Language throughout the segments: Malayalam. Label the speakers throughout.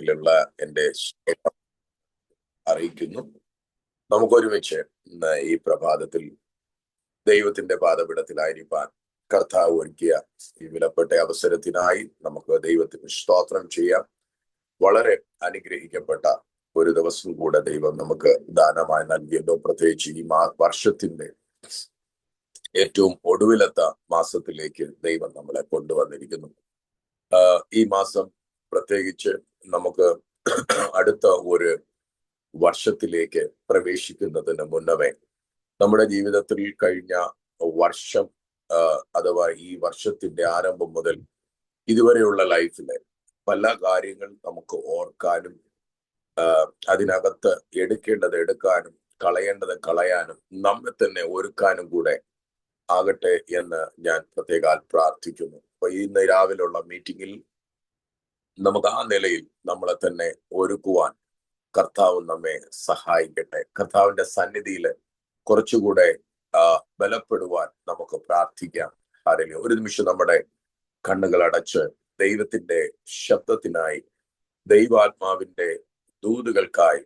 Speaker 1: നാമത്തിലുള്ള എൻ്റെ സ്നേഹം അറിയിക്കുന്നു. നമുക്കൊരുമിച്ച് ഇന്ന് ഈ പ്രഭാതത്തിൽ ദൈവത്തിന്റെ പാദപീഠത്തിലായിരിക്കാൻ കർത്താവ് ഒരുക്കിയ ഈ വിലപ്പെട്ട അവസരത്തിനായി നമുക്ക് ദൈവത്തിന് സ്തോത്രം ചെയ്യാം. വളരെ അനുഗ്രഹിക്കപ്പെട്ട ഒരു ദിവസം കൂടെ ദൈവം നമുക്ക് ദാനമായി നൽകിയല്ലോ. പ്രത്യേകിച്ച് ഈ വർഷത്തിന്റെ ഏറ്റവും ഒടുവിലത്തെ മാസത്തിലേക്ക് ദൈവം നമ്മളെ കൊണ്ടുവന്നിരിക്കുന്നു. ഈ മാസം പ്രത്യേകിച്ച് നമുക്ക് അടുത്ത ഒരു വർഷത്തിലേക്ക് പ്രവേശിക്കുന്നതിന് മുന്നമേ നമ്മുടെ ജീവിതത്തിൽ കഴിഞ്ഞ വർഷം അഥവാ ഈ വർഷത്തിന്റെ ആരംഭം മുതൽ ഇതുവരെയുള്ള ലൈഫിലെ പല കാര്യങ്ങൾ നമുക്ക് ഓർക്കാനും അതിനകത്ത് എടുക്കേണ്ടത് എടുക്കാനും കളയേണ്ടത് കളയാനും നമ്മെ തന്നെ ഒരുക്കാനും കൂടെ ആകട്ടെ എന്ന് ഞാൻ പ്രത്യേകം പ്രാർത്ഥിക്കുന്നു. അപ്പൊ ഇന്ന് രാവിലെയുള്ള മീറ്റിംഗിൽ നമുക്ക് ആ നിലയിൽ നമ്മളെ തന്നെ ഒരുക്കുവാൻ കർത്താവ് നമ്മെ സഹായിക്കട്ടെ. കർത്താവിന്റെ സന്നിധിയിൽ കുറച്ചുകൂടെ ബലപ്പെടുവാൻ നമുക്ക് പ്രാർത്ഥിക്കാം. ആരെങ്കിലും ഒരു നിമിഷം നമ്മുടെ കണ്ണുകൾ അടച്ച് ദൈവത്തിന്റെ ശബ്ദത്തിനായി, ദൈവാത്മാവിന്റെ ദൂതുകൾക്കായി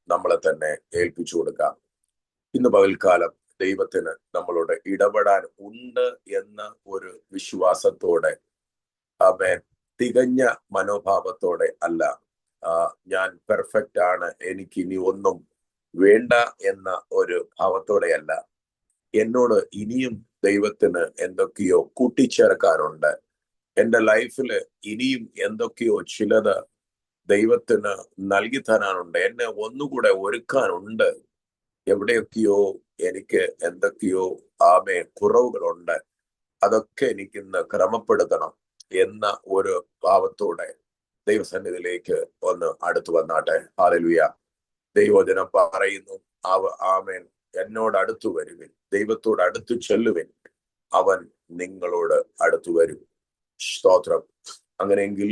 Speaker 1: നമ്മളെ തന്നെ ഏൽപ്പിച്ചു കൊടുക്കാം. ഇന്ന് പകൽക്കാലം ദൈവത്തിന് നമ്മളോട് ഇടപെടാൻ ഉണ്ട് എന്ന ഒരു വിശ്വാസത്തോടെ, ആമേൻ, തികഞ്ഞ മനോഭാവത്തോടെ അല്ല, ഞാൻ പെർഫെക്റ്റ് ആണ്, എനിക്ക് ഇനി ഒന്നും വേണ്ട എന്ന ഒരു ഭാവത്തോടെയല്ല, എന്നോട് ഇനിയും ദൈവത്തിന് എന്തൊക്കെയോ കൂട്ടിച്ചേർക്കാനുണ്ട്, എൻ്റെ ലൈഫിൽ ഇനിയും എന്തൊക്കെയോ ചിലത് ദൈവത്തിന് നൽകി തരാനുണ്ട്, എന്നെ ഒന്നുകൂടെ ഒരുക്കാനുണ്ട്, എവിടെയൊക്കെയോ എനിക്ക് എന്തൊക്കെയോ കുറവുകളുണ്ട്, അതൊക്കെ എനിക്കിന്ന് ക്രമപ്പെടുത്തണം എന്ന ഒരു ഭാവത്തോടെ ദൈവസന്നിധിയിലേക്ക് ഒന്ന് അടുത്തു വന്നാട്ടെ. ഹല്ലേലൂയ. ദൈവവചനം പറയുന്നു, ആമേൻ, എന്നോട് അടുത്തു വരുവിൻ, ദൈവത്തോട് അടുത്തു ചെല്ലുവിൻ, അവൻ നിങ്ങളോട് അടുത്തു വരും. സ്തോത്രം. അങ്ങനെയെങ്കിൽ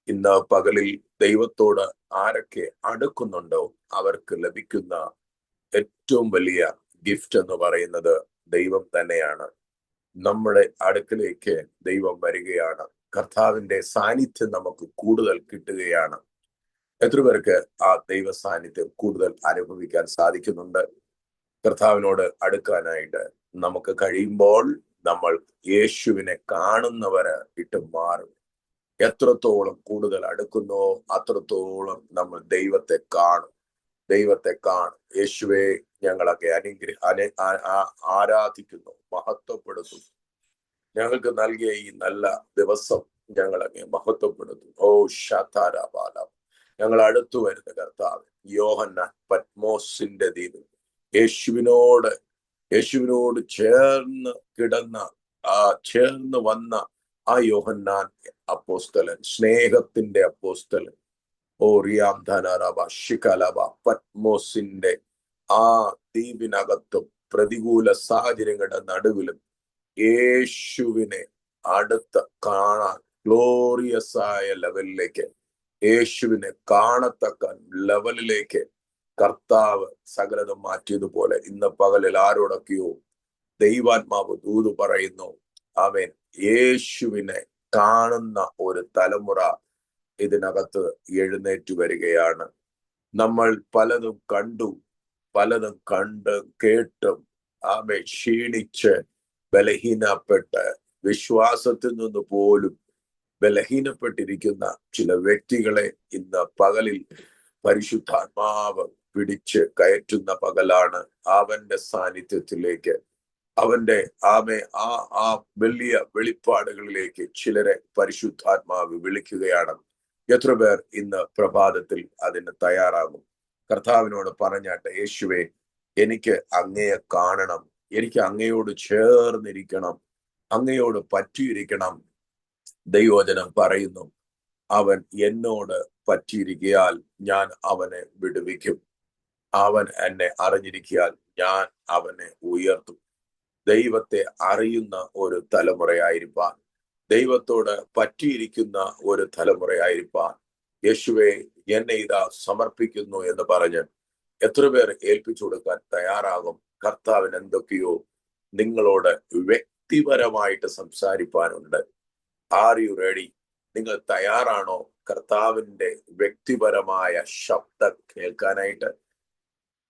Speaker 1: ഇന്ന് പകലിൽ ദൈവത്തോട് ആരൊക്കെ അടുക്കുന്നുണ്ടോ അവർക്ക് ലഭിക്കുന്ന ഏറ്റവും വലിയ ഗിഫ്റ്റ് എന്ന് പറയുന്നത് ദൈവം തന്നെയാണ്. നമ്മുടെ അടുക്കിലേക്ക് ദൈവം വരികയാണ്. കർത്താവിന്റെ സാന്നിധ്യം നമുക്ക് കൂടുതൽ കിട്ടുകയാണ്. എത്ര പേർക്ക് ആ ദൈവ സാന്നിധ്യം കൂടുതൽ അനുഭവിക്കാൻ സാധിക്കുന്നുണ്ട്? കർത്താവിനോട് അടുക്കാനായിട്ട് നമുക്ക് കഴിയുമ്പോൾ നമ്മൾ യേശുവിനെ കാണുന്നവര് ഇട്ട് മാറും. എത്രത്തോളം കൂടുതൽ അടുക്കുന്നോ അത്രത്തോളം നമ്മൾ ദൈവത്തെ കാണും. യേശുവെ ഞങ്ങളൊക്കെ ആരാധിക്കുന്നു, മഹത്വപ്പെടുത്തുന്നു. ഞങ്ങൾക്ക് നൽകിയ ഈ നല്ല ദിവസം ഞങ്ങളങ്ങ് മഹത്വപ്പെടുത്തും. ഓ ശാതാരാബാല, ഞങ്ങൾ അടുത്തു വരുന്ന കർത്താവ്. യോഹന്നാൻ പത്മോസിന്റെ ദ്വീപിൽ യേശുവിനോട് ചേർന്ന് വന്ന ആ യോഹന്നാൻ അപ്പോസ്തലൻ, സ്നേഹത്തിന്റെ അപ്പോസ്തലൻ, പത്മോസിന്റെ ആ ദ്വീപിനകത്തും പ്രതികൂല സാഹചര്യങ്ങളുടെ നടുവിലും യേശുവിനെ അടുത്ത് കാണാൻ ഗ്ലോറിയസ് ആയ ലെവലിലേക്ക്, യേശുവിനെ കാണത്തക്ക ലെവലിലേക്ക് കർത്താവ് സകലതും മാറ്റിയതുപോലെ ഇന്ന് പകലിൽ ആരോടൊക്കെയോ ദൈവാത്മാവ് ദൂത് പറയുന്നു. ആമേൻ. യേശുവിനെ കാണുന്ന ഒരു തലമുറ ഇതിനകത്ത് എഴുന്നേറ്റ് വരികയാണ്. നമ്മൾ പലതും കണ്ട് കേട്ടും ക്ഷീണിച്ച് ബലഹീനപ്പെട്ട് വിശ്വാസത്തിൽ നിന്ന് പോലും ബലഹീനപ്പെട്ടിരിക്കുന്ന ചില വ്യക്തികളെ ഇന്ന് പകലിൽ പരിശുദ്ധാത്മാവ് പിടിച്ച് കയറ്റുന്ന പകലാണ്. അവന്റെ സാന്നിധ്യത്തിലേക്ക്, അവന്റെ ആ വലിയ വെളിപ്പാടുകളിലേക്ക് ചിലരെ പരിശുദ്ധാത്മാവ് വിളിക്കുകയാണ്. എത്ര പേർ ഇന്ന് പ്രഭാതത്തിൽ അതിന് തയ്യാറാകും? കർത്താവിനോട് പറഞ്ഞാട്ടെ, യേശുവേ, എനിക്ക് അങ്ങയെ കാണണം, എനിക്ക് അങ്ങയോട് ചേർന്നിരിക്കണം, അങ്ങയോട് പറ്റിയിരിക്കണം. ദൈവവചനം പറയുന്നു, അവൻ എന്നോട് പറ്റിയിരിക്കയാൽ ഞാൻ അവനെ വിടുവിക്കും, അവൻ എന്നെ അറിഞ്ഞിരിക്കയാൽ ഞാൻ അവനെ ഉയർത്തും. ദൈവത്തെ അറിയുന്ന ഒരു തലമുറയായിരിക്കാൻ, ദൈവത്തോട് പറ്റിയിരിക്കുന്ന ഒരു തലമുറയായിരിക്കാൻ, യേശുവെ എന്നെ ഇതാ സമർപ്പിക്കുന്നു എന്ന് പറഞ്ഞ് എത്ര പേർ ഏൽപ്പിച്ചു കൊടുക്കാൻ തയ്യാറാകും? കർത്താവിന് എന്തൊക്കെയോ നിങ്ങളോട് വ്യക്തിപരമായിട്ട് സംസാരിപ്പാനുണ്ട്. R you ready? നിങ്ങൾ തയ്യാറാണോ കർത്താവിന്റെ വ്യക്തിപരമായ ശബ്ദം കേൾക്കാനായിട്ട്.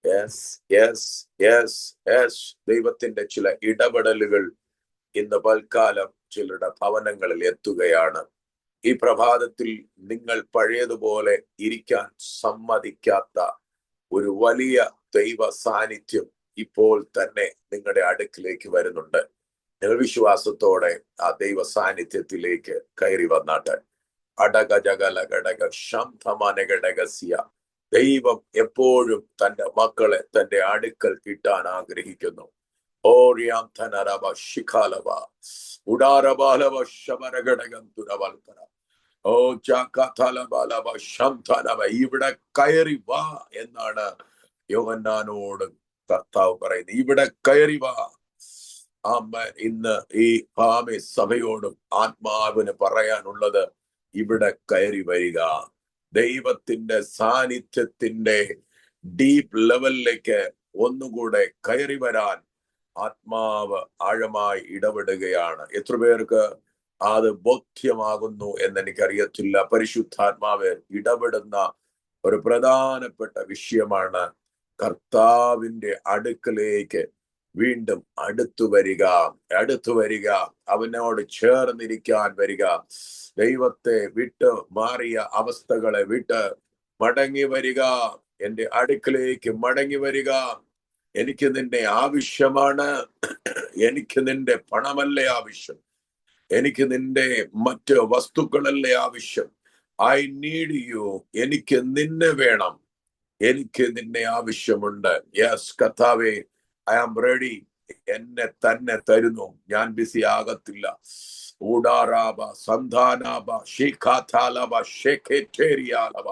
Speaker 1: യെസ് യെസ് യെസ് യെസ് ദൈവത്തിന്റെ ചില ഇടപെടലുകൾ ഇന്ന് പൽക്കാലം ചിലരുടെ ഭവനങ്ങളിൽ എത്തുകയാണ്. ഈ പ്രഭാതത്തിൽ നിങ്ങൾ പഴയതുപോലെ ഇരിക്കാൻ സമ്മതിക്കാത്ത ഒരു വലിയ ദൈവ സാന്നിധ്യം ഇപ്പോൾ തന്നെ നിങ്ങളുടെ അടുക്കിലേക്ക് വരുന്നുണ്ട്. നിങ്ങൾ വിശ്വാസത്തോടെ ആ ദൈവ സാന്നിധ്യത്തിലേക്ക് കയറി വന്നാട്ടെ. അടകജകലഘടക ശംധമനഘടകസ്യ. ദൈവം എപ്പോഴും തന്റെ മക്കളെ തന്റെ അടുക്കൽ കിട്ടാൻ ആഗ്രഹിക്കുന്നു. ഓറിയാം ധനരവ ശിഖാലവ ഉടാരബാലവ ശമരഘടകം തുരവൽക്കര. ഓ ചാക്കലബാലവ ശംധനവ. ഇവിടെ കയറി വാ എന്നാണ് യോഹന്നാനോട് കർത്താവ് പറയുന്നത്. ഇവിടെ കയറി വാ. ഇന്ന് ഈ ഭാമി സഭയോടും ആത്മാവിന് പറയാനുള്ളത്, ഇവിടെ കയറി വരിക. ദൈവത്തിന്റെ സാന്നിധ്യത്തിന്റെ ഡീപ്പ് ലെവലിലേക്ക് ഒന്നുകൂടെ കയറി വരാൻ ആത്മാവ് ആഴമായി ഇടപെടുകയാണ്. എത്ര പേർക്ക് അത് ബോധ്യമാകുന്നു എന്നെനിക്കറിയത്തില്ല. പരിശുദ്ധാത്മാവ് ഇടപെടുന്ന ഒരു പ്രധാനപ്പെട്ട വിഷയമാണ് കർത്താവിന്റെ അടുക്കലേക്ക് വീണ്ടും അടുത്തു വരിക, അവനോട് ചേർന്നിരിക്കാൻ വരിക. ദൈവത്തെ വിട്ട് മാറിയ അവസ്ഥകളെ വിട്ട് മടങ്ങി വരിക. എന്റെ അടുക്കലേക്ക് മടങ്ങി വരിക. എനിക്ക് നിന്റെ ആവശ്യമാണ്. എനിക്ക് നിന്റെ പണമല്ലേ ആവശ്യം, എനിക്ക് നിന്റെ മറ്റ് വസ്തുക്കളല്ലേ ആവശ്യം. I need you. എനിക്ക് നിന്നെ വേണം, എനിക്ക് നിന്നെ ആവശ്യമുണ്ട്. യെസ് കർത്താവേ, ഐ ആം റെഡി. എന്നെ തന്നെ തരുന്നു, ഞാൻ ബിസി ആകത്തില്ല. ഊടാറാബ സന്ധാനാബ ഷീഖാഥാലബ ഷേഖേറ്റേരിയാലബ.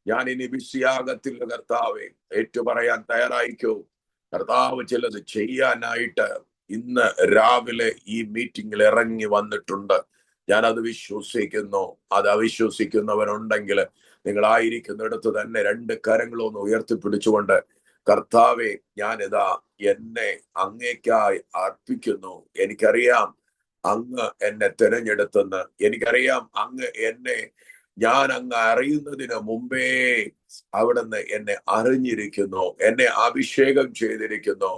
Speaker 1: ഞാൻ ഇനി ബിസി ആകത്തില്ല കർത്താവേ. ഏറ്റുപറയാൻ തയ്യാറായിക്കോ. കർത്താവ് ചിലത് ചെയ്യാനായിട്ട് ഇന്ന് രാവിലെ ഈ മീറ്റിംഗിൽ ഇറങ്ങി വന്നിട്ടുണ്ട്. ഞാനത് വിശ്വസിക്കുന്നു. അത് അവിശ്വസിക്കുന്നവരുണ്ടെങ്കിൽ നിങ്ങളായിരിക്കുന്നിടത്ത് തന്നെ രണ്ട് കരങ്ങളൊന്ന് ഉയർത്തിപ്പിടിച്ചുകൊണ്ട്, കർത്താവെ, ഞാനിതാ എന്നെ അങ്ങേക്കായി അർപ്പിക്കുന്നു. എനിക്കറിയാം അങ്ങ് എന്നെ തിരഞ്ഞെടുത്തെന്ന്. എനിക്കറിയാം ഞാൻ അങ്ങ് അറിയുന്നതിന് മുമ്പേ അവിടുന്ന് എന്നെ അറിഞ്ഞിരിക്കുന്നു, എന്നെ അഭിഷേകം ചെയ്തിരിക്കുന്നു,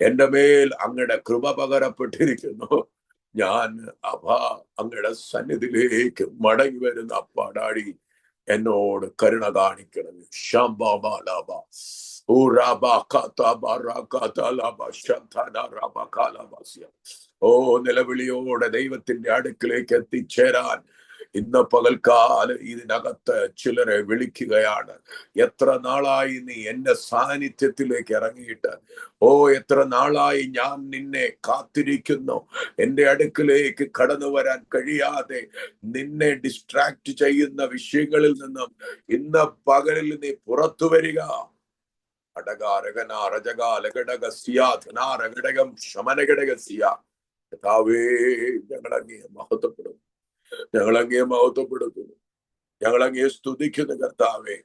Speaker 1: എന്റെ മേൽ അങ്ങയുടെ കൃപ പകരപ്പെട്ടിരിക്കുന്നു. ഞാൻ അങ്ങയുടെ സന്നിധിയിലേക്ക് മടങ്ങി വരുന്ന അപ്പാടാടി എന്നോട് കരുണ കാണിക്കണം. ഓ, നിലവിളിയോടെ ദൈവത്തിന്റെ അടുക്കിലേക്ക് എത്തിച്ചേരാൻ ഇന്ന് പകൽക്കാലം ഇതിനകത്ത് ചിലരെ വിളിക്കുകയാണ്. എത്ര നാളായി നീ എന്റെ സാന്നിധ്യത്തിലേക്ക് ഇറങ്ങിയിട്ട്? ഓ, എത്ര നാളായി ഞാൻ നിന്നെ കാത്തിരിക്കുന്നു. എന്റെ അടുക്കിലേക്ക് കടന്നു വരാൻ കഴിയാതെ നിന്നെ ഡിസ്ട്രാക്ട് ചെയ്യുന്ന വിഷയങ്ങളിൽ നിന്നും ഇന്ന് പകലിൽ നീ പുറത്തു വരിക. ഞങ്ങളങ്ങേ മഹത്വപ്പെടുന്നു, ഞങ്ങളങ്ങേ മഹത്വപ്പെടുത്തുന്നു, ഞങ്ങളങ്ങേ സ്തുതിക്കുന്നു കർത്താവേ.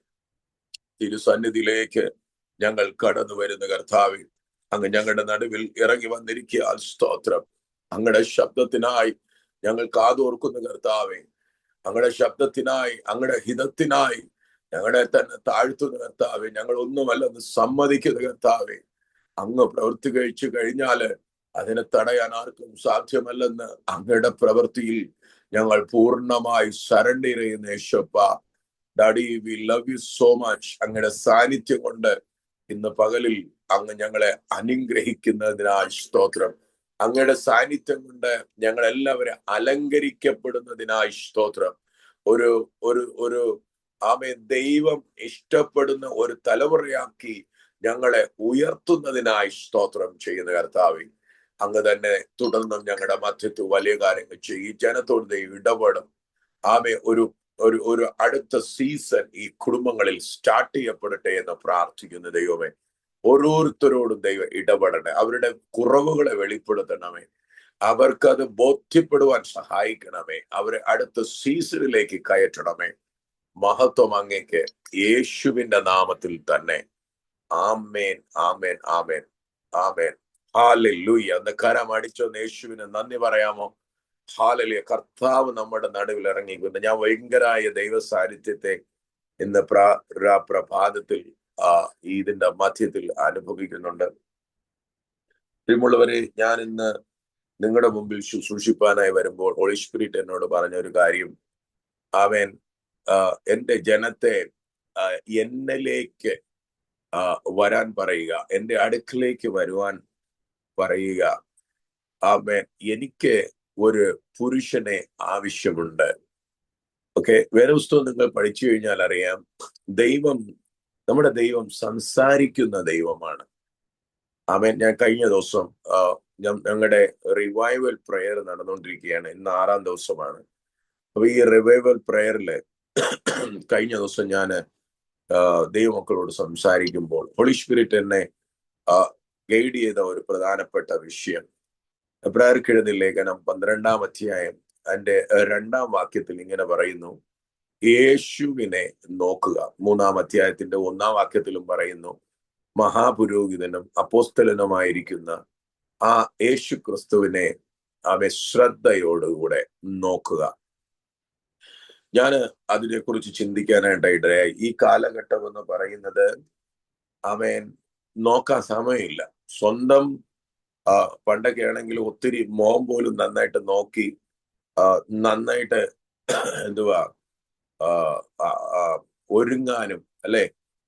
Speaker 1: തിരുസന്നിധിയിലേക്ക് ഞങ്ങൾ കടന്നു വരുന്ന കർത്താവേ, അങ്ങ് ഞങ്ങളുടെ നടുവിൽ ഇറങ്ങി വന്നിരിക്കുക. സ്തോത്രം. അങ്ങയുടെ ശബ്ദത്തിനായി ഞങ്ങൾ കാതോർക്കുന്നു കർത്താവേ. അങ്ങയുടെ ശബ്ദത്തിനായി, അങ്ങയുടെ ഹിതത്തിനായി ഞങ്ങളെ തന്നെ താഴ്ത്തുന്ന കർത്താവേ. ഞങ്ങൾ ഒന്നുമല്ലെന്ന് സമ്മതിക്കുന്ന കർത്താവേ. അങ്ങ് പ്രവൃത്തി കഴിച്ചു കഴിഞ്ഞാല് അതിനെ തടയാൻ ആർക്കും സാധ്യമല്ലെന്ന് അങ്ങയുടെ പ്രവൃത്തിയിൽ ഞങ്ങൾ പൂർണ്ണമായി സറണ്ടർ ചെയ്യുന്ന യേശുപ്പ. Daddy, we love you so much. അങ്ങയുടെ സാന്നിധ്യം കൊണ്ട് ഇന്ന് പകലിൽ അങ്ങ് ഞങ്ങളെ അനുഗ്രഹിക്കുന്നതിനായി സ്തോത്രം. അങ്ങയുടെ സാന്നിധ്യം കൊണ്ട് ഞങ്ങൾ എല്ലാവരും അലങ്കരിക്കപ്പെടുന്നതിനായി സ്തോത്രം. ഒരു ഒരു ഒരു ദൈവം ഇഷ്ടപ്പെടുന്ന ഒരു തലമുറയാക്കി ഞങ്ങളെ ഉയർത്തുന്നതിനായി സ്തോത്രം ചെയ്യുന്ന കർത്താവേ. അങ്ങ് തന്നെ തുടർന്നും ഞങ്ങളുടെ മധ്യത്തിൽ വലിയ കാര്യങ്ങൾ ചെയ്യും. ജനത്തോട് ദൈവം ഇടപെടും. ഒരു ഒരു ഒരു അടുത്ത സീസൺ ഈ കുടുംബങ്ങളിൽ സ്റ്റാർട്ട് ചെയ്യപ്പെടട്ടെ എന്ന് പ്രാർത്ഥിക്കുന്ന ദൈവമേ. ഓരോരുത്തരോടും ദൈവം ഇടപെടണേ. അവരുടെ കുറവുകളെ വെളിപ്പെടുത്തണമേ. അവർക്കത് ബോധ്യപ്പെടുവാൻ സഹായിക്കണമേ. അവരെ അടുത്ത സീസണിലേക്ക് കയറ്റണമേ. മഹത്വം അങ്ങേക്ക്, യേശുവിന്റെ നാമത്തിൽ തന്നെ. ആമേൻ, ആമേൻ, ആമേൻ, ആമേൻ. ഹല്ലേലൂയ. അന്ന് കരം അടിച്ചൊന്ന് യേശുവിന് നന്ദി പറയാമോ? ഹാലലിയ, കർത്താവ് നമ്മുടെ നടുവിൽ ഇറങ്ങിയിട്ടുണ്ട്. ഞാൻ ഭയങ്കരായ ദൈവ സാന്നിധ്യത്തെ ഇന്ന് പ്രഭാതത്തിൽ ഇതിന്റെ മധ്യത്തിൽ അനുഭവിക്കുന്നുണ്ട്. പ്രിയമുള്ളവരെ, ഞാൻ ഇന്ന് നിങ്ങളുടെ മുമ്പിൽ ശുശ്രൂഷിപ്പാനായി വരുമ്പോൾ ഹോളി സ്പിരിറ്റ് എന്നോട് പറഞ്ഞ ഒരു കാര്യം, അവൻ എന്റെ ജനത്തെ എന്നിലേക്ക് വരാൻ പറയുക, എന്റെ അടുക്കിലേക്ക് വരുവാൻ പറയുക. അവൻ എനിക്ക് ഒരു പുരുഷനെ ആവശ്യമുണ്ട്. ഓക്കെ, വേദപുസ്തകം നിങ്ങൾ പഠിച്ചു കഴിഞ്ഞാൽ അറിയാം, നമ്മുടെ ദൈവം സംസാരിക്കുന്ന ദൈവമാണ്. ആമേൻ. ഞാൻ കഴിഞ്ഞ ദിവസം ഞങ്ങളുടെ റിവൈവൽ പ്രെയർ നടന്നുകൊണ്ടിരിക്കുകയാണ്. ഇന്ന് 6ാം ദിവസമാണ്. അപ്പൊ ഈ റിവൈവൽ പ്രെയറില് കഴിഞ്ഞ ദിവസം ഞാൻ ദൈവമക്കളോട് സംസാരിക്കുമ്പോൾ ഹോളി സ്പിരിറ്റ് എന്നെ ഗൈഡ് ചെയ്ത ഒരു പ്രധാനപ്പെട്ട വിഷയം, എബ്രായർക്ക് എഴുതിയ ലേഖനം 12-ാം അധ്യായം അതിന്റെ 2-ാം വാക്യത്തിൽ ഇങ്ങനെ പറയുന്നു, യേശുവിനെ നോക്കുക. 3-ാം അധ്യായത്തിന്റെ 1-ാം വാക്യത്തിലും പറയുന്നു, മഹാപുരോഹിതനും അപ്പോസ്തലനുമായിരിക്കുന്ന ആ യേശു ക്രിസ്തുവിനെ അവൻ ശ്രദ്ധയോടുകൂടെ നോക്കുക. ഞാൻ അതിനെക്കുറിച്ച് ചിന്തിക്കാനായിട്ടിടയായി. ഈ കാലഘട്ടം എന്ന് പറയുന്നത് അവൻ നോക്കാൻ സമയമില്ല. സ്വന്തം പണ്ടൊക്കെ ആണെങ്കിൽ ഒത്തിരി മോഹം പോലും നന്നായിട്ട് നോക്കി നന്നായിട്ട് ഒരുങ്ങാനും അല്ലെ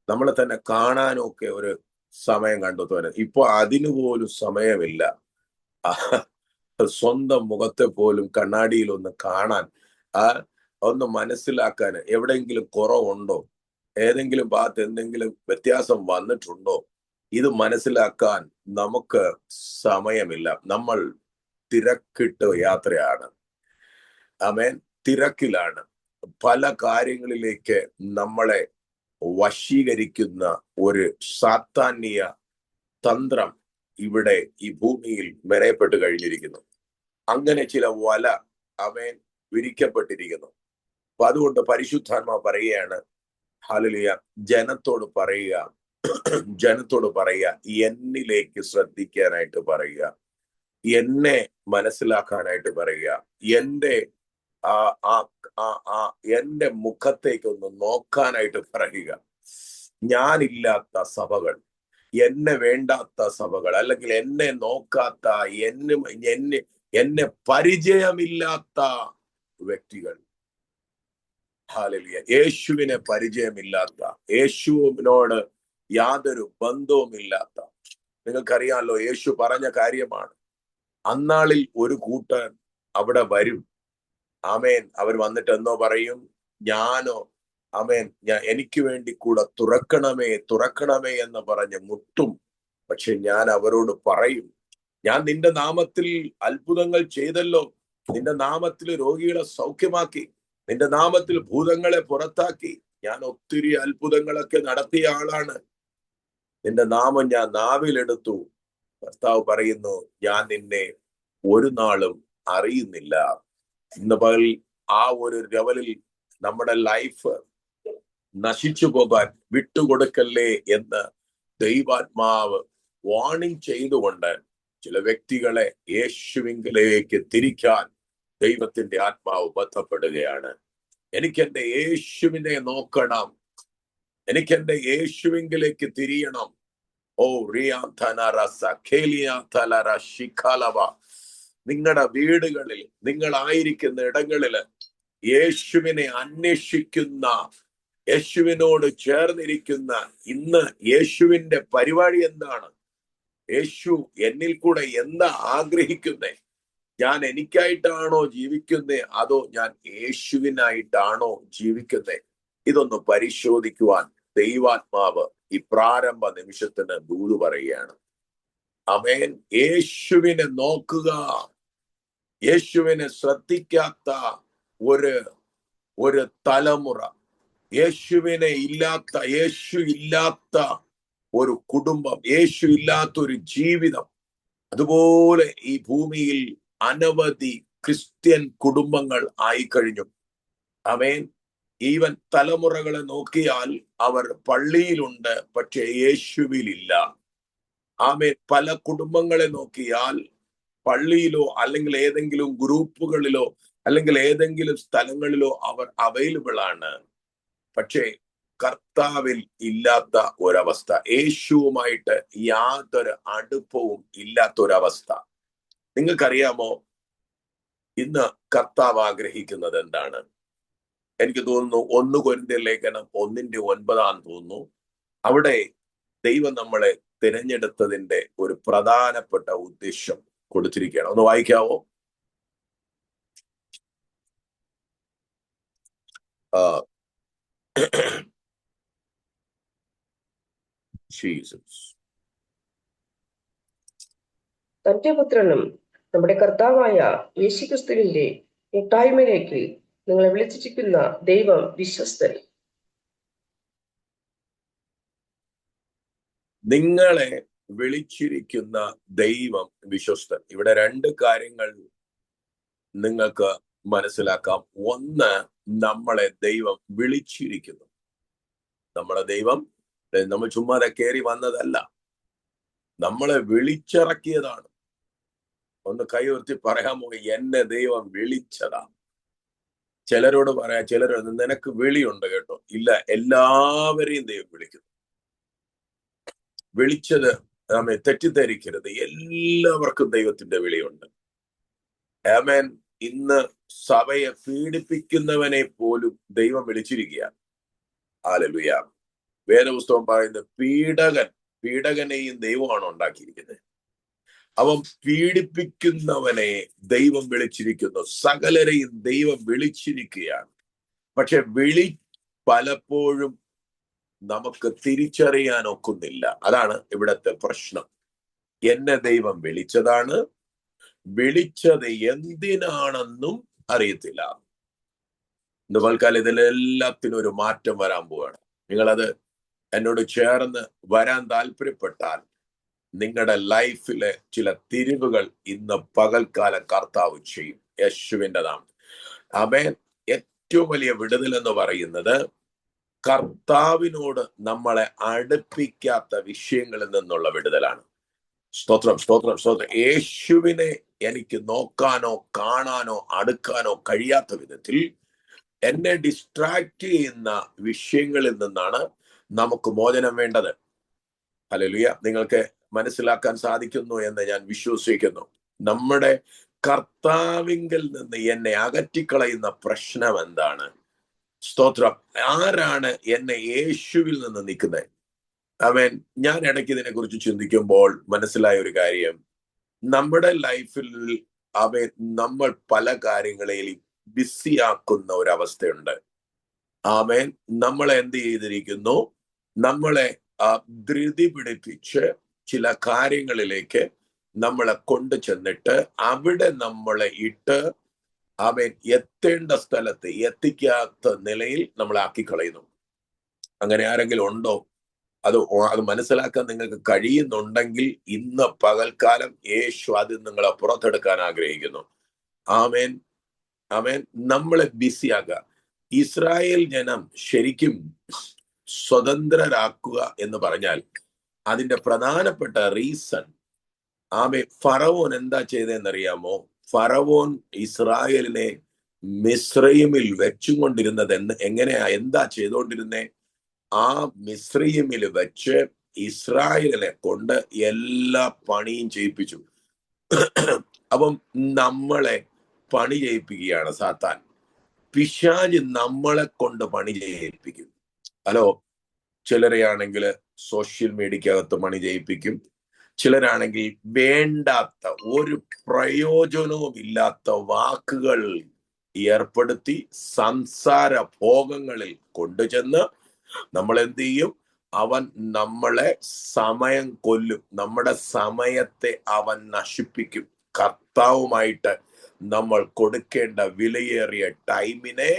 Speaker 1: നമ്മളെ തന്നെ കാണാനും ഒക്കെ ഒരു സമയം കണ്ടെത്തുവാനും. ഇപ്പൊ അതിനു പോലും സമയമില്ല. സ്വന്തം മുഖത്തെ പോലും കണ്ണാടിയിൽ ഒന്ന് കാണാൻ, ഒന്ന് മനസ്സിലാക്കാൻ, എവിടെയെങ്കിലും കുറവുണ്ടോ, ഏതെങ്കിലും ഭാഗത്ത് എന്തെങ്കിലും വ്യത്യാസം വന്നിട്ടുണ്ടോ, ഇത് മനസ്സിലാക്കാൻ നമുക്ക് സമയമില്ല. നമ്മൾ തിരക്കിട്ട് യാത്രയാണ്. ആമേൻ. തിരക്കിലാണ്. പല കാര്യങ്ങളിലേക്ക് നമ്മളെ വശീകരിക്കുന്ന ഒരു സാത്താന്യ തന്ത്രം ഇവിടെ ഈ ഭൂമിയിൽ മെനയപ്പെട്ട് കഴിഞ്ഞിരിക്കുന്നു. അങ്ങനെ ചില വല ആമേൻ വിരിക്കപ്പെട്ടിരിക്കുന്നു. അപ്പൊ അതുകൊണ്ട് പരിശുദ്ധാത്മാവ് പറയുകയാണ്, ഹല്ലേലൂയ, ജനത്തോട് പറയുക, എന്നിലേക്ക് ശ്രദ്ധിക്കാനായിട്ട് പറയുക, എന്നെ മനസ്സിലാക്കാനായിട്ട് പറയുക, എന്റെ മുഖത്തേക്കൊന്ന് നോക്കാനായിട്ട് പറയുക. ഞാനില്ലാത്ത സഭകൾ, എന്നെ വേണ്ടാത്ത സഭകൾ, അല്ലെങ്കിൽ എന്നെ നോക്കാത്ത, എന്നെ പരിചയമില്ലാത്ത വ്യക്തികൾ, ഹല്ലേലൂയ, യേശുവിനെ പരിചയമില്ലാത്ത, യേശുവിനോട് യാതൊരു ബന്ധവുമില്ലാത്ത, നിങ്ങൾക്കറിയാമല്ലോ, യേശു പറഞ്ഞ കാര്യമാണ്, അന്നാളിൽ ഒരു കൂട്ടൻ അവിടെ വരും. ആമേൻ. അവർ വന്നിട്ട് എന്നോ പറയും, ഞാനോ ആമേൻ എനിക്ക് വേണ്ടി കൂടെ തുറക്കണമേ എന്ന് പറഞ്ഞ് മുട്ടും. പക്ഷെ ഞാൻ അവരോട് പറയും, ഞാൻ നിന്റെ നാമത്തിൽ അത്ഭുതങ്ങൾ ചെയ്തല്ലോ, നിന്റെ നാമത്തിൽ രോഗികളെ സൗഖ്യമാക്കി, നിന്റെ നാമത്തിൽ ഭൂതങ്ങളെ പുറത്താക്കി, ഞാൻ ഒത്തിരി അത്ഭുതങ്ങളൊക്കെ നടത്തിയ ആളാണ്. നിന്റെ നാമം ഞാൻ നാവിലെടുത്തു. കർത്താവ് പറയുന്നു, ഞാൻ നിന്നെ ഒരു നാളും അറിയുന്നില്ല. ഇന്ന് പകൽ ആ ഒരു ലെവലിൽ നമ്മുടെ ലൈഫ് നശിച്ചു പോകാൻ വിട്ടുകൊടുക്കല്ലേ എന്ന് ദൈവാത്മാവ് വാർണിംഗ് ചെയ്തുകൊണ്ട് ചില വ്യക്തികളെ യേശുവിങ്കിലേക്ക് തിരിക്കാൻ ദൈവത്തിന്റെ ആത്മാവ് ബന്ധപ്പെടുകയാണ്. എനിക്കെന്റെ യേശുവിനെ നോക്കണം, എനിക്കെന്റെ യേശുവിങ്കിലേക്ക് തിരിയണം. ഓ നിങ്ങളുടെ വീടുകളിൽ, നിങ്ങളായിരിക്കുന്ന ഇടങ്ങളില് യേശുവിനെ അന്വേഷിക്കുന്ന, യേശുവിനോട് ചേർന്നിരിക്കുന്ന, ഇന്ന് യേശുവിന്റെ പരിപാടി എന്താണ്, യേശു എന്നിൽ കൂടെ എന്താ ആഗ്രഹിക്കുന്നേ, ഞാൻ എനിക്കായിട്ടാണോ ജീവിക്കുന്നേ, അതോ ഞാൻ യേശുവിനായിട്ടാണോ ജീവിക്കുന്നേ, ഇതൊന്ന് പരിശോധിക്കുവാൻ ദൈവാത്മാവ് ഈ പ്രാരംഭ നിമിഷത്തിന് ദൂത് പറയുകയാണ്. ആമേൻ. യേശുവിനെ നോക്കുക. യേശുവിനെ ശ്രദ്ധിക്കാത്ത ഒരു തലമുറ, യേശു ഇല്ലാത്ത ഒരു കുടുംബം, യേശു ഇല്ലാത്ത ഒരു ജീവിതം, അതുപോലെ ഈ ഭൂമിയിൽ അനവധി ക്രിസ്ത്യൻ കുടുംബങ്ങൾ ആയിക്കഴിഞ്ഞു. ആമേൻ. ഈവൻ തലമുറകളെ നോക്കിയാൽ അവർ പള്ളിയിലുണ്ട്, പക്ഷെ യേശുവിലില്ല. ആമേൻ. പല കുടുംബങ്ങളെ നോക്കിയാൽ പള്ളിയിലോ അല്ലെങ്കിൽ ഏതെങ്കിലും ഗ്രൂപ്പുകളിലോ അല്ലെങ്കിൽ ഏതെങ്കിലും സ്ഥലങ്ങളിലോ അവർ അവൈലബിൾ ആണ്. പക്ഷേ കർത്താവിൽ ഇല്ലാത്ത ഒരവസ്ഥ, യേശുവുമായിട്ട് യാതൊരു അടുപ്പവും ഇല്ലാത്ത ഒരവസ്ഥ. നിങ്ങൾക്കറിയാമോ ഇന്ന് കർത്താവ് ആഗ്രഹിക്കുന്നത് എന്താണ്? എനിക്ക് തോന്നുന്നു 1 കൊരിന്ത്യർ ലേഖനം 1:9 തോന്നുന്നു. അവിടെ ദൈവം നമ്മളെ തിരഞ്ഞെടുത്തതിന്റെ ഒരു പ്രധാനപ്പെട്ട ഉദ്ദേശം കൊടുത്തിരിക്കുകയാണ്. ഒന്ന് വായിക്കാവോ? ജീസസ്.
Speaker 2: തന്റെ പുത്രനും നമ്മുടെ കർത്താവായ യേശുക്രിസ്തുവിന്റെ കൂട്ടായ്മയിലേക്ക് നിങ്ങളെ വിളിച്ചിരിക്കുന്ന ദൈവം വിശ്വസ്തൻ.
Speaker 1: നിങ്ങളെ വിളിച്ചിരിക്കുന്ന ദൈവം വിശ്വസ്തൻ. ഇവിടെ 2 കാര്യങ്ങൾ നിങ്ങൾക്ക് മനസ്സിലാക്കാം. ഒന്ന്, നമ്മളെ ദൈവം വിളിച്ചിരിക്കുന്നു. നമ്മളെ ദൈവം നമ്മൾ ചുമ്മാതെ കയറി വന്നതല്ല, നമ്മളെ വിളിച്ചിറക്കിയതാണ്. ഒന്ന് കൈ ഉയർത്തി പറയാമോ? എന്നെ ദൈവം വിളിച്ചതാ. ചിലരോട് പറയാം, ചിലരോട് നിനക്ക് വിളിയുണ്ട് കേട്ടോ. ഇല്ല, എല്ലാവരെയും ദൈവം വിളിക്കുന്നു. വിളിച്ചത് നമ്മെ തെറ്റിദ്ധരിക്കരുത്. എല്ലാവർക്കും ദൈവത്തിന്റെ വിളിയുണ്ട്. ആമേൻ. ഇന്ന് സഭയെ പീഡിപ്പിക്കുന്നവനെ പോലും ദൈവം വിളിച്ചിരിക്കുകയാണ്. ഹല്ലേലൂയ. വേദപുസ്തകം പറയുന്നത് പീഡകനെയും ദൈവമാണ് ഉണ്ടാക്കിയിരിക്കുന്നത്. അവൻ പീഡിപ്പിക്കുന്നവനെ ദൈവം വിളിച്ചിരിക്കുന്നു. സകലരെയും ദൈവം വിളിച്ചിരിക്കുകയാണ്. പക്ഷെ വിളി പലപ്പോഴും നമുക്ക് തിരിച്ചറിയാൻ ഒക്കുന്നില്ല. അതാണ് ഇവിടത്തെ പ്രശ്നം. എന്നെ ദൈവം വിളിച്ചതാണ്, വിളിച്ചത് എന്തിനാണെന്നും അറിയത്തില്ല. ഇന്ന് തൽക്കാലം ഇതിലെല്ലാത്തിനും ഒരു മാറ്റം വരാൻ പോവാണ്. നിങ്ങളത് എന്നോട് ചേർന്ന് വരാൻ താല്പര്യപ്പെട്ടാൽ നിങ്ങളുടെ ലൈഫിലെ ചില തിരിവുകൾ ഇന്ന് പകൽക്കാലം കർത്താവ് ചെയ്യും. യേശുവിന്റെ നാമം. ആമേൻ. ഏറ്റവും വലിയ വിടുതൽ എന്ന് പറയുന്നത് കർത്താവിനോട് നമ്മളെ അടുപ്പിക്കാത്ത വിഷയങ്ങളിൽ നിന്നുള്ള വിടുതലാണ്. സ്തോത്രം, സ്തോത്രം, സ്തോത്രം. യേശുവിനെ എനിക്ക് നോക്കാനോ കാണാനോ അടുക്കാനോ കഴിയാത്ത വിധത്തിൽ എന്നെ ഡിസ്ട്രാക്ട് ചെയ്യുന്ന വിഷയങ്ങളിൽ നിന്നാണ് നമുക്ക് മോചനം വേണ്ടത്. ഹല്ലേലൂയ. നിങ്ങൾക്ക് മനസ്സിലാക്കാൻ സാധിക്കുന്നു എന്ന് ഞാൻ വിശ്വസിക്കുന്നു. നമ്മുടെ കർത്താവിങ്കിൽ നിന്ന് എന്നെ അകറ്റിക്കളയുന്ന പ്രശ്നം എന്താണ്? സ്തോത്രം. ആരാണ് എന്നെ യേശുവിൽ നിന്ന് നിൽക്കുന്നത്? ആമേൻ. ഞാൻ ഇടയ്ക്ക് ഇതിനെ കുറിച്ച് ചിന്തിക്കുമ്പോൾ മനസ്സിലായ ഒരു കാര്യം, നമ്മുടെ ലൈഫിൽ നമ്മൾ പല കാര്യങ്ങളെയും ബിസിയാക്കുന്ന ഒരവസ്ഥയുണ്ട്. ആമേൻ. നമ്മളെ എന്ത് ചെയ്തിരിക്കുന്നു? നമ്മളെ ധൃതി പിടിപ്പിച്ച് ചില കാര്യങ്ങളിലേക്ക് നമ്മളെ കൊണ്ടു ചെന്നിട്ട് അവിടെ നമ്മളെ ഇട്ട് എത്തേണ്ട സ്ഥലത്ത് എത്തിക്കാത്ത നിലയിൽ നമ്മളെ ആക്കിക്കളയുന്നു. അങ്ങനെ ആരെങ്കിലും ഉണ്ടോ? അത് മനസ്സിലാക്കാൻ നിങ്ങൾക്ക് കഴിയുന്നുണ്ടെങ്കിൽ ഇന്ന് പകൽക്കാലം യേശു അതിൽ നിങ്ങളെ പുറത്തെടുക്കാൻ ആഗ്രഹിക്കുന്നു. ആമേൻ, ആമേൻ. നമ്മളെ ബിസിയാക്കുക. ഇസ്രായേൽ ജനം ശരിക്കും സ്വതന്ത്രരാക്കുക എന്ന് പറഞ്ഞാൽ അതിന്റെ പ്രധാനപ്പെട്ട റീസൺ, ഫറവോൻ എന്താ ചെയ്തതെന്നറിയാമോ? ഫറവോൻ ഇസ്രായേലിനെ മിസ്രയീമിൽ വെച്ചുകൊണ്ടിരുന്നത് എന്താ ചെയ്തുകൊണ്ടിരുന്നേ? ആ മിസ്രയീമിൽ വെച്ച് ഇസ്രായേലിനെ കൊണ്ട് എല്ലാ പണിയും ചെയ്യിപ്പിച്ചു. അപ്പം നമ്മളെ പണി ചെയ്യിപ്പിക്കുകയാണ് സാത്താൻ. പിശാച് നമ്മളെ കൊണ്ട് പണി ചെയ്യിപ്പിക്കും. ഹലോ, ചിലരെയാണെങ്കിൽ സോഷ്യൽ മീഡിയക്കകത്ത് പണി ചെയ്യിപ്പിക്കും. ചിലരാണെങ്കിൽ വേണ്ടാത്ത ഒരു പ്രയോജനവും ഇല്ലാത്ത വാക്കുകൾ ഏർപ്പെടുത്തി സംസാര ഭോഗങ്ങളിൽ കൊണ്ടുചെന്ന് നമ്മൾ എന്ത് ചെയ്യും? അവൻ നമ്മളെ സമയം കൊല്ലും. നമ്മുടെ സമയത്തെ അവൻ നശിപ്പിക്കും. കർത്താവുമായിട്ട് നമ്മൾ കൊടുക്കേണ്ട വിലയേറിയ ടൈമിനെ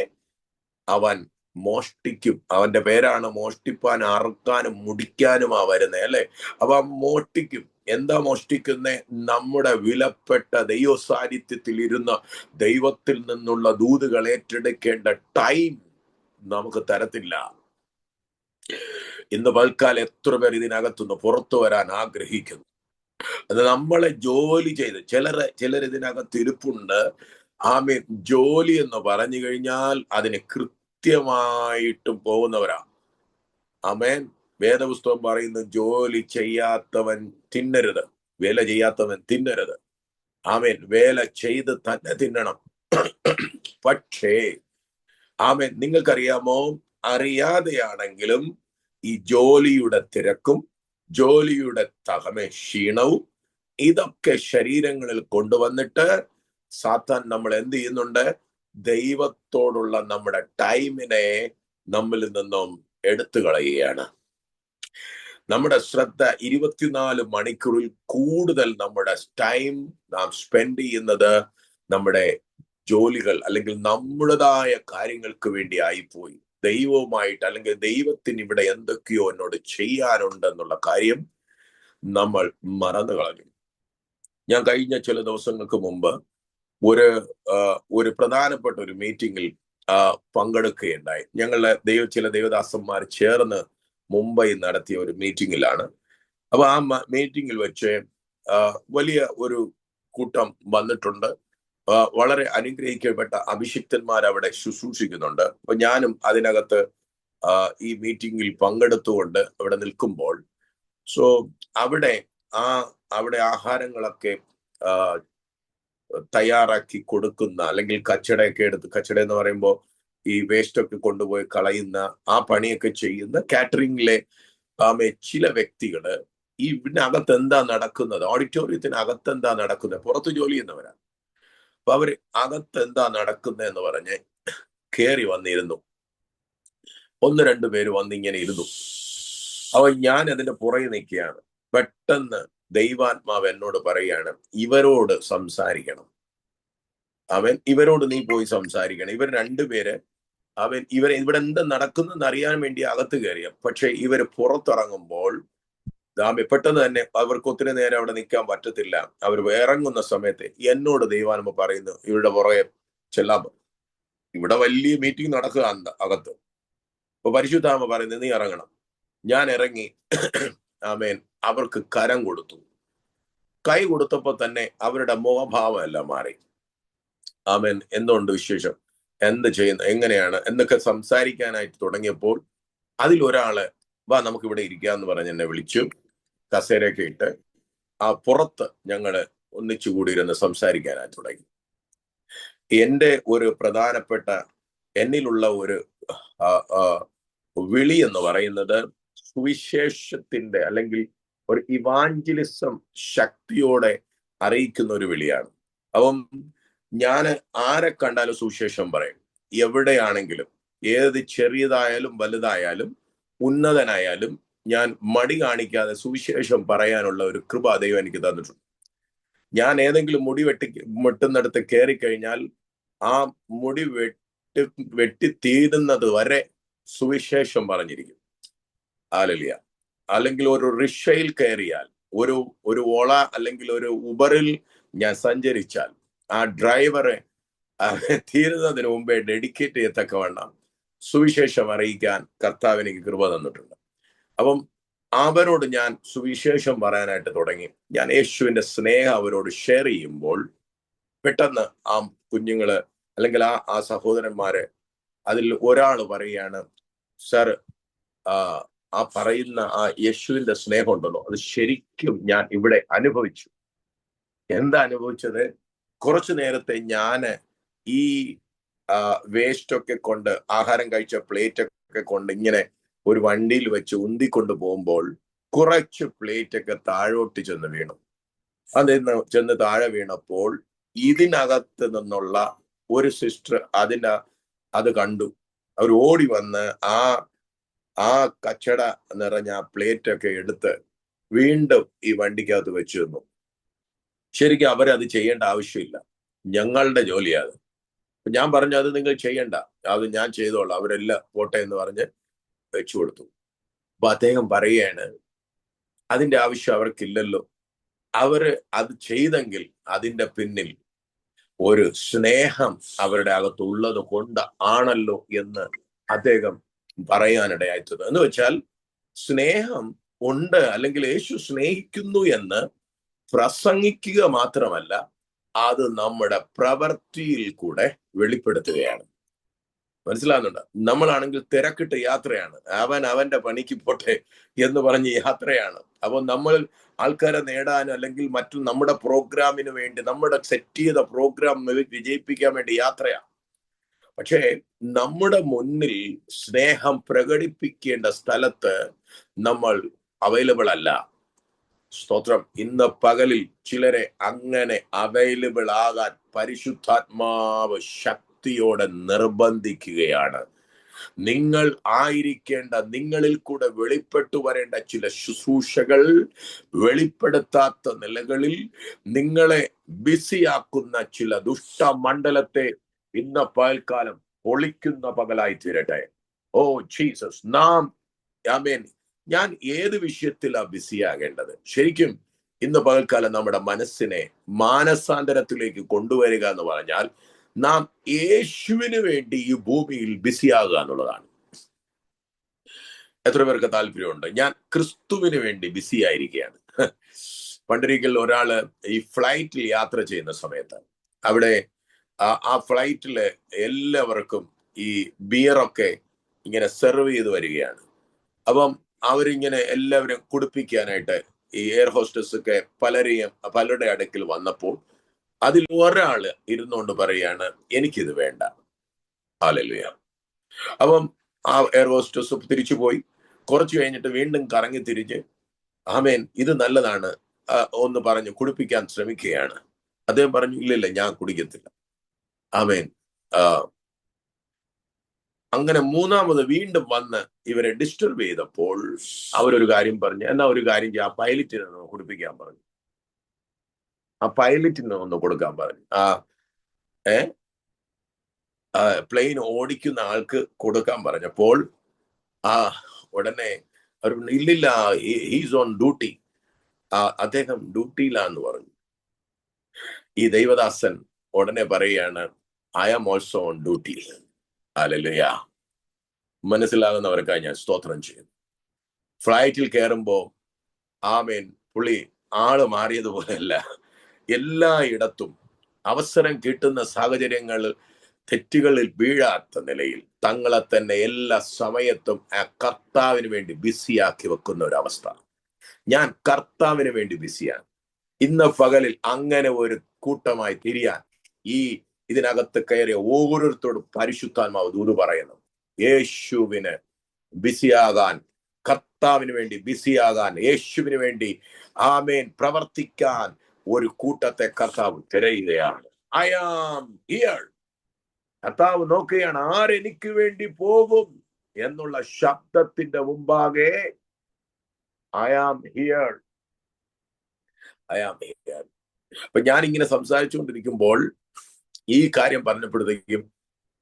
Speaker 1: അവൻ മോഷ്ടിക്കും. അവന്റെ പേരാണ് മോഷ്ടിപ്പാൻ, അറുക്കാനും മുടിക്കാനുമാ വരുന്നത്, അല്ലെ? അപ്പൊ മോഷ്ടിക്കും. എന്താ മോഷ്ടിക്കുന്നേ? നമ്മുടെ വിലപ്പെട്ട ദൈവ സാന്നിധ്യത്തിൽ ഇരുന്ന് ദൈവത്തിൽ നിന്നുള്ള ദൂതുകൾ ഏറ്റെടുക്കേണ്ട ടൈം നമുക്ക് തരത്തില്ല. ഇന്ന് പൽക്കാലം എത്ര പേർ ഇതിനകത്തുനിന്ന് പുറത്തു വരാൻ ആഗ്രഹിക്കുന്നു? അത് നമ്മളെ ജോലി ചെയ്ത് ചിലർ ഇതിനകത്ത് ഇരിപ്പുണ്ട്. ആമേൻ. ജോലി എന്ന് പറഞ്ഞു കഴിഞ്ഞാൽ അതിന് കൃത്യമായിട്ടും പോകുന്നവരാ. ആമേൻ. വേദപുസ്തകം പറയുന്നു, ജോലി ചെയ്യാത്തവൻ തിന്നരുത്, വേല ചെയ്യാത്തവൻ തിന്നരുത്. ആമേൻ. വേല ചെയ്ത് തന്നെ തിന്നണം. പക്ഷേ ആമേൻ, നിങ്ങൾക്കറിയാമോ, അറിയാതെയാണെങ്കിലും ഈ ജോലിയുടെ തിരക്കും ജോലിയുടെ ക്ഷീണവും ഇതൊക്കെ ശരീരങ്ങളിൽ കൊണ്ടുവന്നിട്ട് സാത്താൻ നമ്മൾ എന്ത് ചെയ്യുന്നുണ്ട്? ദൈവത്തോടുള്ള നമ്മുടെ ടൈമിനെ നമ്മളിൽ നിന്നും എടുത്തു കളയുകയാണ്. നമ്മുടെ ശ്രദ്ധ 24 മണിക്കൂറിൽ കൂടുതൽ നമ്മുടെ ടൈം നാം സ്പെൻഡ് ചെയ്യുന്നത് നമ്മുടെ ജോലികൾ അല്ലെങ്കിൽ നമ്മുടേതായ കാര്യങ്ങൾക്ക് വേണ്ടി ആയിപ്പോയി. ദൈവവുമായിട്ട് അല്ലെങ്കിൽ ദൈവത്തിന് ഇവിടെ എന്തൊക്കെയോ എന്നോട് ചെയ്യാനുണ്ടെന്നുള്ള കാര്യം നമ്മൾ മറന്നു കളഞ്ഞു. ഞാൻ കഴിഞ്ഞ ചില ദിവസങ്ങൾക്ക് മുമ്പ് ഒരു പ്രധാനപ്പെട്ട ഒരു മീറ്റിംഗിൽ പങ്കെടുക്കുകയുണ്ടായി. ഞങ്ങളുടെ ചില ദേവദാസന്മാർ ചേർന്ന് മുംബൈ നടത്തിയ ഒരു മീറ്റിംഗിലാണ്. അപ്പൊ ആ മീറ്റിംഗിൽ വെച്ച് വലിയ ഒരു കൂട്ടം വന്നിട്ടുണ്ട്. വളരെ അനുഗ്രഹിക്കപ്പെട്ട അഭിഷിക്തന്മാർ അവിടെ ശുശ്രൂഷിക്കുന്നുണ്ട്. അപ്പൊ ഞാനും അതിനകത്ത് ഈ മീറ്റിംഗിൽ പങ്കെടുത്തുകൊണ്ട് അവിടെ നിൽക്കുമ്പോൾ അവിടെ ആഹാരങ്ങളൊക്കെ തയ്യാറാക്കി കൊടുക്കുന്ന, അല്ലെങ്കിൽ കച്ചടയൊക്കെ എടുത്ത്, കച്ചട എന്ന് പറയുമ്പോൾ ഈ വേസ്റ്റ് ഒക്കെ കൊണ്ടുപോയി കളയുന്ന ആ പണിയൊക്കെ ചെയ്യുന്ന കാറ്ററിംഗിലെ ചില വ്യക്തികള് ഇതിനകത്ത് എന്താ നടക്കുന്നത്, ഓഡിറ്റോറിയത്തിനകത്ത് എന്താ നടക്കുന്നത്, പുറത്ത് ജോലി ചെയ്യുന്നവരാണ്. അപ്പൊ അവര് അകത്ത് എന്താ നടക്കുന്നതെന്ന് പറഞ്ഞ് കയറി വന്നിരുന്നു. 1-2 പേര് വന്നിങ്ങനെ ഇരുന്നു. അപ്പൊ ഞാൻ അതിന്റെ പുറകെ നിൽക്കുകയാണ്. പെട്ടെന്ന് ദൈവാത്മാവ് എന്നോട് പറയുകയാണ്, ഇവരോട് സംസാരിക്കണം. ഇവരോട് നീ പോയി സംസാരിക്കണം. ഇവർ 2 പേര് ഇവിടെ എന്താ നടക്കുന്നതെന്ന് അറിയാൻ വേണ്ടി അകത്ത് കയറിയ, പക്ഷെ ഇവര് പുറത്തിറങ്ങുമ്പോൾ പെട്ടെന്ന് തന്നെ അവർക്ക് ഒത്തിരി നേരം അവിടെ നിൽക്കാൻ പറ്റത്തില്ല. അവർ ഇറങ്ങുന്ന സമയത്ത് എന്നോട് ദൈവാത്മാവ് പറയുന്നു, ഇവരുടെ പുറകെ ചെല്ലാൻ. ഇവിടെ വലിയ മീറ്റിംഗ് നടക്കുക അകത്ത്. അപ്പൊ പരിശുദ്ധാത്മാവ് പറയുന്നത്, നീ ഇറങ്ങണം. ഞാൻ ഇറങ്ങി. ആമേൻ. അവർക്ക് കരം കൊടുത്തു. കൈ കൊടുത്തപ്പോ തന്നെ അവരുടെ മുഖഭാവം എല്ലാം മാറി. ആമേൻ. എന്തുകൊണ്ട് വിശേഷം, എന്ത് ചെയ്യുന്നു, എങ്ങനെയാണ് എന്നൊക്കെ സംസാരിക്കാനായിട്ട് തുടങ്ങിയപ്പോൾ അതിലൊരാള്, വാ നമുക്ക് ഇവിടെ ഇരിക്കാന്ന് പറഞ്ഞ് എന്നെ വിളിച്ചു. കസേരയൊക്കെ ഇട്ട് പുറത്ത് ഞങ്ങള് ഒന്നിച്ചുകൂടിയിരുന്ന് സംസാരിക്കാനായി തുടങ്ങി. എന്റെ ഒരു പ്രധാനപ്പെട്ട എന്നിലുള്ള ഒരു വിളി എന്ന് പറയുന്നത് സുവിശേഷത്തിന്റെ അല്ലെങ്കിൽ ഒരു ഇവാഞ്ചലിസം ശക്തിയോടെ അറിയിക്കുന്ന ഒരു വിളിയാണ്. അപ്പം ഞാൻ ആരെ കണ്ടാലും സുവിശേഷം പറയും. എവിടെയാണെങ്കിലും, ഏത് ചെറിയതായാലും വലുതായാലും ഉന്നതനായാലും ഞാൻ മടി കാണിക്കാതെ സുവിശേഷം പറയാനുള്ള ഒരു കൃപ ദൈവം എനിക്ക് തന്നിട്ടുണ്ട്. ഞാൻ ഏതെങ്കിലും മുടി വെട്ടുന്നിടത്ത് കയറിക്കഴിഞ്ഞാൽ ആ മുടി വെട്ടി തീരുന്നത് വരെ സുവിശേഷം പറഞ്ഞിരിക്കും. ഹല്ലേലൂയ. അല്ലെങ്കിൽ ഒരു റിക്ഷയിൽ കയറിയാൽ, ഒരു ഓള അല്ലെങ്കിൽ ഒരു ഉബറിൽ ഞാൻ സഞ്ചരിച്ചാൽ ആ ഡ്രൈവറെ തീരുന്നതിന് മുമ്പേ ഡെഡിക്കേറ്റ് ചെയ്യത്തക്കവണ്ണം സുവിശേഷം അറിയിക്കാൻ കർത്താവ് എനിക്ക് കൃപ തന്നിട്ടുണ്ട്. അപ്പം അവരോട് ഞാൻ സുവിശേഷം പറയാനായിട്ട് തുടങ്ങി. ഞാൻ യേശുവിന്റെ സ്നേഹം അവരോട് ഷെയർ ചെയ്യുമ്പോൾ പെട്ടെന്ന് ആ കുഞ്ഞുങ്ങള് അല്ലെങ്കിൽ ആ സഹോദരന്മാര് അതിൽ ഒരാൾ പറയുകയാണ്, സർ, ആ പറയുന്ന ആ യേശുവിന്റെ സ്നേഹം ഉണ്ടല്ലോ, അത് ശരിക്കും ഞാൻ ഇവിടെ അനുഭവിച്ചു. എന്താ അനുഭവിച്ചത്? കുറച്ചു നേരത്തെ ഞാന് ഈ വേസ്റ്റ് ഒക്കെ കൊണ്ട്, ആഹാരം കഴിച്ച പ്ലേറ്റ് ഒക്കെ കൊണ്ട് ഇങ്ങനെ ഒരു വണ്ടിയിൽ വെച്ച് ഉന്തിക്കൊണ്ട് പോകുമ്പോൾ കുറച്ച് പ്ലേറ്റ് ഒക്കെ താഴോട്ട് ചെന്ന് വീണു. ചെന്ന് താഴെ വീണപ്പോൾ ഇതിനകത്ത് നിന്നുള്ള ഒരു സിസ്റ്റർ അത് കണ്ടു. അവർ ഓടി വന്ന് ആ കച്ചട നിറഞ്ഞ ആ പ്ലേറ്റ് ഒക്കെ എടുത്ത് വീണ്ടും ഈ വണ്ടിക്കകത്ത് വെച്ചു തന്നു. ശരിക്കും അവരത് ചെയ്യേണ്ട ആവശ്യമില്ല, ഞങ്ങളുടെ ജോലിയാണ്. ഞാൻ പറഞ്ഞു, അത് നിങ്ങൾ ചെയ്യണ്ട, അത് ഞാൻ ചെയ്തോളാം, അവരെല്ലാം പോട്ടെ എന്ന് പറഞ്ഞ് വെച്ചു കൊടുത്തു. അപ്പൊ അദ്ദേഹം പറയുകയാണ്, അതിന്റെ ആവശ്യം അവർക്കില്ലല്ലോ, അവര് അത് ചെയ്തെങ്കിൽ അതിന്റെ പിന്നിൽ ഒരു സ്നേഹം അവരുടെ അകത്തുള്ളത് കൊണ്ട് ആണല്ലോ എന്ന് അദ്ദേഹം പറയാനിടയായിട്ടത്. എന്ന് വെച്ചാൽ സ്നേഹം ഉണ്ട്, അല്ലെങ്കിൽ യേശു സ്നേഹിക്കുന്നു എന്ന് പ്രസംഗിക്കുക മാത്രമല്ല, അത് നമ്മുടെ പ്രവൃത്തിയിൽ കൂടെ വെളിപ്പെടുത്തുകയാണ്. മനസ്സിലാകുന്നുണ്ട്? നമ്മളാണെങ്കിൽ തിരക്കിട്ട് യാത്രയാണ്, അവന്റെ പണിക്ക് പോട്ടെ എന്ന് പറഞ്ഞ് യാത്രയാണ്. അപ്പൊ നമ്മൾ ആൾക്കാരെ നേടാൻ അല്ലെങ്കിൽ മറ്റു നമ്മുടെ പ്രോഗ്രാമിന് വേണ്ടി, നമ്മുടെ സെറ്റ് ചെയ്ത പ്രോഗ്രാം വിജയിപ്പിക്കാൻ വേണ്ടി യാത്രയാണ്. പക്ഷേ നമ്മുടെ മുന്നിൽ സ്നേഹം പ്രകടിപ്പിക്കേണ്ട സ്ഥലത്ത് നമ്മൾ അവൈലബിൾ അല്ല. സ്തോത്രം. ഇന്ന് പകലിൽ ചിലരെ അങ്ങനെ അവൈലബിൾ ആകാൻ പരിശുദ്ധാത്മാവ് ശക്തിയോടെ നിർബന്ധിക്കുകയാണ്. നിങ്ങൾ ആയിരിക്കേണ്ട, നിങ്ങളിൽ കൂടെ വെളിപ്പെട്ടു വരേണ്ട ചില ശുശ്രൂഷകൾ വെളിപ്പെടുത്താത്ത നിലകളിൽ നിങ്ങളെ ബിസിയാക്കുന്ന ചില ദുഷ്ടമണ്ഡലത്തെ ഇന്ന് പകൽക്കാലം പൊളിക്കുന്ന പകലായി തീരട്ടെ. Oh Jesus. ഞാൻ ഏത് വിഷയത്തിലാണ് ബിസിയാകേണ്ടത്? ശരിക്കും ഇന്ന് പകൽക്കാലം നമ്മുടെ മനസ്സിനെ മാനസാന്തരത്തിലേക്ക് കൊണ്ടുവരിക എന്ന് പറഞ്ഞാൽ നാം യേശുവിന് വേണ്ടി ഈ ഭൂമിയിൽ ബിസിയാകുക എന്നുള്ളതാണ്. എത്ര പേർക്ക് താല്പര്യമുണ്ട്? ഞാൻ ക്രിസ്തുവിന് വേണ്ടി ബിസി ആയിരിക്കുകയാണ്. പണ്ടൊരിക്കൽ ഒരാള് ഈ ഫ്ലൈറ്റിൽ യാത്ര ചെയ്യുന്ന സമയത്ത് അവിടെ ആ ഫ്ലൈറ്റില് എല്ലാവർക്കും ഈ ബിയറൊക്കെ ഇങ്ങനെ സെർവ് ചെയ്ത് വരികയാണ്. അപ്പം അവരിങ്ങനെ എല്ലാവരും കുടിപ്പിക്കാനായിട്ട് ഈ എയർ ഹോസ്റ്റസ് ഒക്കെ പലരുടെ അടുക്കൽ വന്നപ്പോൾ അതിൽ ഒരാള് ഇരുന്നുകൊണ്ട് പറയാണ്, എനിക്കിത് വേണ്ട. ഹല്ലേലൂയ. അപ്പം ആ എയർ ഹോസ്റ്റസ് തിരിച്ചു പോയി. കുറച്ചു കഴിഞ്ഞിട്ട് വീണ്ടും കറങ്ങി തിരിഞ്ഞ് ആമേൻ ഇത് നല്ലതാണ് ഒന്ന് പറഞ്ഞ് കുടിപ്പിക്കാൻ ശ്രമിക്കുകയാണ്. അദ്ദേഹം പറഞ്ഞു, ഇല്ലില്ല, ഞാൻ കുടിക്കത്തില്ല. ആമേൻ. അങ്ങനെ മൂന്നാമത് വീണ്ടും വന്ന് ഇവരെ ഡിസ്റ്റർബ് ചെയ്തപ്പോൾ അവരൊരു കാര്യം പറഞ്ഞു, എന്നാ ഒരു കാര്യം ചെയ്യാം, ആ പൈലറ്റിനെ ഒന്ന് കുടിപ്പിക്കാൻ പറഞ്ഞു. ആ പൈലറ്റിനെ ഒന്ന് കൊടുക്കാൻ പറഞ്ഞു. പ്ലെയിൻ ഓടിക്കുന്ന ആൾക്ക് കൊടുക്കാൻ പറഞ്ഞപ്പോൾ ഉടനെ അവർ ഇല്ലില്ല, ഹീസ് ഓൺ ഡ്യൂട്ടി, അദ്ദേഹം ഡ്യൂട്ടിയിലാന്ന് പറഞ്ഞു. ഈ ദൈവദാസൻ ഉടനെ പറയുകയാണ്, I am also on duty. ഹല്ലേലൂയ. മനസ്സിലാകുന്നവർക്കായി ഞാൻ സ്തോത്രം ചെയ്യുന്നു. ഫ്ലൈറ്റിൽ കയറുമ്പോ ആമേൻ പുള്ളി ആള് മാറിയതുപോലെയല്ല, എല്ലായിടത്തും അവസരം കിട്ടുന്ന സാഹചര്യങ്ങൾ തെറ്റുകളിൽ വീഴാത്ത നിലയിൽ തങ്ങളെ തന്നെ എല്ലാ സമയത്തും ആ കർത്താവിന് വേണ്ടി ബിസിയാക്കി വെക്കുന്ന ഒരു അവസ്ഥ. ഞാൻ കർത്താവിന് വേണ്ടി ബിസിയാണ്. ഇന്ന് പകലിൽ അങ്ങനെ ഒരു കൂട്ടമായി തിരിയാൻ ഇതിനകത്ത് കയറിയ ഓരോരുത്തരോടും പരിശുദ്ധാത്മാവ് ദൂത് പറയുന്നു. യേശുവിന് ബിസിയാകാൻ, കർത്താവിന് വേണ്ടി ബിസിയാകാൻ, യേശുവിന് വേണ്ടി ആമേൻ പ്രവർത്തിക്കാൻ ഒരു കൂട്ടത്തെ കർത്താവ് തിരയുകയാണ്. I am here. കർത്താവ് നോക്കുകയാണ്, ആരെനിക്ക് വേണ്ടി പോകും എന്നുള്ള ശബ്ദത്തിന്റെ മുമ്പാകെ I am here, I am here. അപ്പൊ ഞാനിങ്ങനെ സംസാരിച്ചുകൊണ്ടിരിക്കുമ്പോൾ ഈ കാര്യം പറഞ്ഞപ്പോഴത്തേക്കും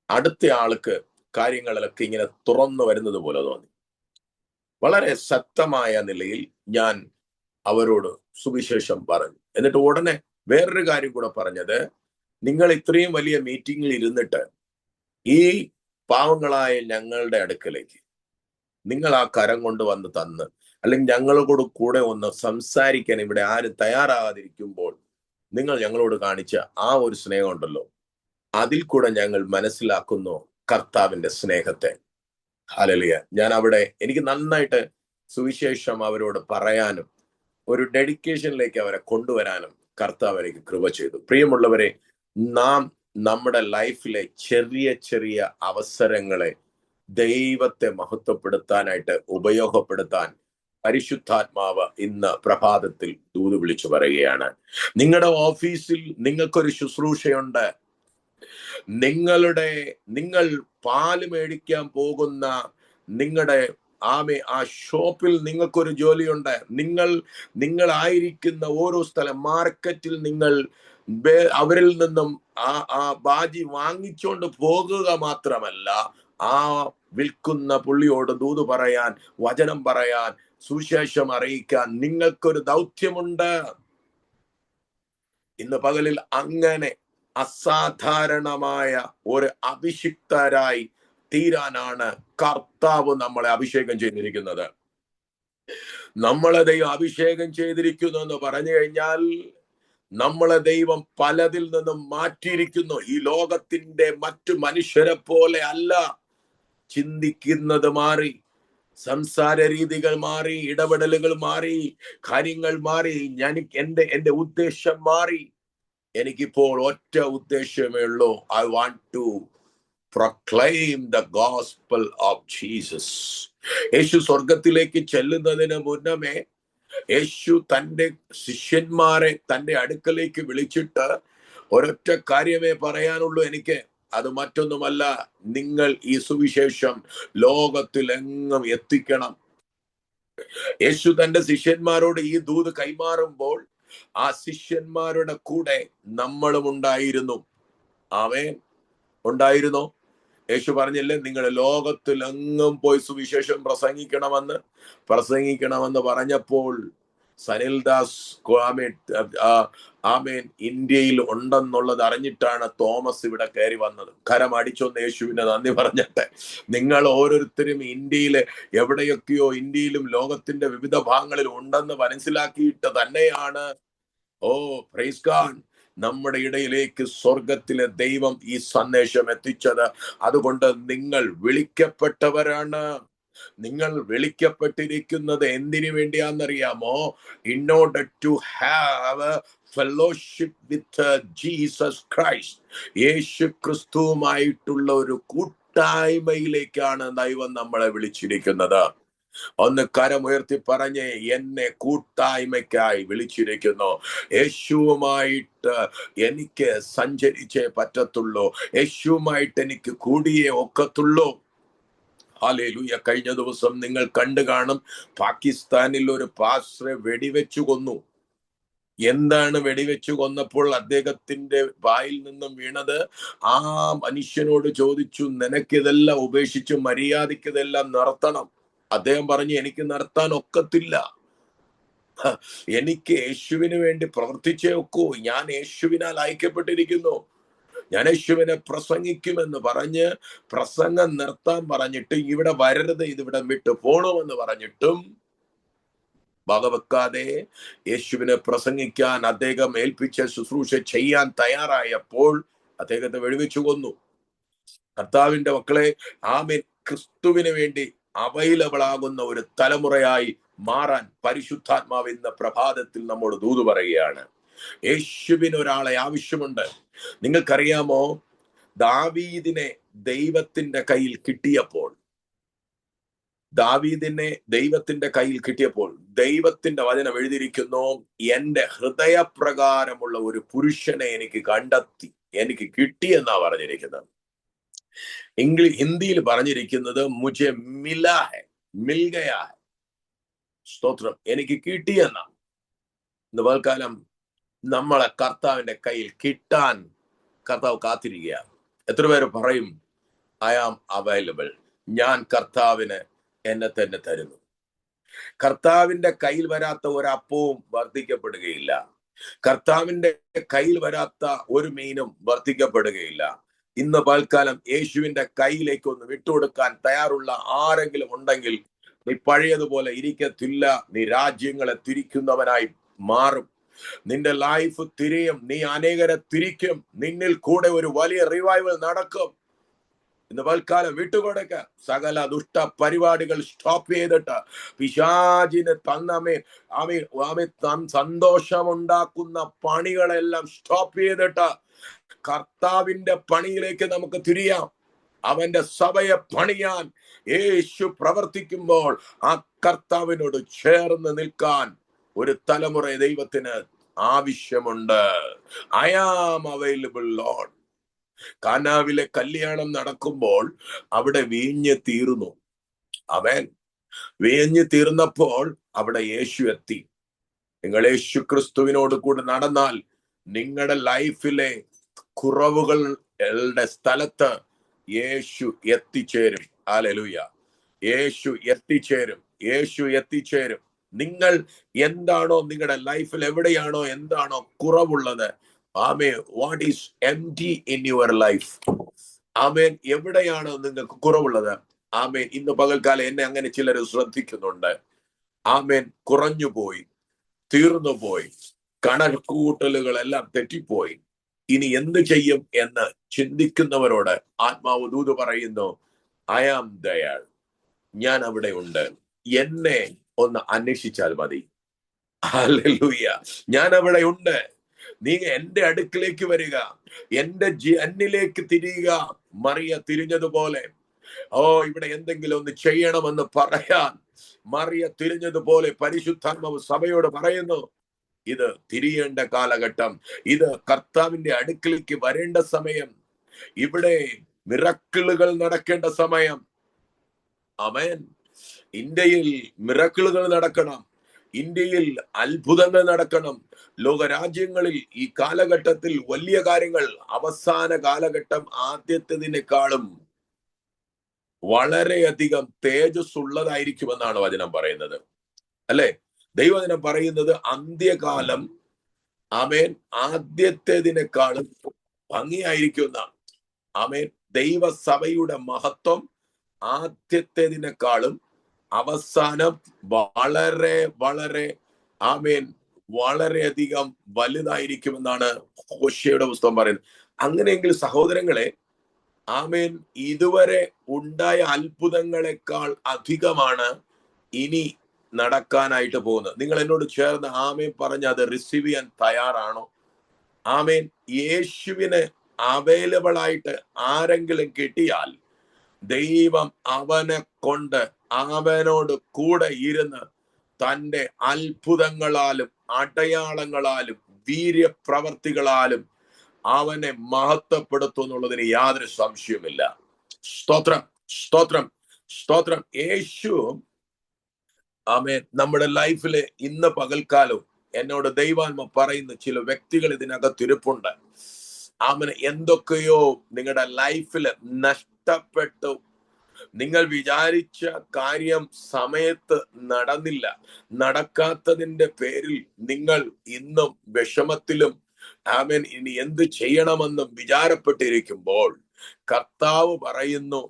Speaker 1: അടുത്ത ആൾക്ക് കാര്യങ്ങളിലൊക്കെ ഇങ്ങനെ തുറന്നു വരുന്നത് പോലെ തോന്നി. വളരെ ശക്തമായ നിലയിൽ ഞാൻ അവരോട് സുവിശേഷം പറഞ്ഞു. എന്നിട്ട് ഉടനെ വേറൊരു കാര്യം കൂടെ പറഞ്ഞത്, നിങ്ങൾ ഇത്രയും വലിയ മീറ്റിംഗിൽ ഇരുന്നിട്ട് ഈ പാവങ്ങളായ ഞങ്ങളുടെ അടുക്കലേക്ക് നിങ്ങൾ ആ കരം കൊണ്ട് വന്ന് തന്ന്, അല്ലെങ്കിൽ ഞങ്ങളോട് കൂടെ ഒന്ന് സംസാരിക്കാൻ ഇവിടെ ആരും തയ്യാറാകാതിരിക്കുമ്പോൾ നിങ്ങൾ ഞങ്ങളോട് കാണിച്ച ആ ഒരു സ്നേഹം ഉണ്ടല്ലോ, അതിൽ കൂടെ ഞങ്ങൾ മനസ്സിലാക്കുന്നു കർത്താവിന്റെ സ്നേഹത്തെ. ഹല്ലേലൂയ. ഞാൻ അവിടെ എനിക്ക് നന്നായിട്ട് സുവിശേഷം അവരോട് പറയാനും ഒരു ഡെഡിക്കേഷനിലേക്ക് അവരെ കൊണ്ടുവരാനും കർത്താവ് എനിക്ക് കൃപ ചെയ്തു. പ്രിയമുള്ളവരെ, നാം നമ്മുടെ ലൈഫിലെ ചെറിയ ചെറിയ അവസരങ്ങളെ ദൈവത്തെ മഹത്വപ്പെടുത്താനായിട്ട് ഉപയോഗപ്പെടുത്താൻ പരിശുദ്ധാത്മാവ് ഇന്ന് പ്രഭാതത്തിൽ ദൂത് വിളിച്ചു പറയുകയാണ്. നിങ്ങളുടെ ഓഫീസിൽ നിങ്ങൾക്കൊരു ശുശ്രൂഷയുണ്ട്. നിങ്ങൾ പാല് മേടിക്കാൻ പോകുന്ന നിങ്ങളുടെ ആ ഷോപ്പിൽ നിങ്ങൾക്കൊരു ജോലിയുണ്ട്. നിങ്ങളായിരിക്കുന്ന ഓരോ സ്ഥലം മാർക്കറ്റിൽ നിങ്ങൾ അവരിൽ നിന്നും ആ ബാജി വാങ്ങിച്ചോണ്ട് പോകുക മാത്രമല്ല, ആ വിൽക്കുന്ന പുള്ളിയോട് ദൂത് പറയാൻ, വചനം പറയാൻ, സുവിശേഷം അറിയിക്കാൻ നിങ്ങൾക്കൊരു ദൗത്യമുണ്ട്. ഇന്ന് പകലിൽ അങ്ങനെ അസാധാരണമായ ഒരു അഭിഷിക്തരായി തീരാനാണ് കർത്താവ് നമ്മളെ അഭിഷേകം ചെയ്തിരിക്കുന്നത്. നമ്മളെ ദൈവം അഭിഷേകം ചെയ്തിരിക്കുന്നു എന്ന് പറഞ്ഞു കഴിഞ്ഞാൽ നമ്മളെ ദൈവം പലതിൽ നിന്നും മാറ്റിയിരിക്കുന്നു. ഈ ലോകത്തിന്റെ മറ്റു മനുഷ്യരെ പോലെ അല്ല. ചിന്തിക്കുന്നത് മാറി, സംസാര രീതികൾ മാറി, ഇടപെടലുകൾ മാറി, കാര്യങ്ങൾ മാറി. എന്റെ ഉദ്ദേശം മാറി. എനിക്കിപ്പോൾ ഒറ്റ ഉദ്ദേശമേ ഉള്ളൂ. I want to proclaim the gospel of Jesus. യേശു സ്വർഗത്തിലേക്ക് ചെല്ലുന്നതിന് മുന്നമേ യേശു തന്റെ ശിഷ്യന്മാരെ തന്റെ അടുക്കലേക്ക് വിളിച്ചിട്ട് ഒരൊറ്റ കാര്യമേ പറയാനുള്ളൂ എനിക്ക്. അത് മറ്റൊന്നുമല്ല, നിങ്ങൾ ഈ സുവിശേഷം ലോകത്തിലെങ്ങും എത്തിക്കണം. യേശു തന്റെ ശിഷ്യന്മാരോട് ഈ ദൂത് കൈമാറുമ്പോൾ ആ ശിഷ്യന്മാരുടെ കൂടെ നമ്മളും ഉണ്ടായിരുന്നു. ആമേൻ. ഉണ്ടായിരുന്നോ? യേശു പറഞ്ഞില്ലേ, നിങ്ങൾ ലോകത്തിലെങ്ങും പോയി സുവിശേഷം പ്രസംഗിക്കണമെന്ന് പറഞ്ഞപ്പോൾ സനിൽദാസ് ആമേൻ ഇന്ത്യയിൽ ഉണ്ടെന്നുള്ളത് അറിഞ്ഞിട്ടാണ് തോമസ് ഇവിടെ കയറി വന്നത്. കരമടിച്ചൊന്ന് യേശുവിനെ നന്ദി പറഞ്ഞിട്ട്. നിങ്ങൾ ഓരോരുത്തരും ഇന്ത്യയിലെ എവിടെയൊക്കെയോ, ഇന്ത്യയിലും ലോകത്തിന്റെ വിവിധ ഭാഗങ്ങളിൽ ഉണ്ടെന്ന് മനസ്സിലാക്കിയിട്ട് തന്നെയാണ് പ്രൈസ് ഗോഡ് നമ്മുടെ ഇടയിലേക്ക് സ്വർഗത്തിലെ ദൈവം ഈ സന്ദേശം എത്തിച്ചത്. അതുകൊണ്ട് നിങ്ങൾ വിളിക്കപ്പെട്ടവരാണ്. നിങ്ങൾ വിളിക്കപ്പെട്ടിരിക്കുന്നത് എന്തിനു വേണ്ടിയാണെന്നറിയാമോ? In order to have fellowship with Jesus Christ. യേശു ക്രിസ്തുവുമായിട്ടുള്ള ഒരു കൂട്ടായ്മയിലേക്കാണ് ദൈവം നമ്മളെ വിളിച്ചിരിക്കുന്നത്. ഒന്ന് കരമുയർത്തി പറഞ്ഞേ, എന്നെ കൂട്ടായ്മയ്ക്കായി വിളിച്ചിരിക്കുന്നു. യേശുവുമായിട്ട് എനിക്ക് സഞ്ചരിച്ചേ പറ്റത്തുള്ളൂ. യേശുവുമായിട്ട് എനിക്ക് കൂടിയേ ഒക്കത്തുള്ളൂ. ഹല്ലേലൂയ. കഴിഞ്ഞ ദിവസം നിങ്ങൾ കണ്ടു കാണും, പാകിസ്ഥാനിൽ ഒരു പാസ്റ്ററെ വെടിവെച്ചു കൊന്നു. എന്താണ് വെടിവെച്ചു കൊന്നപ്പോൾ അദ്ദേഹത്തിന്റെ വായിൽ നിന്നും വീണത്? ആ മനുഷ്യനോട് ചോദിച്ചു, നിനക്കിതെല്ലാം ഉപേക്ഷിച്ച് മര്യാദയ്ക്ക് ഇതെല്ലാം നിർത്തണം. അദ്ദേഹം പറഞ്ഞു, എനിക്ക് നിർത്താൻ ഒക്കത്തില്ല. എനിക്ക് യേശുവിന് വേണ്ടി പ്രവർത്തിച്ചേ ഒക്കൂ. ഞാൻ യേശുവിനാൽ അയക്കപ്പെട്ടിരിക്കുന്നു. ഞാൻ യേശുവിനെ പ്രസംഗിക്കുമെന്ന് പറഞ്ഞ് പ്രസംഗം നിർത്താൻ പറഞ്ഞിട്ട്, ഇവിടെ വരരുത്, ഇതിവിടെ വിട്ടു പോണമെന്ന് പറഞ്ഞിട്ടും വകവെക്കാതെ യേശുവിനെ പ്രസംഗിക്കാൻ അദ്ദേഹം ഏൽപ്പിച്ച ശുശ്രൂഷ ചെയ്യാൻ തയ്യാറായപ്പോൾ അദ്ദേഹത്തെ വെടിവെച്ചു കൊന്നു. കർത്താവിന്റെ മക്കളെ, ആമേൻ, ക്രിസ്തുവിന് വേണ്ടി അവൈലബിൾ ആകുന്ന ഒരു തലമുറയായി മാറാൻ പരിശുദ്ധാത്മാവ് ഇന്ന് പ്രഭാതത്തിൽ നമ്മോട് ദൂത് പറയുകയാണ്. യേശുവിന് ഒരാളെ ആവശ്യമുണ്ട്. നിങ്ങൾക്കറിയാമോ, ദാവീദിനെ ദൈവത്തിന്റെ കയ്യിൽ കിട്ടിയപ്പോൾ ദൈവത്തിന്റെ വചനം എഴുതിയിരിക്കുന്നു, എന്റെ ഹൃദയപ്രകാരമുള്ള ഒരു പുരുഷനെ എനിക്ക് കിട്ടിയെന്നാ പറഞ്ഞിരിക്കുന്നത്. ഹിന്ദിയിൽ പറഞ്ഞിരിക്കുന്നത് മുझे मिला है, मिल गया है. സ്തോത്രം. എനിക്ക് കിട്ടിയെന്നാ. ഇന്ന് പൽക്കാലം നമ്മളെ കർത്താവിന്റെ കയ്യിൽ കിട്ടാൻ കർത്താവ് കാത്തിരിക്കുകയാണ്. എത്ര പേര് പറയും, ഐ ആം അവൈലബിൾ, ഞാൻ കർത്താവിന് എന്നെ തന്നെ തരുന്നു. കർത്താവിന്റെ കയ്യിൽ വരാത്ത ഒരപ്പവും വർദ്ധിക്കപ്പെടുകയില്ല. കർത്താവിന്റെ കയ്യിൽ വരാത്ത ഒരു മീനും വർദ്ധിക്കപ്പെടുകയില്ല. ഇന്ന് പൽക്കാലം യേശുവിന്റെ കയ്യിലേക്ക് ഒന്ന് വിട്ടുകൊടുക്കാൻ തയ്യാറുള്ള ആരെങ്കിലും ഉണ്ടെങ്കിൽ, നീ പഴയതുപോലെ ഇരിക്കത്തില്ല. നീ രാജ്യങ്ങളെ തിരിക്കുന്നവനായി മാറും. നിന്റെ ലൈഫ് തിരിയും. നീ അനേകരെ തിരിക്കും. നിന്നിൽ കൂടെ ഒരു വലിയ റിവൈവൽ നടക്കും. ഇന്ന് പൽക്കാലം വിട്ടുകൊടുക്ക. സകല ദുഷ്ട പരിപാടികൾ സ്റ്റോപ്പ് ചെയ്തിട്ട് പിശാചിന് സന്തോഷമുണ്ടാക്കുന്ന പണികളെല്ലാം സ്റ്റോപ്പ് ചെയ്തിട്ട് കർത്താവിന്റെ പണിയിലേക്ക് നമുക്ക് തിരിയാം. അവന്റെ സഭയെ പണിയാൻ യേശു പ്രവർത്തിക്കുമ്പോൾ ആ കർത്താവിനോട് ചേർന്ന് നിൽക്കാൻ ഒരു തലമുറ ദൈവത്തിന് ആവശ്യമുണ്ട്. I am available Lord. കാനാവിലെ കല്യാണം നടക്കുമ്പോൾ അവിടെ വീഞ്ഞ് തീർന്നു. അവൻ വീഞ്ഞ് തീർന്നപ്പോൾ അവിടെ യേശു എത്തി. നിങ്ങൾ യേശു ക്രിസ്തുവിനോട് കൂടെ നടന്നാൽ നിങ്ങളുടെ ലൈഫിലെ കുറവുകളുടെ സ്ഥലത്ത് യേശു എത്തിച്ചേരും. ഹല്ലേലൂയ. യേശു എത്തിച്ചേരും. നിങ്ങൾ എന്താണോ, നിങ്ങളുടെ ലൈഫിൽ എവിടെയാണോ എന്താണോ കുറവുള്ളത്, ആമേൻ, what is empty in your life, ആമേൻ, എവിടെയാണോ നിങ്ങൾക്ക് കുറവുള്ളത്, ആമേൻ, ഇന്ന് പകൽക്കാലം എന്നെ അങ്ങനെ ചിലർ ശ്രദ്ധിക്കുന്നുണ്ട്. ആമേൻ കുറഞ്ഞുപോയി, തീർന്നുപോയി, കണക്കുകൂട്ടലുകളെല്ലാം തെറ്റിപ്പോയി, ഇനി എന്ത് ചെയ്യും എന്ന് ചിന്തിക്കുന്നവരോട് ആത്മാവ് ദൂത് പറയുന്നു, ഐ ആം ദയർ, ഞാൻ അവിടെ ഉണ്ട്, എന്നെ ഒന്ന് അന്വേഷിച്ചാൽ മതി. ഹല്ലേലൂയ, ഞാൻ അവിടെ ഉണ്ട്, നീ എന്റെ അടുക്കിലേക്ക് വരിക, എന്നിലേക്ക് തിരിയുക. മറിയ തിരിഞ്ഞതുപോലെ, ഇവിടെ എന്തെങ്കിലും ഒന്ന് ചെയ്യണമെന്ന് പറയാൻ മറിയ തിരിഞ്ഞതുപോലെ പരിശുദ്ധാത്മാവ് സഭയോട് പറയുന്നു, ഇത് തിരിയേണ്ട കാലഘട്ടം, ഇത് കർത്താവിന്റെ അടുക്കിലേക്ക് വരേണ്ട സമയം, ഇവിടെ മിറക്കിളുകൾ നടക്കേണ്ട സമയം. ആമേൻ. ഇന്ത്യയിൽ മിറക്കിളുകൾ നടക്കണം, ഇന്ത്യയിൽ അത്ഭുതങ്ങൾ നടക്കണം, ലോകരാജ്യങ്ങളിൽ ഈ കാലഘട്ടത്തിൽ വലിയ കാര്യങ്ങൾ. അവസാന കാലഘട്ടം ആദ്യത്തേതിനേക്കാളും വളരെയധികം തേജസ് ഉള്ളതായിരിക്കുമെന്നാണ് വചനം പറയുന്നത്, അല്ലെ? ദൈവവചനം പറയുന്നത് അന്ത്യകാലം, ആമേൻ, ആദ്യത്തേതിനേക്കാളും ഭംഗിയായിരിക്കും എന്നാണ്. ആമേൻ. ദൈവസഭയുടെ മഹത്വം ആദ്യത്തേതിനേക്കാളും അവസാനം വളരെ വളരെ, ആമേൻ, വളരെയധികം വലുതായിരിക്കുമെന്നാണ് ഹോശേയുടെ പുസ്തകം പറയുന്നത്. അങ്ങനെയെങ്കിൽ സഹോദരങ്ങളെ, ആമേൻ, ഇതുവരെ ഉണ്ടായ അത്ഭുതങ്ങളെക്കാൾ അധികമാണ് ഇനി നടക്കാനായിട്ട് പോകുന്നത്. നിങ്ങൾ എന്നോട് ചേർന്ന് ആമേൻ പറഞ്ഞ് അത് റിസീവ് ചെയ്യാൻ തയ്യാറാണോ? ആമേൻ. യേശുവിന് അവൈലബിൾ ആയിട്ട് ആരെങ്കിലും കിട്ടിയാൽ ദൈവം അവനെ കൊണ്ട്, അവനോട് കൂടെ ഇരുന്ന് തൻ്റെ അത്ഭുതങ്ങളാലും അടയാളങ്ങളാലും വീര്യപ്രവർത്തികളാലും അവനെ മഹത്വപ്പെടുത്തും എന്നുള്ളതിന് യാതൊരു സംശയവുമില്ല. സ്തോത്രം, സ്തോത്രം, സ്തോത്രം. യേശു, ആമേൻ, നമ്മുടെ ലൈഫിലെ ഇന്ന് പകൽക്കാലവും എന്നോട് ദൈവാത്മ പറയുന്ന ചില വ്യക്തികൾ ഇതിനകത്തിരിപ്പുണ്ട്. ആമേൻ. എന്തൊക്കെയോ നിങ്ങളുടെ ലൈഫിൽ നഷ്ടപ്പെട്ടു, നിങ്ങൾ വിചാരിച്ച കാര്യം സമയത്ത് നടന്നില്ല, നടക്കാത്തതിന്റെ പേരിൽ നിങ്ങൾ ഇന്നും വിഷമത്തിലും, ആമേൻ, ഇനി എന്ത് ചെയ്യണമെന്നും വിചാരപ്പെട്ടിരിക്കുമ്പോൾ കർത്താവ് പറയുന്നു,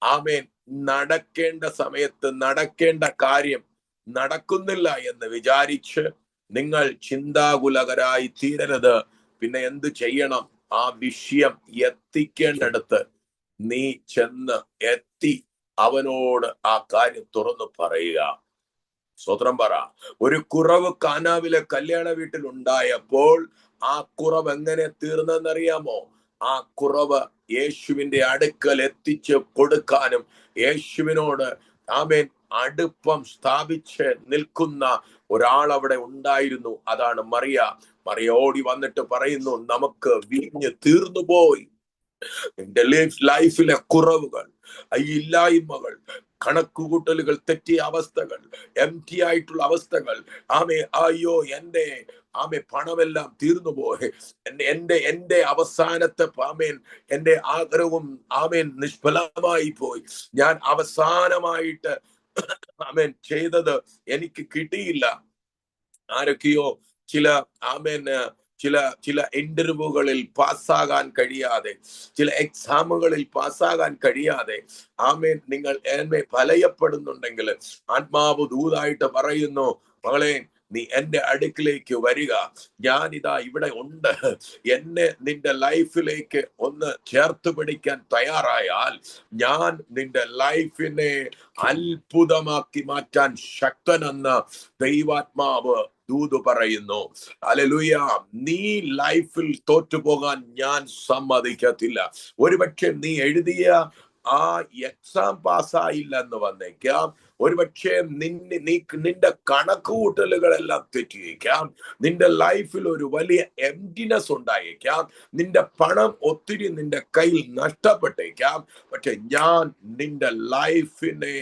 Speaker 1: ആമേൻ, നടക്കേണ്ട സമയത്ത് നടക്കേണ്ട കാര്യം നടക്കുന്നില്ല എന്ന് വിചാരിച്ച് നിങ്ങൾ ചിന്താകുലകരായി തീരരുത്. പിന്നെ എന്ത് ചെയ്യണം? ആ വിഷയം എത്തിക്കേണ്ടടുത്ത് നീ ചെന്ന് എത്തി അവനോട് ആ കാര്യം തുറന്നു പറയുക. സ്വതന്ത്രം പറ. ഒരു കുറവ് കാനാവിലെ കല്യാണ വീട്ടിൽ ഉണ്ടായപ്പോൾ ആ കുറവ് എങ്ങനെ തീർന്നെന്നറിയാമോ? ആ കുറവ് യേശുവിന്റെ അടുക്കൽ എത്തിച്ച് കൊടുക്കാനും യേശുവിനോട്, ആമേൻ, അടുപ്പം സ്ഥാപിച്ച് നിൽക്കുന്ന ഒരാൾ അവിടെ ഉണ്ടായിരുന്നു. അതാണ് മറിയ. മറിയ ഓടി വന്നിട്ട് പറയുന്നു, നമുക്ക് വീഞ്ഞ് തീർന്നുപോയി. എന്റെ ലൈഫിലെ കുറവുകൾ, ഇല്ലായ്മകൾ, കണക്കുകൂട്ടലുകൾ, തെറ്റിയ അവസ്ഥകൾ, എംപ്റ്റി ആയിട്ടുള്ള അവസ്ഥകൾ, അയ്യോ എന്റെ പണമെല്ലാം തീർന്നുപോയി, എന്റെ അവസാനത്തെ, ആമേൻ, എന്റെ ആഗ്രഹവും, ആമേൻ, നിഷ്ഫലമായി പോയി, ഞാൻ അവസാനമായിട്ട്, ആമേൻ, ചെയ്തത് എനിക്ക് കിട്ടിയില്ല. ആരൊക്കെയോ ചില ഇന്റർവ്യൂകളിൽ പാസ്സാകാൻ കഴിയാതെ, ചില എക്സാമുകളിൽ പാസ്സാകാൻ കഴിയാതെ, ആമേൻ, നിങ്ങൾ എന്നെ ഭയപ്പെടുന്നുണ്ടെങ്കിൽ ആത്മാവ് ദൂതായിട്ട് പറയുന്നു, മകളെ, നീ എന്റെ അടുക്കിലേക്ക് വരിക, ഞാനിതാ ഇവിടെ ഉണ്ട്. എന്നെ നിന്റെ ലൈഫിലേക്ക് ഒന്ന് ചേർത്ത് പിടിക്കാൻ തയ്യാറായാൽ ഞാൻ നിന്റെ ലൈഫിനെ അത്ഭുതമാക്കി മാറ്റാൻ ശക്തനെന്ന് ദൈവാത്മാവ് ദൂത് പറയുന്നു. ഹല്ലേലൂയ. നീ ലൈഫിൽ തോറ്റുപോകാൻ ഞാൻ സമ്മതിക്കത്തില്ല. ഒരുപക്ഷെ നീ എഴുതിയ ആ എക്സാം പാസ്സായില്ലെന്ന് വന്നേക്കാം, ഒരുപക്ഷെ നിന്റെ കണക്കുകൂട്ടലുകളെല്ലാം തെറ്റിയേക്കാം, നിന്റെ ലൈഫിൽ ഒരു വലിയ എംപ്റ്റിനെസ് ഉണ്ടായേക്കാം, നിന്റെ പണം ഒത്തിരി നിന്റെ കയ്യിൽ നഷ്ടപ്പെട്ടേക്കാം. പക്ഷെ ഞാൻ നിന്റെ ലൈഫിനെ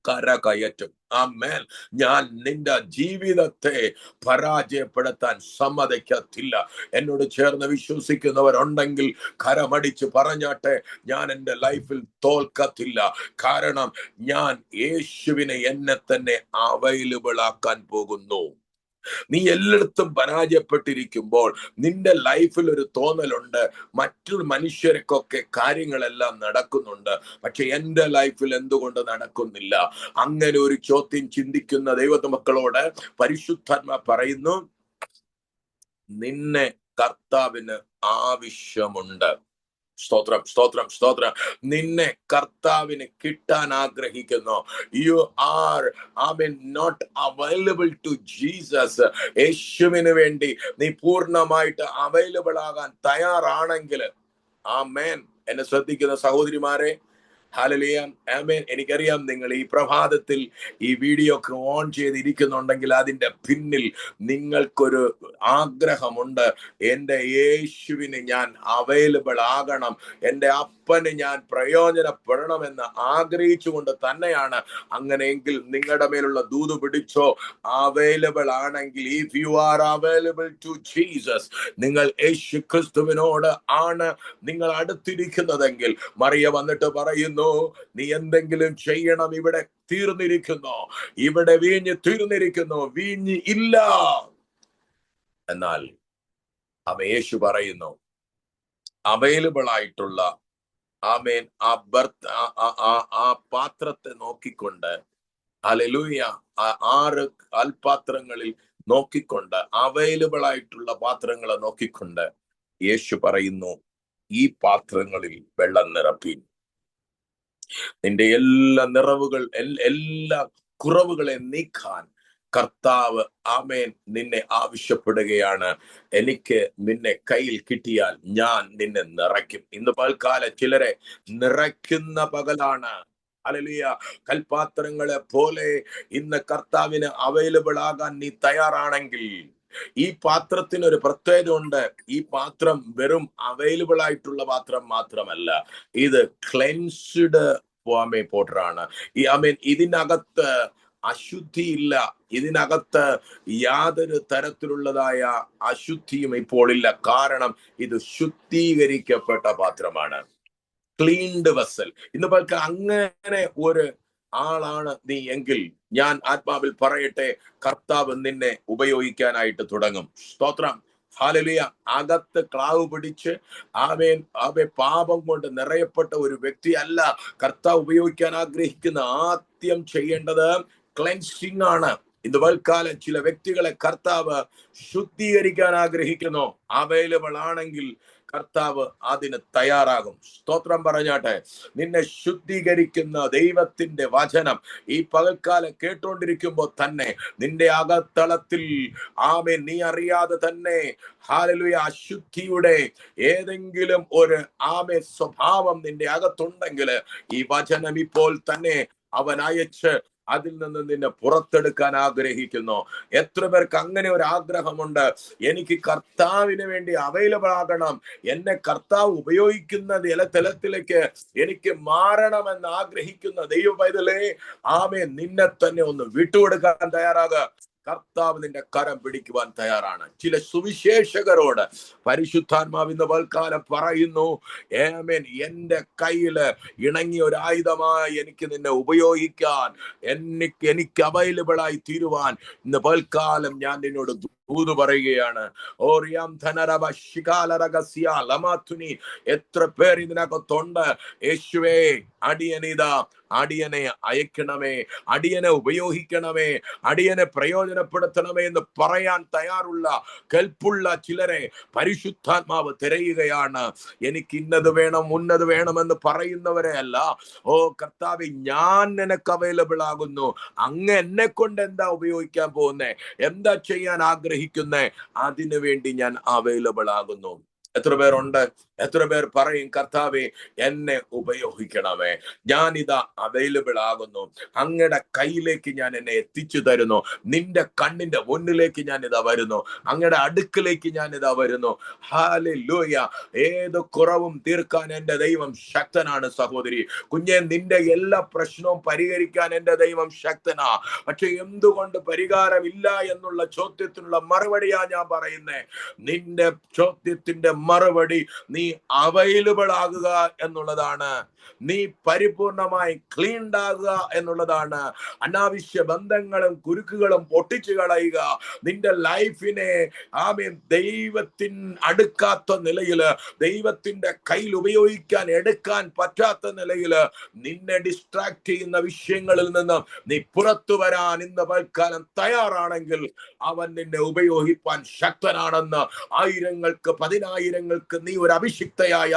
Speaker 1: കരകയറ്റും. ആമേൻ. ഞാൻ നിന്റെ ജീവിതത്തെ പരാജയപ്പെടുത്താൻ സമ്മതിക്കത്തില്ല. എന്നോട് ചേർന്ന് വിശ്വസിക്കുന്നവരുണ്ടെങ്കിൽ കരമടിച്ച് പറഞ്ഞാട്ടെ, ഞാൻ എൻ്റെ ലൈഫിൽ തോൽക്കത്തില്ല. കാരണം ഞാൻ യേശുവിനെ എന്നെ തന്നെ അവൈലബിൾ ആക്കാൻ പോകുന്നു. നീ എല്ലായിടത്തും പരാജയപ്പെട്ടിരിക്കുമ്പോൾ നിന്റെ ലൈഫിൽ ഒരു തോന്നലുണ്ട്, മറ്റൊരു മനുഷ്യർക്കൊക്കെ കാര്യങ്ങളെല്ലാം നടക്കുന്നുണ്ട്, പക്ഷെ എന്റെ ലൈഫിൽ എന്തുകൊണ്ട് നടക്കുന്നില്ല? അങ്ങനെ ഒരു ചോദ്യം ചിന്തിക്കുന്ന ദൈവമക്കളോട് പരിശുദ്ധാത്മാ പറയുന്നു, നിന്നെ കർത്താവിന് ആവശ്യമുണ്ട്. സ്തോത്രം, സ്തോത്രം, സ്തോത്രം. നിന്നെ കർത്താവിന് കിട്ടാൻ ആഗ്രഹിക്കുന്നു. You are not available to Jesus. യേശുവിന് വേണ്ടി നീ പൂർണ്ണമായിട്ട് അവൈലബിൾ ആകാൻ തയ്യാറാണെങ്കിൽ, ആമേൻ. എന്നെ ശ്രദ്ധിക്കുന്ന സഹോദരിമാരെ, ഹല്ലേലൂയ, ആമേൻ. എനിക്കറിയാം നിങ്ങൾ ഈ പ്രഭാതത്തിൽ ഈ വീഡിയോ ഒക്കെ ഓൺ ചെയ്തിരിക്കുന്നുണ്ടെങ്കിൽ അതിന്റെ പിന്നിൽ നിങ്ങൾക്കൊരു ആഗ്രഹമുണ്ട്. എൻ്റെ യേശുവിന് ഞാൻ അവൈലബിൾ ആകണം, എൻ്റെ അപ്പന് ഞാൻ പ്രയോജനപ്പെടണമെന്ന് ആഗ്രഹിച്ചുകൊണ്ട് തന്നെയാണ്. അങ്ങനെയെങ്കിൽ നിങ്ങളുടെ മേലുള്ള ദൂത് പിടിച്ചോ. അവൈലബിൾ ആണെങ്കിൽ, if you are available to Jesus, നിങ്ങൾ യേശു ക്രിസ്തുവിനോട് ആണ് നിങ്ങൾ അടുത്തിരിക്കുന്നതെങ്കിൽ, മറിയ വന്നിട്ട് പറയുന്നു, നീ എന്തെങ്കിലും ചെയ്യണം, ഇവിടെ തീർന്നിരിക്കുന്നു, ഇവിടെ വീഞ്ഞ് തീർന്നിരിക്കുന്നു, വീഞ്ഞ് ഇല്ല. എന്നാൽ യേശു പറയുന്നു, അവൈലബിൾ ആയിട്ടുള്ള ആമേൻ ആ പാത്രത്തെ നോക്കിക്കൊണ്ട്, ഹല്ലേലൂയ, 6 കൽപാത്രങ്ങളിൽ നോക്കിക്കൊണ്ട്, അവൈലബിൾ ആയിട്ടുള്ള പാത്രങ്ങളെ നോക്കിക്കൊണ്ട് യേശു പറയുന്നു, ഈ പാത്രങ്ങളിൽ വെള്ളം നിറപ്പീൻ. നിന്റെ എല്ലാ നിറവുകൾ, എല്ലാ കുറവുകളെ നീക്കാൻ കർത്താവ് ആമേൻ നിന്നെ ആവശ്യപ്പെടുകയാണ്. എനിക്ക് നിന്നെ കയ്യിൽ കിട്ടിയാൽ ഞാൻ നിന്നെ നിറയ്ക്കും. ഇന്ന് പൽക്കാല ചിലരെ നിറയ്ക്കുന്ന പകലാണ്. ഹല്ലേലൂയ. കൽപാത്രങ്ങളെ പോലെ ഇന്ന് കർത്താവിന് അവൈലബിൾ ആകാൻ നീ തയ്യാറാണെങ്കിൽ, ഈ പാത്രത്തിന് ഒരു പ്രത്യേകത ഉണ്ട്. ഈ പാത്രം വെറും അവൈലബിൾ ആയിട്ടുള്ള പാത്രം മാത്രമല്ല, ഇത് ക്ലെൻസ്ഡ് പോട്ടറാണ്. ഇതിനകത്ത് അശുദ്ധിയില്ല, ഇതിനകത്ത് യാതൊരു തരത്തിലുള്ളതായ അശുദ്ധിയും ഇപ്പോൾ ഇല്ല. കാരണം ഇത് ശുദ്ധീകരിക്കപ്പെട്ട പാത്രമാണ്, ക്ലീൻഡ് വെസൽ. ഇന്ന് പൽക്ക അങ്ങനെ ഒരു ആളാണ് നീ എങ്കിൽ, ഞാൻ ആത്മാവിൽ പറയട്ടെ, കർത്താവ് നിന്നെ ഉപയോഗിക്കാനായിട്ട് തുടങ്ങും. സ്തോത്രം, ഹല്ലേലൂയ. അകത്ത് ക്ലാവ് പിടിച്ച് പാപം കൊണ്ട് നിറയപ്പെട്ട ഒരു വ്യക്തി അല്ല കർത്താവ് ഉപയോഗിക്കാൻ ആഗ്രഹിക്കുന്ന. ആദ്യം ചെയ്യേണ്ടത് ക്ലെൻസിങ് ആണ്. ഇന്ന് പൽക്കാലം ചില വ്യക്തികളെ കർത്താവ് ശുദ്ധീകരിക്കാൻ ആഗ്രഹിക്കുന്നു. അവൈലബിൾ ആണെങ്കിൽ കർത്താവ് അതിന് തയ്യാറാകും. സ്തോത്രം പറഞ്ഞാട്ടെ. നിന്നെ ശുദ്ധീകരിക്കുന്ന ദൈവത്തിന്റെ വചനം ഈ പകൽക്കാലം കേട്ടോണ്ടിരിക്കുമ്പോൾ തന്നെ നിന്റെ അകത്തളത്തിൽ നീ അറിയാതെ തന്നെ ഹല്ലേലൂയ അശുദ്ധിയുടെ ഏതെങ്കിലും ഒരു സ്വഭാവം നിന്റെ അകത്തുണ്ടെങ്കിൽ, ഈ വചനം ഇപ്പോൾ തന്നെ അവൻ അയച്ച് അതിൽ നിന്ന് നിന്നെ പുറത്തെടുക്കാൻ ആഗ്രഹിക്കുന്നു. എത്ര പേർക്ക് അങ്ങനെ ഒരു ആഗ്രഹമുണ്ട്? എനിക്ക് കർത്താവിന് വേണ്ടി അവൈലബിൾ ആകണം, എന്നെ കർത്താവ് ഉപയോഗിക്കുന്ന തലത്തിലേക്ക് എനിക്ക് മാറണമെന്ന് ആഗ്രഹിക്കുന്ന ദൈവ പൈതലേ, നിന്നെ തന്നെ ഒന്ന് വിട്ടുകൊടുക്കാൻ തയ്യാറാകുക. കർത്താവ് നിന്റെ കരം പിടിക്കുവാൻ തയ്യാറാണ്. ചില സുവിശേഷകരോട് പരിശുദ്ധാത്മാവിന്റെ പൽക്കാലം പറയുന്നു, എന്റെ കയ്യില് ഇണങ്ങിയ ഒരു ആയുധമായി എനിക്ക് നിന്നെ ഉപയോഗിക്കാൻ, എനിക്ക് അവൈലബിൾ ആയി തീരുവാൻ ഇന്ന് പൽക്കാലം ഞാൻ നിന്നോട് ദൂത് പറയുകയാണ്. എത്ര പേർ ഇതിനകത്തുണ്ട്? യേശുവേ, അടിയനിതാ, അടിയനെ അയക്കണമേ, അടിയനെ ഉപയോഗിക്കണമേ, അടിയനെ പ്രയോജനപ്പെടുത്തണമേ എന്ന് പറയാൻ തയ്യാറുള്ള കൽപ്പുള്ള ചിലരെ പരിശുദ്ധാത്മാവ് തിരയുകയാണ്. എനിക്ക് ഇന്നത് വേണം, ഉന്നത് വേണമെന്ന് പറയുന്നവരെ അല്ല. കർത്താവേ, ഞാൻ നിനക്ക് അവൈലബിൾ ആകുന്നു. അങ്ങ് എന്നെ കൊണ്ട് എന്താ ഉപയോഗിക്കാൻ പോകുന്നേ, എന്താ ചെയ്യാൻ ആഗ്രഹിക്കുന്നേ, അതിനു വേണ്ടി ഞാൻ അവൈലബിൾ ആകുന്നു. എത്ര പേരുണ്ട്? എത്ര പേർ പറയും, കർത്താവേ എന്നെ ഉപയോഗിക്കണമേ, ഞാനിതാ അവൈലബിൾ ആകുന്നു, അങ്ങയുടെ കയ്യിലേക്ക് ഞാൻ എന്നെ എത്തിച്ചു തരുന്നു, നിന്റെ കണ്ണിന്റെ മുന്നിലേക്ക് ഞാൻ ഇതാ വരുന്നു, അങ്ങയുടെ അടുക്കിലേക്ക് ഞാൻ ഇതാ വരുന്നു. ഹല്ലേലൂയ. ഏത് കുറവും തീർക്കാൻ എന്റെ ദൈവം ശക്തനാണ്. സഹോദരി കുഞ്ഞെ, നിന്റെ എല്ലാ പ്രശ്നവും പരിഹരിക്കാൻ എന്റെ ദൈവം ശക്തനാ. പക്ഷെ എന്തുകൊണ്ട് പരിഹാരമില്ല എന്നുള്ള ചോദ്യത്തിനുള്ള മറുപടിയാ ഞാൻ പറയുന്നേ. നിന്റെ ചോദ്യത്തിന്റെ മറുപടി നീ അവൈലബിൾ ആകുക എന്നുള്ളതാണ്. നീ പരിപൂർണമായി ക്ലീൻഡ് ആകുക എന്നുള്ളതാണ്. അനാവശ്യ ബന്ധങ്ങളും കുരുക്കുകളും പൊട്ടിച്ചു കളയുക. നിന്റെ ലൈഫിനെ ദൈവത്തിൻ അടുക്കാത്ത നിലയില്, ദൈവത്തിന്റെ കയ്യിൽ ഉപയോഗിക്കാൻ എടുക്കാൻ പറ്റാത്ത നിലയില് നിന്നെ ഡിസ്ട്രാക്ട് ചെയ്യുന്ന വിഷയങ്ങളിൽ നിന്ന് നീ പുറത്തു വരാൻ ഇന്ന് പൽക്കാലം തയ്യാറാണെങ്കിൽ അവൻ നിന്നെ ഉപയോഗിപ്പാൻ ശക്തനാണെന്ന്. ആയിരങ്ങൾക്ക് പതിനായിരങ്ങൾക്ക് നീ ഒരു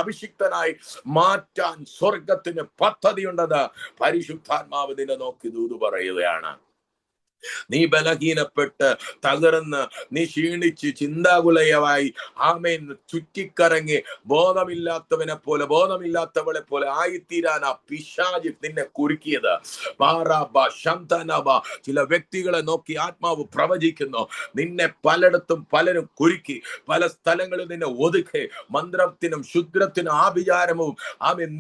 Speaker 1: അഭിഷിക്തനായി മാറ്റാൻ സ്വർഗത്തിന് പദ്ധതിയുണ്ടെന്ന് പരിശുദ്ധാത്മാവ് നിന്നെ നോക്കി ദൂത് പറയുകയാണ്. നീ ബലഹീനപ്പെട്ട് തകർന്ന് നീ ക്ഷീണിച്ച് ചിന്താകുലയമായി ചുറ്റിക്കറങ്ങി ബോധമില്ലാത്തവനെ പോലെ, ബോധമില്ലാത്തവളെ പോലെ ആയിത്തീരാൻ ആ പിശാചി നിന്നെ കുരുക്കിയത്. ചില വ്യക്തികളെ നോക്കി ആത്മാവ് പ്രവചിക്കുന്നു. നിന്നെ പലയിടത്തും പലരും കുരുക്കി, പല സ്ഥലങ്ങളിൽ നിന്നെ ഒതുക്കി, മന്ത്രത്തിനും ശുദ്രത്തിനും ആഭിചാരവും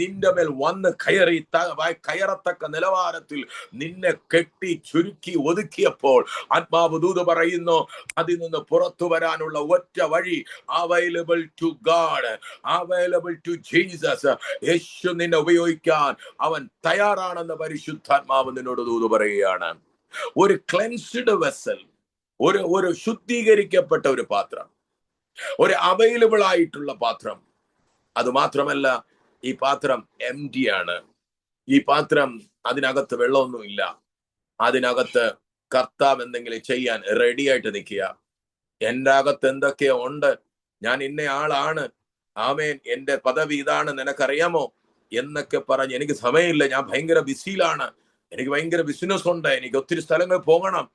Speaker 1: നിന്റെ മേൽ വന്ന് കയറത്തക്ക നിലവാരത്തിൽ നിന്നെ കെട്ടി ചുരുക്കി ഒതുക്കിയപ്പോൾ ആത്മാവ് ദൂത് പറയുന്നു, അതിൽ നിന്ന് പുറത്തു വരാനുള്ള ഒറ്റ വഴി available to God, available to Jesus. യേശു നിന്നെ ഉപയോഗിക്കാൻ അവൻ തയ്യാറാണെന്ന് പരിശുദ്ധാത്മാവ് നിന്നോട് ദൂത് പറയുകയാണ്. ഒരു ക്ലെൻസ്ഡ് വെസൽ, ഒരു ശുദ്ധീകരിക്കപ്പെട്ട ഒരു പാത്രം, ഒരു അവൈലബിൾ ആയിട്ടുള്ള പാത്രം. അത് മാത്രമല്ല, ഈ പാത്രം എംപ്റ്റി ആണ്. ഈ പാത്രം അതിനകത്ത് വെള്ളമൊന്നുമില്ല. അതിനകത്ത് കർത്താവ് എന്തെങ്കിലും ചെയ്യാൻ റെഡി ആയിട്ട് നിൽക്കുക. എൻ്റെ അകത്ത് എന്തൊക്കെയോ ഉണ്ട്, ഞാൻ ഇന്ന ആളാണ്, എന്റെ പദവി ഇതാണ്, നിനക്കറിയാമോ എന്നൊക്കെ പറഞ്ഞ് എനിക്ക് സമയമില്ല, ഞാൻ ഭയങ്കര ബിസിയിലാണ്, എനിക്ക് ഭയങ്കര ബിസിനസ് ഉണ്ട്, എനിക്ക് ഒത്തിരി സ്ഥലങ്ങൾ പോകണം,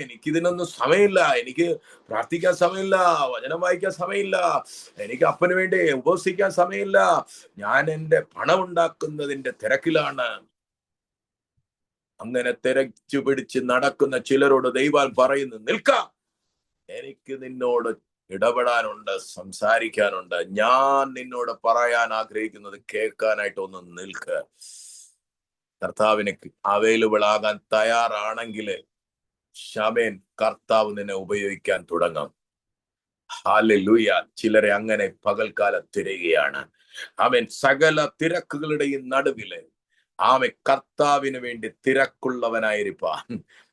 Speaker 1: എനിക്ക് ഇതിനൊന്നും സമയമില്ല, എനിക്ക് പ്രാർത്ഥിക്കാൻ സമയമില്ല, വചനം വായിക്കാൻ സമയമില്ല, എനിക്ക് അപ്പന് വേണ്ടി ഉപവസിക്കാൻ സമയമില്ല, ഞാൻ എൻ്റെ പണം ഉണ്ടാക്കുന്നതിന്റെ തിരക്കിലാണ്. അങ്ങനെ തിരച്ചു പിടിച്ച് നടക്കുന്ന ചിലരോട് ദൈവം പറയുന്നു, നിൽക്കാം, എനിക്ക് നിന്നോട് ഇടപെടാനുണ്ട്, സംസാരിക്കാനുണ്ട്, ഞാൻ നിന്നോട് പറയാൻ ആഗ്രഹിക്കുന്നത് കേൾക്കാനായിട്ട് ഒന്ന് നിൽക്ക്. കർത്താവിന് അവൈലബിൾ ആകാൻ തയ്യാറാണെങ്കിൽ കർത്താവ് നിന്നെ ഉപയോഗിക്കാൻ തുടങ്ങും. ഹല്ലേലൂയ. ചിലരെ അങ്ങനെ പകൽക്കാലം തിരയുകയാണ്. സകല തിരക്കുകളുടെയും നടുവില് കർത്താവിന് വേണ്ടി തിരക്കുള്ളവനായിരിക്കാൻ,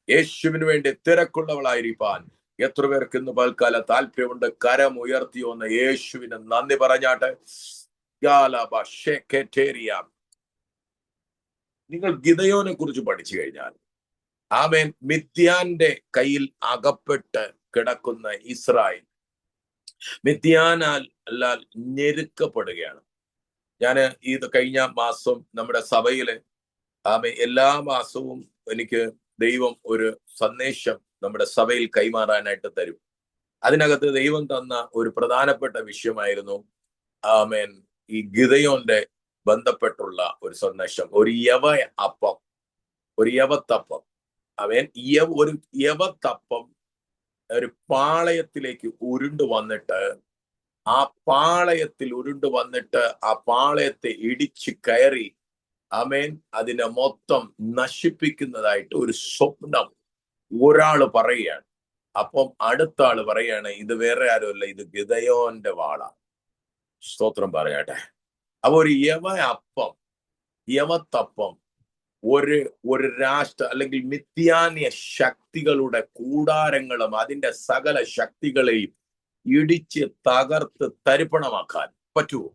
Speaker 1: യേശുവിന് വേണ്ടി തിരക്കുള്ളവളായിരിക്കാൻ എത്ര പേർക്ക് ഇന്ന് പൽക്കാല താല്പര്യമുണ്ട്? കരം ഉയർത്തിയോന്ന് യേശുവിന് നന്ദി പറഞ്ഞാട്ടെ. നിങ്ങൾ ഗിദെയോനെ കുറിച്ച് പഠിച്ചു കഴിഞ്ഞാൽ, മിദ്യാന്റെ കയ്യിൽ അകപ്പെട്ട് കിടക്കുന്ന ഇസ്രായേൽ മിദ്യാനാൽ അല്ലാൽ ഞെരുക്കപ്പെടുകയാണ്. ഞാൻ ഇത് കഴിഞ്ഞ മാസം നമ്മുടെ സഭയില് എല്ലാ മാസവും എനിക്ക് ദൈവം ഒരു സന്ദേശം നമ്മുടെ സഭയിൽ കൈമാറാനായിട്ട് തരും. അതിനകത്ത് ദൈവം തന്ന ഒരു പ്രധാനപ്പെട്ട വിഷയമായിരുന്നു ഈ ഗിദെയോന്റെ ബന്ധപ്പെട്ടുള്ള ഒരു സന്ദേശം. ഒരു യവത്തപ്പം. ഒരു യവത്തപ്പം ഒരു പാളയത്തിലേക്ക് ഉരുണ്ടു വന്നിട്ട്, ആ പാളയത്തെ ഇടിച്ച് കയറി അതിനെ മൊത്തം നശിപ്പിക്കുന്നതായിട്ട് ഒരു സ്വപ്നം ഒരാള് പറയുകയാണ്. അപ്പം അടുത്ത ആള് പറയാണ്, ഇത് വേറെ ആരുമല്ല, ഇത് ഗിദെയോന്റെ വാളാണ്. സ്തോത്രം പറയട്ടെ. അപ്പൊ ഒരു യവത്തപ്പം ഒരു രാഷ്ട്ര അല്ലെങ്കിൽ മിഥ്യാന്യ ശക്തികളുടെ കൂടാരങ്ങളും അതിന്റെ സകല ശക്തികളെയും ഇടിച്ച് തകർത്ത് തരിപ്പണമാക്കാൻ പറ്റുമോ?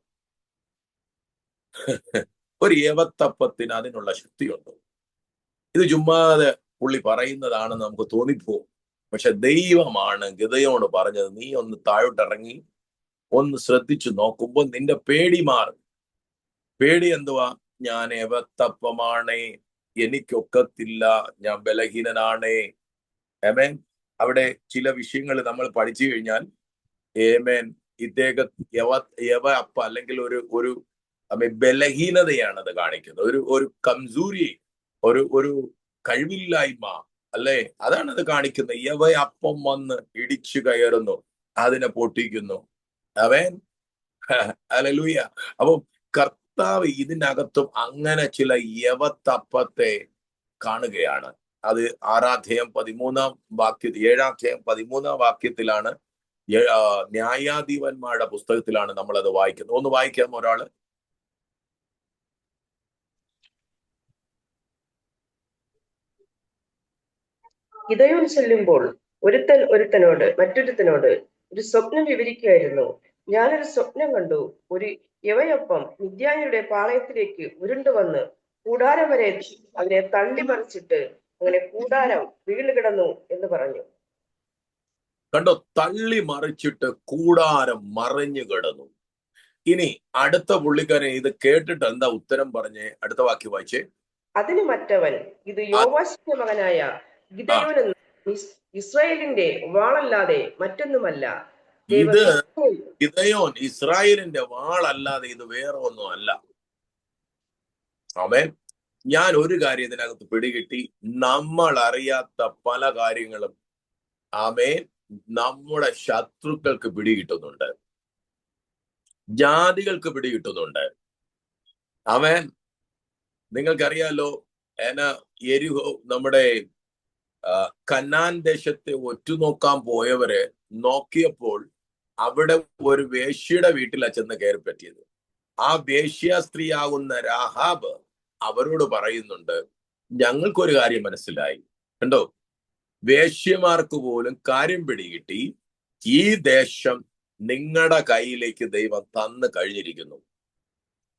Speaker 1: ഒരു യവത്തപ്പത്തിന് അതിനുള്ള ശക്തിയുണ്ടോ? ഇത് ചുമ്മാതെ പുള്ളി പറയുന്നതാണെന്ന് നമുക്ക് തോന്നിപ്പോവും. പക്ഷെ ദൈവമാണ് ഗിദെയോനോട് പറഞ്ഞത്, നീ ഒന്ന് താഴോട്ടിറങ്ങി ഒന്ന് ശ്രദ്ധിച്ചു നോക്കുമ്പോൾ നിന്റെ പേടി മാറും. പേടി എന്തുവാ? ഞാൻ യവത്തപ്പമാണേ, എനിക്കൊക്കത്തില്ല, ഞാൻ ബലഹീനനാണേ. അവിടെ ചില വിഷയങ്ങൾ നമ്മൾ പഠിച്ചു കഴിഞ്ഞാൽ ഇദ്ദേഹം യവ അപ്പ അല്ലെങ്കിൽ ഒരു ബലഹീനതയാണ് അത് കാണിക്കുന്നത്. ഒരു കംസൂരി, ഒരു കഴിവില്ലായ്മ അല്ലേ, അതാണ് അത് കാണിക്കുന്നത്. യവ അപ്പം വന്ന് ഇടിച്ചു കയറുന്നു, അതിനെ പൊട്ടിക്കുന്നു. ഹല്ലേലൂയ. അപ്പൊ കർത്താവ് ഇതിനകത്തും അങ്ങനെ ചില യവത്തപ്പത്തെ കാണുകയാണ്. അത് 7 അധ്യായം 13 വാക്യത്തിലാണ് ന്യായാധിപന്മാരുടെ പുസ്തകത്തിലാണ് നമ്മൾ അത് വായിക്കുന്നത്. ഒന്ന് വായിക്കാം ഒരാള്.
Speaker 2: ഗിദെയോൻ ചെല്ലുമ്പോൾ ഒരുത്തനോട് മറ്റൊരുത്തനോട് ഒരു സ്വപ്നം വിവരിക്കുകയായിരുന്നു. ഞാനൊരു സ്വപ്നം കണ്ടു. ഒരു യവനൊപ്പം മിദ്യാന്യരുടെ പാളയത്തിലേക്ക് ഉരുണ്ടുവന്ന് കൂടാരം വരെ എത്തി അവരെ തള്ളിമറിച്ചിട്ട് അങ്ങനെ കൂടാരം വീണുകിടന്നു എന്ന് പറഞ്ഞു.
Speaker 1: കണ്ടോ, തള്ളി മറിച്ചിട്ട് കൂടാരം മറിഞ്ഞു കിടന്നു. ഇനി അടുത്ത പുള്ളിക്കാരൻ ഇത് കേട്ടിട്ട് എന്താ ഉത്തരം പറഞ്ഞേ? അടുത്ത വാക്യം വായിച്ചേ.
Speaker 2: അതിന് മറ്റവൻ, ഇത് യോവാശിന്റെ മകനായ ഗിദെയോൻ എന്ന ഇസ്രായേലിന്റെ വാളല്ലാതെ മറ്റൊന്നുമല്ല.
Speaker 1: ഇത് ഗിദെയോൻ ഇസ്രായേലിന്റെ വാളല്ലാതെ ഇത് വേറെ ഒന്നും അല്ല. ആമേൻ. ഞാൻ ഒരു കാര്യം ഇതിനകത്ത് പിടികിട്ടി, നമ്മൾ അറിയാത്ത പല കാര്യങ്ങളും ആമേൻ നമ്മുടെ ശത്രുക്കൾക്ക് പിടികിട്ടുന്നുണ്ട്, ജാതികൾക്ക് പിടികിട്ടുന്നുണ്ട്. ആമേൻ. നിങ്ങൾക്കറിയാലോ, യെരിഹോ, നമ്മുടെ കനാൻ ദേശത്തെ ഒറ്റുനോക്കാൻ പോയവരെ നോക്കിയപ്പോൾ അവിടെ ഒരു വേശ്യയുടെ വീട്ടിലാ ചെന്ന് കയറി പറ്റിയത്. ആ വേശ്യ സ്ത്രീയാകുന്ന രാഹാബ് അവരോട് പറയുന്നുണ്ട്, ഞങ്ങൾക്കൊരു കാര്യം മനസ്സിലായി. കണ്ടോ, വേശ്യമാർക്ക് പോലും കാര്യം പിടികിട്ടി, ഈ ദേശം നിങ്ങളുടെ കയ്യിലേക്ക് ദൈവം തന്നു കഴിഞ്ഞിരിക്കുന്നു.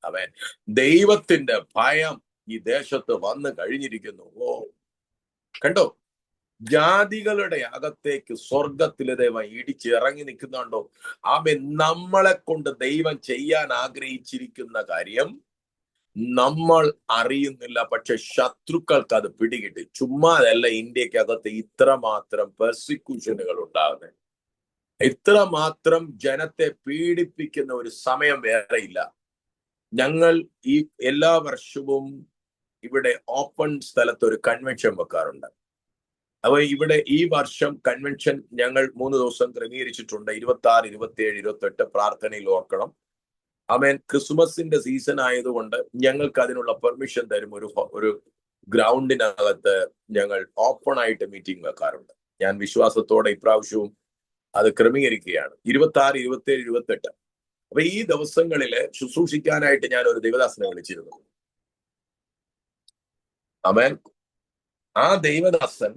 Speaker 1: അവൻ ദൈവത്തിന്റെ ഭയം ഈ ദേശത്ത് വന്നു കഴിഞ്ഞിരിക്കുന്നു. ഓ, കണ്ടോ, ജാതികളുടെ അകത്തേക്ക് സ്വർഗത്തിലെ ദൈവം ഇടിച്ചിറങ്ങി നിൽക്കുന്നുണ്ടോ? ആമേൻ. നമ്മളെ കൊണ്ട് ദൈവം ചെയ്യാൻ ആഗ്രഹിച്ചിരിക്കുന്ന കാര്യം നമ്മൾ അറിയുന്നില്ല, പക്ഷെ ശത്രുക്കൾക്ക് അത് പിടികിട്ടി. ചുമ്മാതല്ല ഇന്ത്യക്കകത്ത് ഇത്രമാത്രം പെർസിക്യൂഷനുകൾ ഉണ്ടാകുന്നത്, ഇത്രമാത്രം ജനത്തെ പീഡിപ്പിക്കുന്ന ഒരു സമയം വേറെ ഇല്ല. ഞങ്ങൾ ഈ എല്ലാ വർഷവും ഇവിടെ ഓപ്പൺ സ്ഥലത്ത് ഒരു കൺവെൻഷൻ വെക്കാറുണ്ട്. അപ്പൊ ഇവിടെ ഈ വർഷം കൺവെൻഷൻ ഞങ്ങൾ 3 ദിവസം ക്രമീകരിച്ചിട്ടുണ്ട്. 26, 27, 28 പ്രാർത്ഥനയിൽ ഓർക്കണം. ആമേൻ. ക്രിസ്മസിന്റെ സീസൺ ആയതുകൊണ്ട് ഞങ്ങൾക്ക് അതിനുള്ള പെർമിഷൻ തരും. ഒരു ഗ്രൗണ്ടിനകത്ത് ഞങ്ങൾ ഓപ്പൺ ആയിട്ട് മീറ്റിംഗ് വെക്കാറുണ്ട്. ഞാൻ വിശ്വാസത്തോടെ ഇപ്രാവശ്യവും അത് ക്രമീകരിക്കുകയാണ്. 26, 27, 28. അപ്പൊ ഈ ദിവസങ്ങളില് ശുശ്രൂഷിക്കാനായിട്ട് ഞാൻ ഒരു ദൈവദാസനെ വിളിച്ചിരുന്നു. ആമേൻ. ആ ദൈവദാസൻ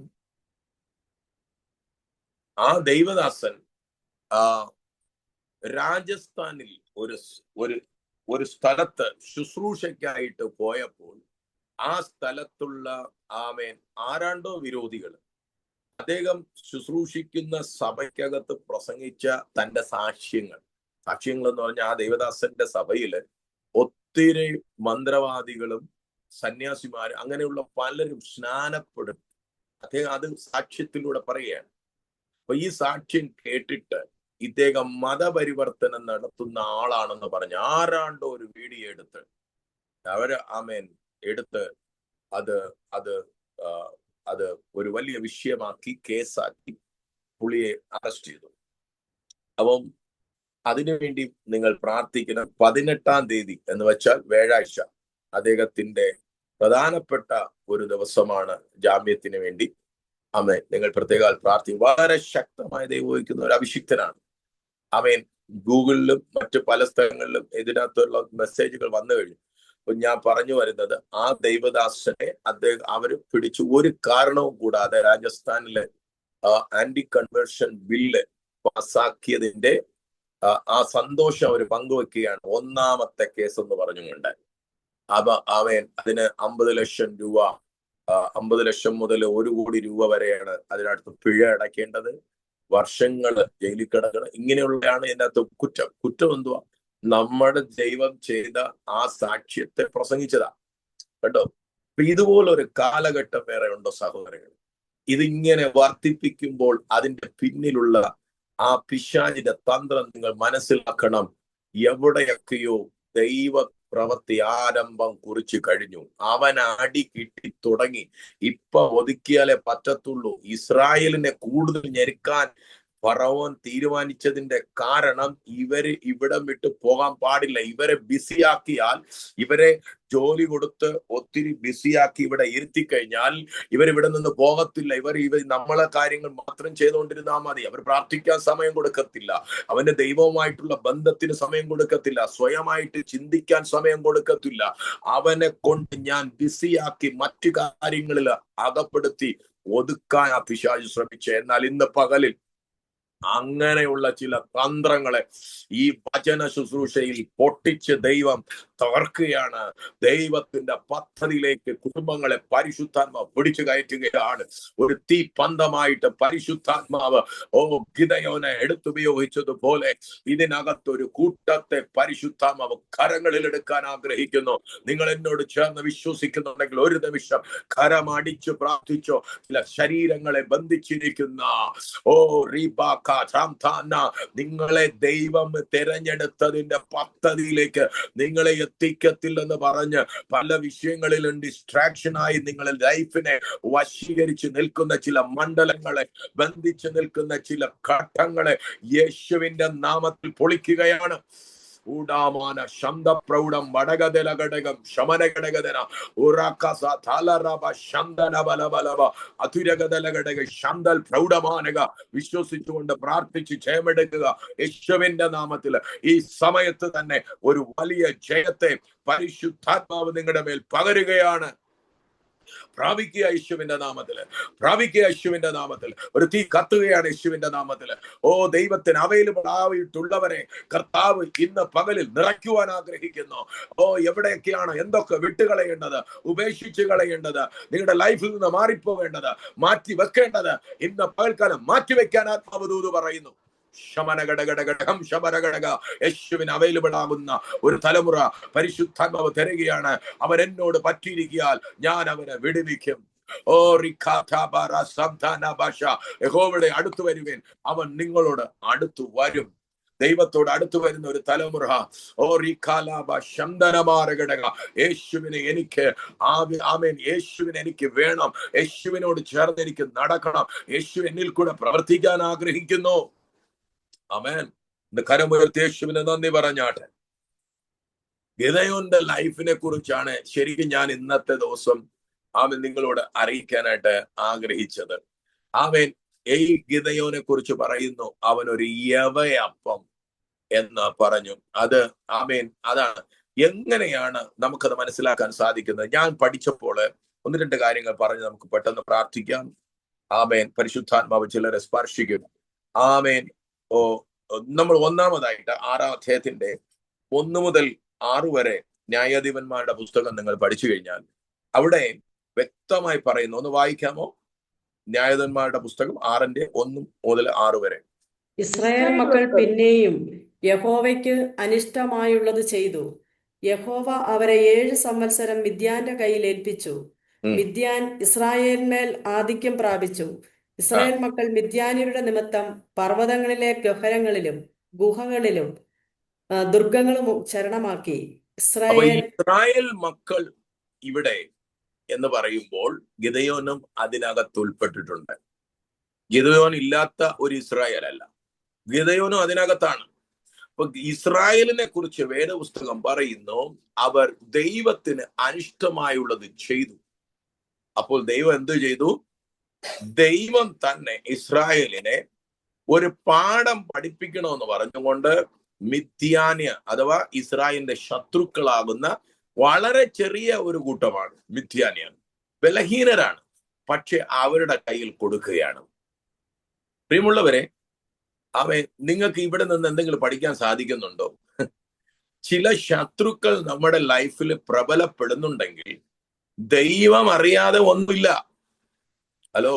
Speaker 1: രാജസ്ഥാനിൽ ഒരു സ്ഥലത്ത് ശുശ്രൂഷയ്ക്കായിട്ട് പോയപ്പോൾ ആ സ്ഥലത്തുള്ള ആമേൻ ആരാണ്ടോ വിരോധികൾ അദ്ദേഹം ശുശ്രൂഷിക്കുന്ന സഭയ്ക്കകത്ത് പ്രസംഗിച്ച തന്റെ സാക്ഷ്യങ്ങൾ എന്ന് പറഞ്ഞാൽ, ആ ദൈവദാസന്റെ സഭയില് ഒത്തിരി മന്ത്രവാദികളും സന്യാസിമാര് അങ്ങനെയുള്ള പലരും സ്നാനപ്പെടും. അദ്ദേഹം അത് സാക്ഷ്യത്തിലൂടെ പറയുകയാണ്. അപ്പൊ ഈ സാക്ഷ്യം കേട്ടിട്ട് ഇദ്ദേഹം മതപരിവർത്തനം നടത്തുന്ന ആളാണെന്ന് പറഞ്ഞ് ആരാണ്ടോ ഒരു വീഡിയോ എടുത്ത് എടുത്ത് അത് ഒരു വലിയ വിഷയമാക്കി കേസാക്കി പുള്ളിയെ അറസ്റ്റ് ചെയ്തു. അപ്പം അതിനുവേണ്ടി നിങ്ങൾ പ്രാർത്ഥിക്കണം. 18-ാം തീയതി എന്ന് വെച്ചാൽ വ്യാഴാഴ്ച അദ്ദേഹത്തിന്റെ പ്രധാനപ്പെട്ട ഒരു ദിവസമാണ് ജാമ്യത്തിന് വേണ്ടി. ആമേൻ. നിങ്ങൾ പ്രത്യേകം പ്രാർത്ഥിക്കും. വളരെ ശക്തമായ ദൈവം ഉപയോഗിക്കുന്ന ഒരു അഭിഷിക്തനാണ്. ആമേൻ. ഗൂഗിളിലും മറ്റു പല സ്ഥലങ്ങളിലും ഇതിനകത്തുള്ള മെസ്സേജുകൾ വന്നു കഴിഞ്ഞു. അപ്പൊ ഞാൻ പറഞ്ഞു വരുന്നത്, ആ ദൈവദാസനെ അവര് പിടിച്ചു ഒരു കാരണവും കൂടാതെ രാജസ്ഥാനിലെ ആന്റി കൺവേർഷൻ ബില്ല് പാസ്സാക്കിയതിന്റെ ആ സന്തോഷം അവർ പങ്കുവെക്കുകയാണ്. 1ാമത്തെ കേസ് എന്ന് പറഞ്ഞുകൊണ്ട് അപ്പൊ അതിന് 50 ലക്ഷം രൂപ, 50 ലക്ഷം മുതൽ 1 കോടി രൂപ വരെയാണ് അതിനകത്ത് പിഴ അടയ്ക്കേണ്ടത്, വർഷങ്ങൾ ജയിലിൽ കിടക്കണം. ഇങ്ങനെയുള്ളതാണ് ഇതിനകത്ത് കുറ്റം എന്തുവാ? നമ്മുടെ ദൈവം ചെയ്ത ആ സാക്ഷ്യത്തെ പ്രസംഗിച്ചതാ. കേട്ടോ. അപ്പൊ ഇതുപോലൊരു കാലഘട്ടം വേറെ ഉണ്ടോ സഹോദരങ്ങൾ? ഇതിങ്ങനെ വർദ്ധിപ്പിക്കുമ്പോൾ അതിന്റെ പിന്നിലുള്ള ആ പിശാചിന്റെ തന്ത്രം നിങ്ങൾ മനസ്സിലാക്കണം. എവിടെയൊക്കെയോ ദൈവ പ്രവൃത്തി ആരംഭം കുറിച്ചു കഴിഞ്ഞു. അവൻ അടി കിട്ടി തുടങ്ങി. ഇപ്പൊ ഒതുക്കിയാലേ പറ്റത്തുള്ളൂ. ഇസ്രായേലിനെ കൂടുതൽ ഞെരുക്കാൻ ഫറവോൻ തീരുമാനിച്ചതിന്റെ കാരണം ഇവര് ഇവിടം വിട്ട് പോകാൻ പാടില്ല. ഇവരെ ബിസിയാക്കിയാൽ, ഇവരെ ജോലി കൊടുത്ത് ഒത്തിരി ബിസിയാക്കി ഇവിടെ ഇരുത്തി കഴിഞ്ഞാൽ ഇവരിവിടെ നിന്ന് പോകത്തില്ല. ഇവർ നമ്മളെ കാര്യങ്ങൾ മാത്രം ചെയ്തുകൊണ്ടിരുന്നാൽ മതി. അവർ പ്രാർത്ഥിക്കാൻ സമയം കൊടുക്കത്തില്ല, അവന്റെ ദൈവവുമായിട്ടുള്ള ബന്ധത്തിന് സമയം കൊടുക്കത്തില്ല, സ്വയമായിട്ട് ചിന്തിക്കാൻ സമയം കൊടുക്കത്തില്ല. അവനെ കൊണ്ട് ഞാൻ ബിസിയാക്കി മറ്റു കാര്യങ്ങളിൽ അകപ്പെടുത്തി ഒതുക്കാൻ ആ പിശാച് ശ്രമിച്ചു. എന്നാൽ ഇന്ന് പകലിൽ അങ്ങനെയുള്ള ചില തന്ത്രങ്ങളെ ഈ വചന ശുശ്രൂഷയിൽ പൊട്ടിച്ച് ദൈവം തകർക്കുകയാണ്. ദൈവത്തിന്റെ പദ്ധതിയിലേക്ക് കുടുംബങ്ങളെ പരിശുദ്ധാത്മാവ് പിടിച്ചു കയറ്റുകയാണ്. ഒരു തീ പന്തമായിട്ട് പരിശുദ്ധാത്മാവ് ഗിദയോനെ എടുത്തുപയോഗിച്ചതുപോലെ ഇതിനകത്തൊരു കൂട്ടത്തെ പരിശുദ്ധാത്മാവ് കരങ്ങളിൽ എടുക്കാൻ ആഗ്രഹിക്കുന്നു. നിങ്ങൾ എന്നോട് ചേർന്ന് വിശ്വസിക്കുന്നുണ്ടെങ്കിൽ ഒരു നിമിഷം കരമടിച്ചു പ്രാർത്ഥിച്ചോ. ചില ശരീരങ്ങളെ ബന്ധിച്ചിരിക്കുന്ന നിങ്ങളെ ദൈവം തിരഞ്ഞെടുത്തതിന്റെ പദ്ധതിയിലേക്ക് നിങ്ങളെ എത്തിക്കത്തില്ലെന്ന് പറഞ്ഞ് പല വിഷയങ്ങളിലും ഡിസ്ട്രാക്ഷനായി നിങ്ങളെ ലൈഫിനെ വശീകരിച്ച് നിൽക്കുന്ന ചില മണ്ഡലങ്ങളെ, ബന്ധിച്ചു നിൽക്കുന്ന ചില ഘട്ടങ്ങളെ യേശുവിന്റെ നാമത്തിൽ പൊളിക്കുകയാണ്. ഊടാമാന ശബ്ദപ്രൗഢം വടകദല ഘടകം ശമനഘടകദന ഉറാക്കസ താലറബ ശന്തന ബലബലബ അതുരഗദല ഘടക ശന്തൽ പ്രൗഢമാനക. വിശ്വസിച്ചുകൊണ്ട് പ്രാർത്ഥിച്ച് ജയമെടുക്കുക യേശുവിന്റെ നാമത്തിൽ. ഈ സമയത്ത് തന്നെ ഒരു വലിയ ജയത്തെ പരിശുദ്ധാത്മാവ് നിങ്ങളുടെ മേൽ പകരുകയാണ്. പ്രാപിക്കുക യേശുവിന്റെ നാമത്തില്, പ്രാപിക്കുക യേശുവിന്റെ നാമത്തിൽ. ഒരു തീ കത്തുകയാണ് യേശുവിന്റെ നാമത്തില്. ദൈവത്തിന് അവൈലബിൾ ആയിട്ടുള്ളവരെ കർത്താവ് ഇന്ന് പകലിൽ നിറയ്ക്കുവാൻ ആഗ്രഹിക്കുന്നു. എവിടെയൊക്കെയാണ് എന്തൊക്കെ വിട്ടുകളയേണ്ടത്, ഉപേക്ഷിച്ച് കളയേണ്ടത്, നിങ്ങളുടെ ലൈഫിൽ നിന്ന് മാറിപ്പോവേണ്ടത്, മാറ്റി വെക്കേണ്ടത് ഇന്ന് പകൽക്കാലം മാറ്റിവെക്കാൻ ആത്മാവദൂത് പറയുന്നു. ശമനഘടഘടഘടകം ശമനഘടക. യേശുവിന് അവൈലബിൾ ആകുന്ന ഒരു തലമുറ പരിശുദ്ധാത്മാവ് തരികയാണ്. അവൻ എന്നോട് പറ്റിയിരിക്കാൻ ഞാൻ അവനെ വിടുവിക്കും. യഹോവയുടെ അടുത്തു വരുവേൻ, അവൻ നിങ്ങളോട് അടുത്തു വരും. ദൈവത്തോട് അടുത്തു വരുന്ന ഒരു തലമുറ. യേശുവിനെ എനിക്ക് ആമേൻ, യേശുവിനെ എനിക്ക് വേണം, യേശുവിനോട് ചേർന്ന് എനിക്ക് നടക്കണം, യേശു എന്നിൽ കൂടെ പ്രവർത്തിക്കാൻ ആഗ്രഹിക്കുന്നു. ആമേൻ. ഇന്ന് കരമുയർത്തി യേശുവിനെ നന്ദി പറഞ്ഞാട്ടെ. ഗിദയോന്റെ ലൈഫിനെ കുറിച്ചാണ് ശരിക്കും ഞാൻ ഇന്നത്തെ ദിവസം ആമേൻ നിങ്ങളോട് അറിയിക്കാനായിട്ട് ആഗ്രഹിച്ചത്. ആമേൻ. ഈ ഗിദയോനെ കുറിച്ച് പറയുന്നു, അവനൊരു യവയപ്പം എന്ന് പറഞ്ഞു. അത് ആമേൻ, അതാണ്. എങ്ങനെയാണ് നമുക്കത് മനസ്സിലാക്കാൻ സാധിക്കുന്നത്? ഞാൻ പഠിച്ചപ്പോൾ ഒന്ന് രണ്ട് കാര്യങ്ങൾ പറഞ്ഞ് നമുക്ക് പെട്ടെന്ന് പ്രാർത്ഥിക്കാം. ആമേൻ. പരിശുദ്ധാത്മാവ് ചിലരെ സ്പർശിക്കും. ആമേൻ. നമ്മൾ ഒന്നാമതായിട്ട് 6-ാം അധ്യായത്തിന്റെ 1 മുതൽ 6 വരെ ന്യായാധിപന്മാരുടെ പുസ്തകം നിങ്ങൾ പഠിച്ചു കഴിഞ്ഞാൽ അവിടെ വ്യക്തമായി പറയുന്നു. ഒന്ന് വായിക്കാമോ? ന്യായാധിപന്മാരുടെ പുസ്തകം 6-ന്റെ 1 മുതൽ 6 വരെ.
Speaker 3: ഇസ്രായേൽ മക്കൾ പിന്നെയും യഹോവയ്ക്ക് അനിഷ്ടമായുള്ളത് ചെയ്തു. യഹോവ അവരെ 7 സംവത്സരം മിദ്യാന്റെ കയ്യിൽ ഏൽപ്പിച്ചു. മിദ്യാൻ ഇസ്രായേലിന്മേൽ ആധിക്യം പ്രാപിച്ചു. ഇസ്രായേൽ മക്കൾ മിദ്യാന്യരുടെ നിമിത്തം പർവ്വതങ്ങളിലെ ഗഹരങ്ങളിലും ഗുഹകളിലും ദുർഗങ്ങളും ശരണമാക്കി.
Speaker 1: ഇസ്രായേൽ മക്കൾ ഇവിടെ എന്ന് പറയുമ്പോൾ ഗിദയോനും അതിനകത്ത് ഉൾപ്പെട്ടിട്ടുണ്ട്. ഗിദയോൻ ഇല്ലാത്ത ഒരു ഇസ്രായേൽ അല്ല, ഗിദയോനും അതിനകത്താണ്. അപ്പൊ ഇസ്രായേലിനെ കുറിച്ച് വേദപുസ്തകം പറയുന്നു, അവർ ദൈവത്തിന് അനിഷ്ടമായുള്ളത് ചെയ്തു. അപ്പോൾ ദൈവം എന്ത് ചെയ്തു? ദൈവം തന്നെ ഇസ്രായേലിനെ ഒരു പാഠം പഠിപ്പിക്കണമെന്ന് പറഞ്ഞുകൊണ്ട് മിദ്യാന്യ അഥവാ ഇസ്രായേലിന്റെ ശത്രുക്കളാകുന്ന വളരെ ചെറിയ ഒരു കൂട്ടമാണ് മിദ്യാന്യർ. ബലഹീനരാണ്, പക്ഷെ അവരുടെ കയ്യിൽ കൊടുക്കുകയാണ്. പ്രിയമുള്ളവരെ, നിങ്ങൾക്ക് ഇവിടെ നിന്ന് എന്തെങ്കിലും പഠിക്കാൻ സാധിക്കുന്നുണ്ടോ? ചില ശത്രുക്കൾ നമ്മുടെ ലൈഫിൽ പ്രബലപ്പെടുന്നുണ്ടെങ്കിൽ ദൈവം അറിയാതെ ഒന്നുമില്ല. ഹലോ,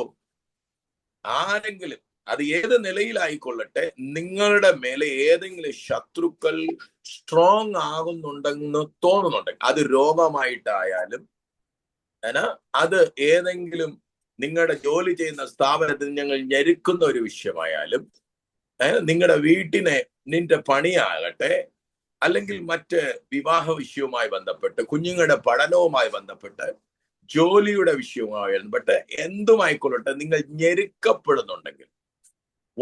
Speaker 1: ആരെങ്കിലും അത് ഏത് നിലയിലായിക്കൊള്ളട്ടെ, നിങ്ങളുടെ മേലെ ഏതെങ്കിലും ശത്രുക്കൾ സ്ട്രോങ് ആകുന്നുണ്ടെന്ന് തോന്നുന്നുണ്ടെങ്കിൽ, അത് രോഗമായിട്ടായാലും അത് ഏതെങ്കിലും നിങ്ങളുടെ ജോലി ചെയ്യുന്ന സ്ഥാപനത്തിൽ ഞങ്ങൾ ഞെരുക്കുന്ന ഒരു വിഷയമായാലും, നിങ്ങളുടെ വീട്ടിനെ നിന്റെ പണിയാകട്ടെ, അല്ലെങ്കിൽ മറ്റ് വിവാഹ വിഷയവുമായി ബന്ധപ്പെട്ട്, കുഞ്ഞുങ്ങളുടെ പഠനവുമായി ബന്ധപ്പെട്ട്, ജോലിയുടെ വിഷയവുമായി ബന്ധപ്പെട്ട് എന്തുമായിക്കൊള്ളട്ടെ, നിങ്ങൾ ഞെരുക്കപ്പെടുന്നുണ്ടെങ്കിൽ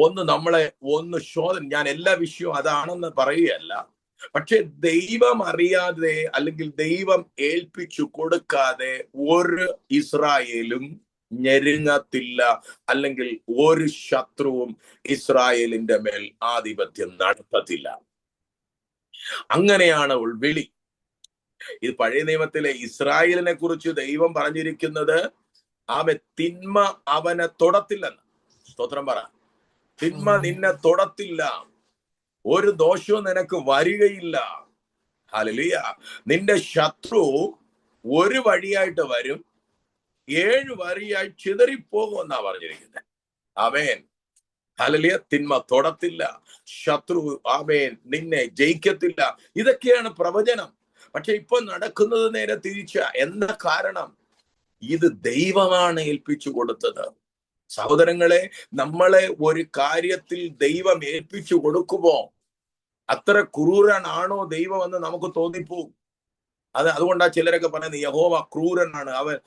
Speaker 1: ഒന്ന് നമ്മളെ ശോധന, ഞാൻ എല്ലാ വിഷയവും അതാണെന്ന് പറയുകയല്ല, പക്ഷെ ദൈവം അറിയാതെ അല്ലെങ്കിൽ ദൈവം ഏൽപ്പിച്ചു കൊടുക്കാതെ ഒരു ഇസ്രായേലും ഞെരുങ്ങത്തില്ല, അല്ലെങ്കിൽ ഒരു ശത്രുവും ഇസ്രായേലിന്റെ മേൽ ആധിപത്യം നടത്തത്തില്ല. അങ്ങനെയാണ് വിളി. ഇത് പഴയ നിയമത്തിലെ ഇസ്രായേലിനെ കുറിച്ച് ദൈവം പറഞ്ഞിരിക്കുന്നത്, തിന്മ അവനെ തൊടത്തില്ലെന്ന്. സ്തോത്രം പറ. തിന്മ നിന്നെ തൊടത്തില്ല, ഒരു ദോഷവും നിനക്ക് വരികയില്ല. ഹല്ലേലൂയ. നിന്റെ ശത്രു ഒരു വഴിയായിട്ട് വരും, 7 വഴിയായി ചിതറിപ്പോകുമെന്നാ പറഞ്ഞിരിക്കുന്നത്. ആമേൻ. ഹല്ലേലൂയ. തിന്മ തൊടത്തില്ല, ശത്രു ആമേൻ നിന്നെ ജയിക്കത്തില്ല. ഇതൊക്കെയാണ് പ്രവചനം. പക്ഷെ ഇപ്പൊ നടക്കുന്നത് നേരെ തിരിച്ച. എന്താ കാരണം? ഇത് ദൈവമാണ് ഏൽപ്പിച്ചു കൊടുത്തത്. സഹോദരങ്ങളെ, നമ്മളെ ഒരു കാര്യത്തിൽ ദൈവം ഏൽപ്പിച്ചു കൊടുക്കുമ്പോ അത്ര ക്രൂരനാണോ ദൈവം എന്ന് നമുക്ക് തോന്നിപ്പോവും. അതുകൊണ്ടാ ചിലരൊക്കെ പറയുന്നത് യഹോവ ക്രൂരനാണ്, അവൻ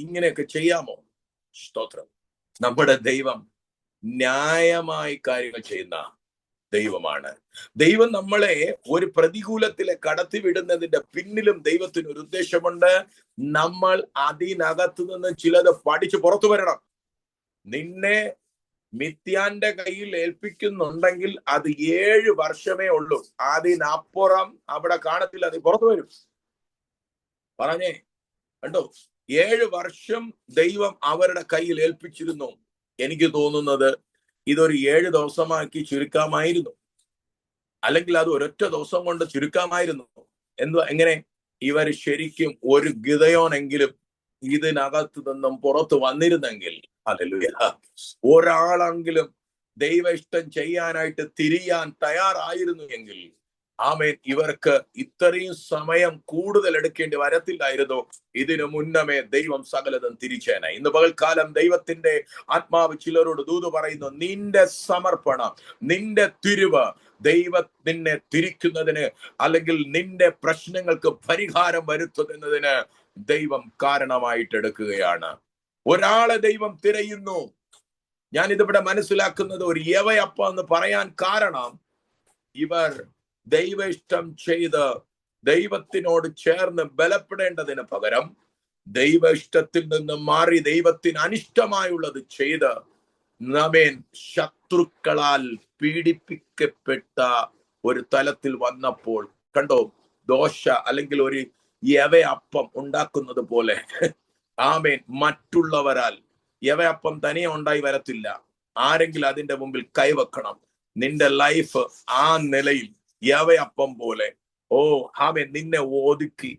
Speaker 1: ഇങ്ങനെയൊക്കെ ചെയ്യാമോ? സ്തോത്രം. നമ്മുടെ ദൈവം ന്യായമായി കാര്യങ്ങൾ ചെയ്യുന്ന ദൈവമാണ്. ദൈവം നമ്മളെ ഒരു പ്രതികൂലത്തിലെ കടത്തിവിടുന്നതിന്റെ പിന്നിലും ദൈവത്തിന് ഒരു ഉദ്ദേശമുണ്ട്. നമ്മൾ അതിനകത്തു നിന്ന് ചിലത് പഠിച്ചു പുറത്തു വരണം. നിന്നെ മിഥ്യാന്റെ കയ്യിൽ ഏൽപ്പിക്കുന്നുണ്ടെങ്കിൽ അത് 7 വർഷമേ ഉള്ളൂ, അതിനപ്പുറം അവിടെ കാണത്തില്ല, അത് പുറത്തു വരും. പറഞ്ഞേ കണ്ടോ? 7 വർഷം ദൈവം അവരുടെ കയ്യിൽ ഏൽപ്പിച്ചിരുന്നു. എനിക്ക് തോന്നുന്നത് ഇതൊരു 7 ദിവസമാക്കി ചുരുക്കാമായിരുന്നു, അല്ലെങ്കിൽ അത് ഒരൊറ്റ ദിവസം കൊണ്ട് ചുരുക്കാമായിരുന്നു. എങ്ങനെ? ഇവർ ശരിക്കും ഒരു ഗിദെയോനെങ്കിലും ഇതിനകത്ത് നിന്നും പുറത്തു വന്നിരുന്നെങ്കിൽ, ഹല്ലേലൂയ, ഒരാളെങ്കിലും ദൈവ ഇഷ്ടം ചെയ്യാനായിട്ട് തിരിയാൻ തയ്യാറായിരുന്നു എങ്കിൽ, ആമേൻ, ഇവർക്ക് ഇത്രയും സമയം കൂടുതൽ എടുക്കേണ്ടി വരത്തില്ലായിരുന്നു. ഇതിനു മുന്നമേ ദൈവം സകലതും തിരിച്ചേനെ. ഇന്ന് പകൽക്കാലം ദൈവത്തിന്റെ ആത്മാവ് ചിലരോട് ദൂത് പറയുന്നു. നിന്റെ സമർപ്പണം, നിന്റെ തിരിവ് ദൈവം നിന്നെ തിരിക്കുന്നതിന്, അല്ലെങ്കിൽ നിന്റെ പ്രശ്നങ്ങൾക്ക് പരിഹാരം വരുത്തുന്നതിന് ദൈവം കാരണമായിട്ട് എടുക്കുകയാണ്. ഒരാളെ ദൈവം തിരയുന്നു. ഞാനിതിവിടെ മനസ്സിലാക്കുന്നത് ഒരു യവയപ്പം എന്ന് പറയാൻ കാരണം, ഇവർ ദൈവ ഇഷ്ടം ചെയ്ത് ദൈവത്തിനോട് ചേർന്ന് ബലപ്പെടേണ്ടതിന് പകരം ദൈവ ഇഷ്ടത്തിൽ നിന്ന് മാറി ദൈവത്തിന് അനിഷ്ടമായുള്ളത് ചെയ്ത് നമേൻ ശത്രുക്കളാൽ പീഡിപ്പിക്കപ്പെട്ട ഒരു തലത്തിൽ വന്നപ്പോൾ കണ്ടോ, ദോശ അല്ലെങ്കിൽ ഒരു യവയപ്പം ഉണ്ടാക്കുന്നത് പോലെ, ആമേൻ, മറ്റുള്ളവരാൽ യവയപ്പം തനിയെ ഉണ്ടായി വരത്തില്ല. ആരെങ്കിലും അതിന്റെ മുമ്പിൽ കൈവെക്കണം. നിന്റെ ലൈഫ് ആ നിലയിൽ യവയപ്പം പോലെ, ആമേൻ, നിന്നെ ഒതുക്കി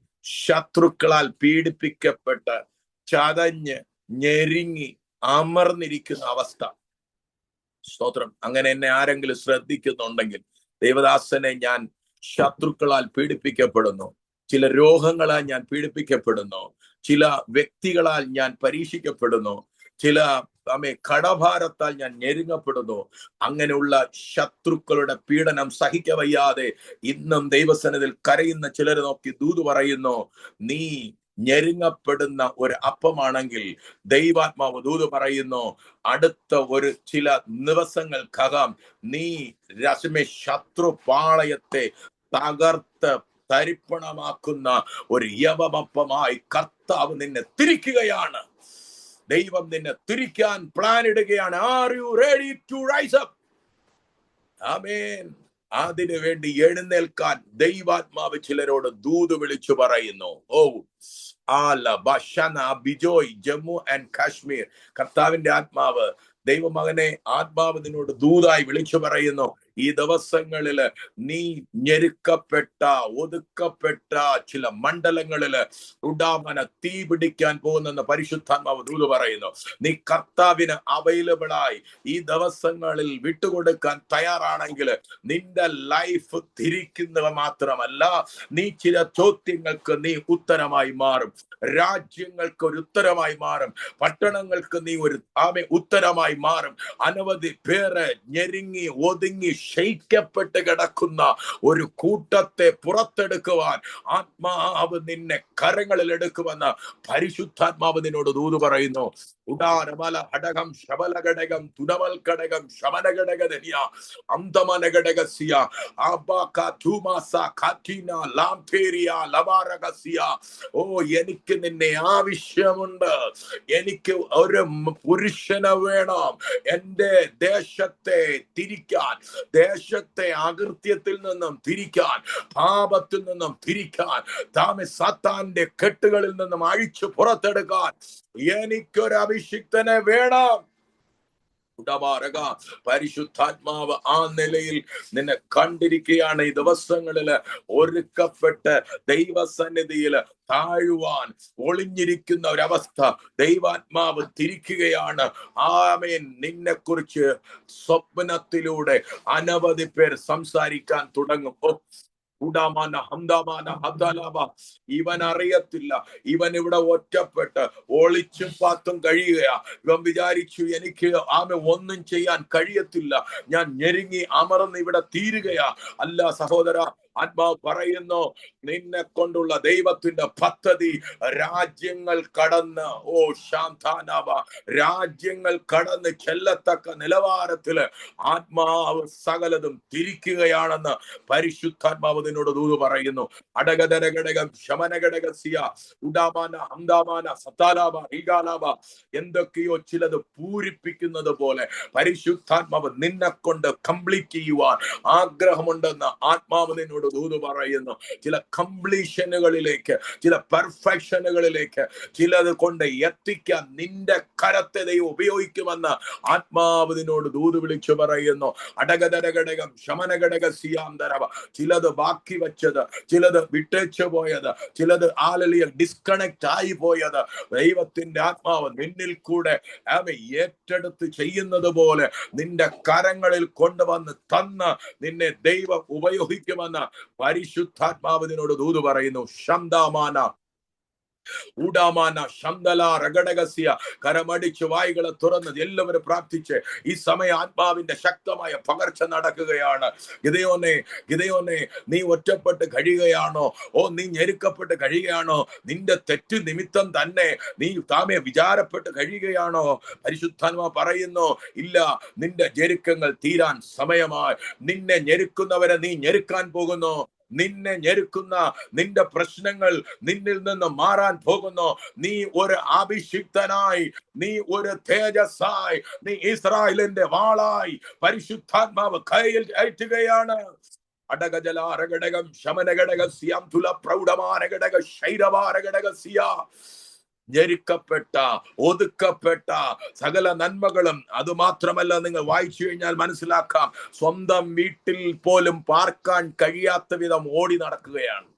Speaker 1: ശത്രുക്കളാൽ പീഡിപ്പിക്കപ്പെട്ട് ചതഞ്ഞ് ഞെരുങ്ങി അമർന്നിരിക്കുന്ന അവസ്ഥ. സ്തോത്രം. അങ്ങനെ എന്നെ ആരെങ്കിലും ശ്രദ്ധിക്കുന്നുണ്ടെങ്കിൽ, ദൈവദാസനെ, ഞാൻ ശത്രുക്കളാൽ പീഡിപ്പിക്കപ്പെടുന്നു, ചില രോഗങ്ങളാൽ ഞാൻ പീഡിപ്പിക്കപ്പെടുന്നു, ചില വ്യക്തികളാൽ ഞാൻ പരീക്ഷിക്കപ്പെടുന്നു, ചില കടഭാരത്താൽ ഞാൻ ഞെരുങ്ങപ്പെടുന്നു. അങ്ങനെയുള്ള ശത്രുക്കളുടെ പീഡനം സഹിക്കവയ്യാതെ ഇന്നും ദൈവസന്നിധിയിൽ കരയുന്ന ചിലരെ നോക്കി ദൂത് പറയുന്നു. നീ ഞെരുങ്ങപ്പെടുന്ന ഒരു അപ്പമാണെങ്കിൽ ദൈവാത്മാവ് ദൂത് പറയുന്നു, അടുത്ത ഒരു ചില ദിവസങ്ങൾക്കകം നീ ശത്രുപാളയത്തെ തകർത്ത് തരിപ്പണമാക്കുന്ന ഒരു യവമപ്പമായി കർത്താവ് നിന്നെ തിരിക്കുകയാണ്. ദൈവം നിന്നെ തിരിക്കാൻ പ്ലാൻ ഇടുകയാണ്. Are you ready to rise up? ആമേൻ. അതിനു വേണ്ടി എഴുന്നേൽക്കാൻ ദൈവാത്മാവ് ചിലരോട് ദൂത് വിളിച്ചു പറയുന്നു. ബിജോയ്, ജമ്മു ആൻഡ് കാശ്മീർ, കർത്താവിന്റെ ആത്മാവ്, ദൈവമകനെ, ആത്മാവ് നിന്നോട് ദൂതായി വിളിച്ചു പറയുന്നു. ഈ ദിവസങ്ങളില് നീ ഞെരുക്കപ്പെട്ട, ഒതുക്കപ്പെട്ട ചില മണ്ഡലങ്ങളില് ഉടാമന തീ പിടിക്കാൻ പോകുന്നെന്ന് പരിശുദ്ധാത്മാവ് ദൂത് പറയുന്നു. നീ കർത്താവിന് അവൈലബിളായി ഈ ദിവസങ്ങളിൽ വിട്ടുകൊടുക്കാൻ തയ്യാറാണെങ്കിൽ നിന്റെ ലൈഫ് തിരിക്കുന്നവ മാത്രമല്ല, നീ ചില ചോദ്യങ്ങൾക്ക് നീ ഉത്തരമായി മാറും, രാജ്യങ്ങൾക്ക് ഒരു ഉത്തരമായി മാറും, പട്ടണങ്ങൾക്ക് നീ ഒരു ഉത്തരമായി മാറും. അനവധി പേര് ഞെരുങ്ങി ഒതുങ്ങി ക്ഷയിക്കപ്പെട്ട് കിടക്കുന്ന ഒരു കൂട്ടത്തെ പുറത്തെടുക്കുവാൻ ആത്മാവ് നിന്നെ കരങ്ങളിൽ എടുക്കുമെന്ന് പരിശുദ്ധാത്മാവ് നിന്നോട് ദൂത് പറയുന്നു. ഉദാരമല ഘടകം ശബലഘടകം തുനമൽ ഘടകം ശമനഘടകനിയ അന്തമനഘടകസിയ അബകതുമസ ഖതിന ലാംതേരിയ ലബാരകസിയ. ഓ, എനിക്ക് നിന്നെ ആവശ്യമുണ്ട്. എനിക്ക് ഒരു പുരുഷനെ വേണം എന്റെ ദേശത്തെ തിരിക്കാൻ, ദേശത്തെ അകൃത്യത്തിൽ നിന്നും തിരിക്കാൻ, പാപത്തിൽ നിന്നും തിരിക്കാൻ, സാത്താന്റെ കെട്ടുകളിൽ നിന്നും അഴിച്ചു പുറത്തെടുക്കാൻ എനിക്കൊരു അഭിഷിക്തനെ വേണം. പരിശുദ്ധാത്മാവ് ആ നിലയിൽ നിന്നെ കണ്ടിരിക്കുകയാണ്. ഈ ദിവസങ്ങളില് ഒരുക്കപ്പെട്ട് ദൈവസന്നിധിയിൽ താഴുവാൻ ഒളിഞ്ഞിരിക്കുന്ന ഒരവസ്ഥ ദൈവാത്മാവ് തിരിക്കുകയാണ്. ആമേൻ. നിന്നെ കുറിച്ച് സ്വപ്നത്തിലൂടെ അനവധി പേർ സംസാരിക്കാൻ തുടങ്ങും. ഇവൻ അറിയത്തില്ല, ഇവൻ ഇവിടെ ഒറ്റപ്പെട്ട് ഒളിച്ചും പാത്തും കഴിയുകയാ. ഇവൻ വിചാരിച്ചു എനിക്ക് ഒന്നും ചെയ്യാൻ കഴിയത്തില്ല, ഞാൻ ഞെരുങ്ങി അമർന്ന് ഇവിടെ തീരുകയാ. അല്ല സഹോദര, ആത്മാവ് പറയുന്നു, നിന്നെ കൊണ്ടുള്ള ദൈവത്തിന്റെ പദ്ധതി രാജ്യങ്ങൾ കടന്ന്, ഓ ശാന്താനാവ, രാജ്യങ്ങൾ കടന്ന് ചെല്ലത്തക്ക നിലവാരത്തില് ആത്മാവ് സകലതും തിരിക്കുകയാണെന്ന് പരിശുദ്ധാത്മാവ് നിന്നോട് ദൂത് പറയുന്നു. അടകതരഘടകം ശമനഘടകസിയ ഉഡാമാന ഹംദാമാന സത്താലാബ ഹീഗാലാബ, എന്തൊക്കെയോ ചിലത് പൂരിപ്പിക്കുന്നത് പോലെ പരിശുദ്ധാത്മാവ് നിന്നെ കൊണ്ട് കംപ്ലീറ്റ് ചെയ്യുവാൻ ആഗ്രഹമുണ്ടെന്ന് ആത്മാവ് നിന്നോട് ദൂത് പറയുന്നു. ചില കംപ്ലീഷനുകളിലേക്ക്, ചില പെർഫെക്ഷനുകളിലേക്ക് ചിലത് കൊണ്ട് എത്തിക്കാൻ നിന്റെ കരത്തെ ദൈവം ഉപയോഗിക്കുമെന്ന് ആത്മാവ് നിന്നോട് ദൂത് വിളിച്ചു പറയുന്നു. അടകതരഘടകം ശമനഘടക സിയാന്തരവ, ചിലത് ബാക്കി വെച്ചത്, ചിലത് വിട്ടേച്ചു പോയത്, ചിലത് ആലലിയ ഡിസ്കണക്ട് ആയി പോയത് ദൈവത്തിന്റെ ആത്മാവ് നിന്നിൽ കൂടെ ഏറ്റെടുത്ത് ചെയ്യുന്നത് പോലെ നിന്റെ കരങ്ങളിൽ കൊണ്ടുവന്ന് തന്ന് നിന്നെ ദൈവം ഉപയോഗിക്കുമെന്ന് പരിശുദ്ധാത്മാവിനോട് ദൂത് പറയുന്നു. ശംദാമാന ഊടാമാന ശംദല രഗടകസ്യ. കരമടിച്ച് വായികളെ തുറന്ന് എല്ലാവരും പ്രാർത്ഥിച്ച് ഈ സമയം ആത്മാവിന്റെ ശക്തമായ പകർച്ച നടക്കുകയാണ്. ഗിദെയോനെ, നീ ഒറ്റപ്പെട്ട് കഴിയുകയാണോ? ഓ, നീ ഞെരുക്കപ്പെട്ട് കഴിയുകയാണോ? നിന്റെ തെറ്റ് നിമിത്തം തന്നെ നീ താമേ വിചാരപ്പെട്ട് കഴിയുകയാണോ? പരിശുദ്ധാത്മാവ് പറയുന്നു, ഇല്ല, നിന്റെ ഞെരുക്കങ്ങൾ തീരാൻ സമയമായി. നിന്നെ ഞെരുക്കുന്നവരെ നീ ഞെരുക്കാൻ പോകുന്നു. നിന്നെ ഞെരുക്കുന്ന നിന്റെ പ്രശ്നങ്ങൾ നിന്നിൽ നിന്ന് മാറാൻ പോകുന്നു. നീ ഒരു അഭിഷിക്തനായി, നീ ഒരു തേജസ്സായി, നീ ഇസ്രായേലിന്റെ വാളായി പരിശുദ്ധാത്മാവ് കയ്യിൽ ഏറ്റുകയാണ്. അടകജലാരഘടകം ശമനഘടകസ്യാം തുല പ്രൗഢമാനഘടക ശൈരവാരഘടകസ്യ. ഞെരുക്കപ്പെട്ട, ഒതുക്കപ്പെട്ട സകല നന്മകളും, അതുമാത്രമല്ല, നിങ്ങൾ വായിച്ചു കഴിഞ്ഞാൽ മനസ്സിലാക്കാം, സ്വന്തം വീട്ടിൽ പോലും പാർക്കാൻ കഴിയാത്ത വിധം ഓടി നടക്കുകയാണ്.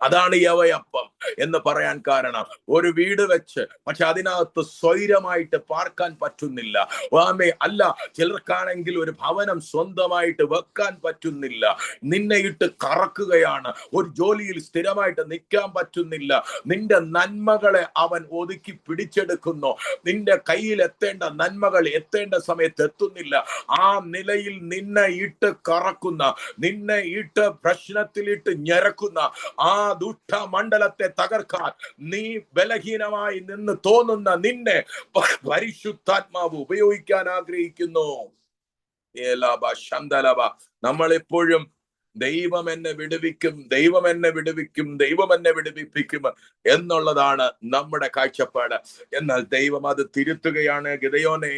Speaker 1: അതാണ് യവയപ്പം എന്ന് പറയാൻ കാരണം. ഒരു വീട് വെച്ച് പക്ഷെ അതിനകത്ത് സ്വൈരമായിട്ട് പാർക്കാൻ പറ്റുന്നില്ല. അല്ല, ചിലർക്കാണെങ്കിൽ ഒരു ഭവനം സ്വന്തമായിട്ട് വെക്കാൻ പറ്റുന്നില്ല. നിന്നെ ഇട്ട് കറക്കുകയാണ്. ഒരു ജോലിയിൽ സ്ഥിരമായിട്ട് നിൽക്കാൻ പറ്റുന്നില്ല. നിന്റെ നന്മകളെ അവൻ ഒതുക്കി പിടിച്ചെടുക്കുന്നു. നിന്റെ കയ്യിൽ എത്തേണ്ട നന്മകൾ എത്തേണ്ട സമയത്ത് എത്തുന്നില്ല. ആ നിലയിൽ നിന്നെ ഇട്ട് കറക്കുന്ന, നിന്നെ ഇട്ട് പ്രശ്നത്തിലിട്ട് ഞെരക്കുന്ന ആ ദുഷ്ടമണ്ഡലത്തെ തകർക്കാൻ നീ ബലഹീനമായി നിന്ന് തോന്നുന്ന നിന്നെ പരിശുദ്ധാത്മാവ് ഉപയോഗിക്കാൻ ആഗ്രഹിക്കുന്നു. നമ്മൾ എപ്പോഴും ദൈവം എന്നെ വിടുവിക്കും, ദൈവം എന്നെ വിടുവിക്കും, ദൈവം എന്നെ വിടുവിപ്പിക്കും എന്നുള്ളതാണ് നമ്മുടെ കാഴ്ചപ്പാട്. എന്നാൽ ദൈവം അത് തിരുത്തുകയാണ്. ഗിദെയോനെ,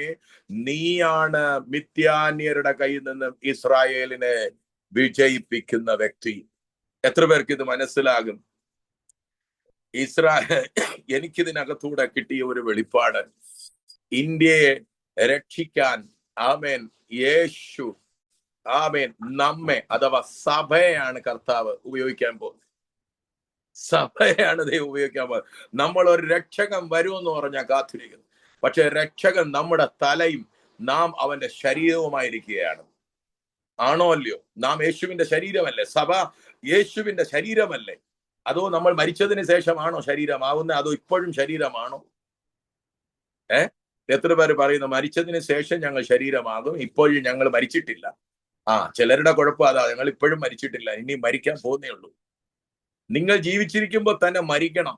Speaker 1: നീയാണ് മിദ്യാന്യരുടെ കയ്യിൽ നിന്നും ഇസ്രായേലിനെ വിജയിപ്പിക്കുന്ന വ്യക്തി. എത്ര പേർക്ക് ഇത് മനസ്സിലാകും? എനിക്കിതിനകത്തൂടെ കിട്ടിയ ഒരു വെളിപ്പാട്, ഇന്ത്യയെ രക്ഷിക്കാൻ യേശു നമ്മെ, അഥവാ സഭയാണ് കർത്താവ് ഉപയോഗിക്കാൻ പോകുന്നത്. സഭയാണ് ദൈവം ഉപയോഗിക്കാൻ പോകുന്നത്. നമ്മൾ ഒരു രക്ഷകൻ വരുമെന്ന് പറഞ്ഞാൽ കാത്തിരിക്കുന്നു. പക്ഷെ രക്ഷകൻ നമ്മുടെ തലയും നാം അവന്റെ ശരീരവുമായിരിക്കുകയാണ്. ആണോ അല്ലയോ? നാം യേശുവിന്റെ ശരീരമല്ലേ? സഭ യേശുവിന്റെ ശരീരമല്ലേ? അതോ നമ്മൾ മരിച്ചതിന് ശേഷമാണോ ശരീരമാവുന്നത്? അതോ ഇപ്പോഴും ശരീരമാണോ? എത്ര പേര് പറയുന്നു മരിച്ചതിന് ശേഷം ഞങ്ങൾ ശരീരമാകും, ഇപ്പോഴും ഞങ്ങൾ മരിച്ചിട്ടില്ല? ചിലരുടെ കുഴപ്പം അതാ, ഞങ്ങൾ ഇപ്പോഴും മരിച്ചിട്ടില്ല, ഇനി മരിക്കാൻ പോകുന്നേ ഉള്ളൂ. നിങ്ങൾ ജീവിച്ചിരിക്കുമ്പോൾ തന്നെ മരിക്കണം.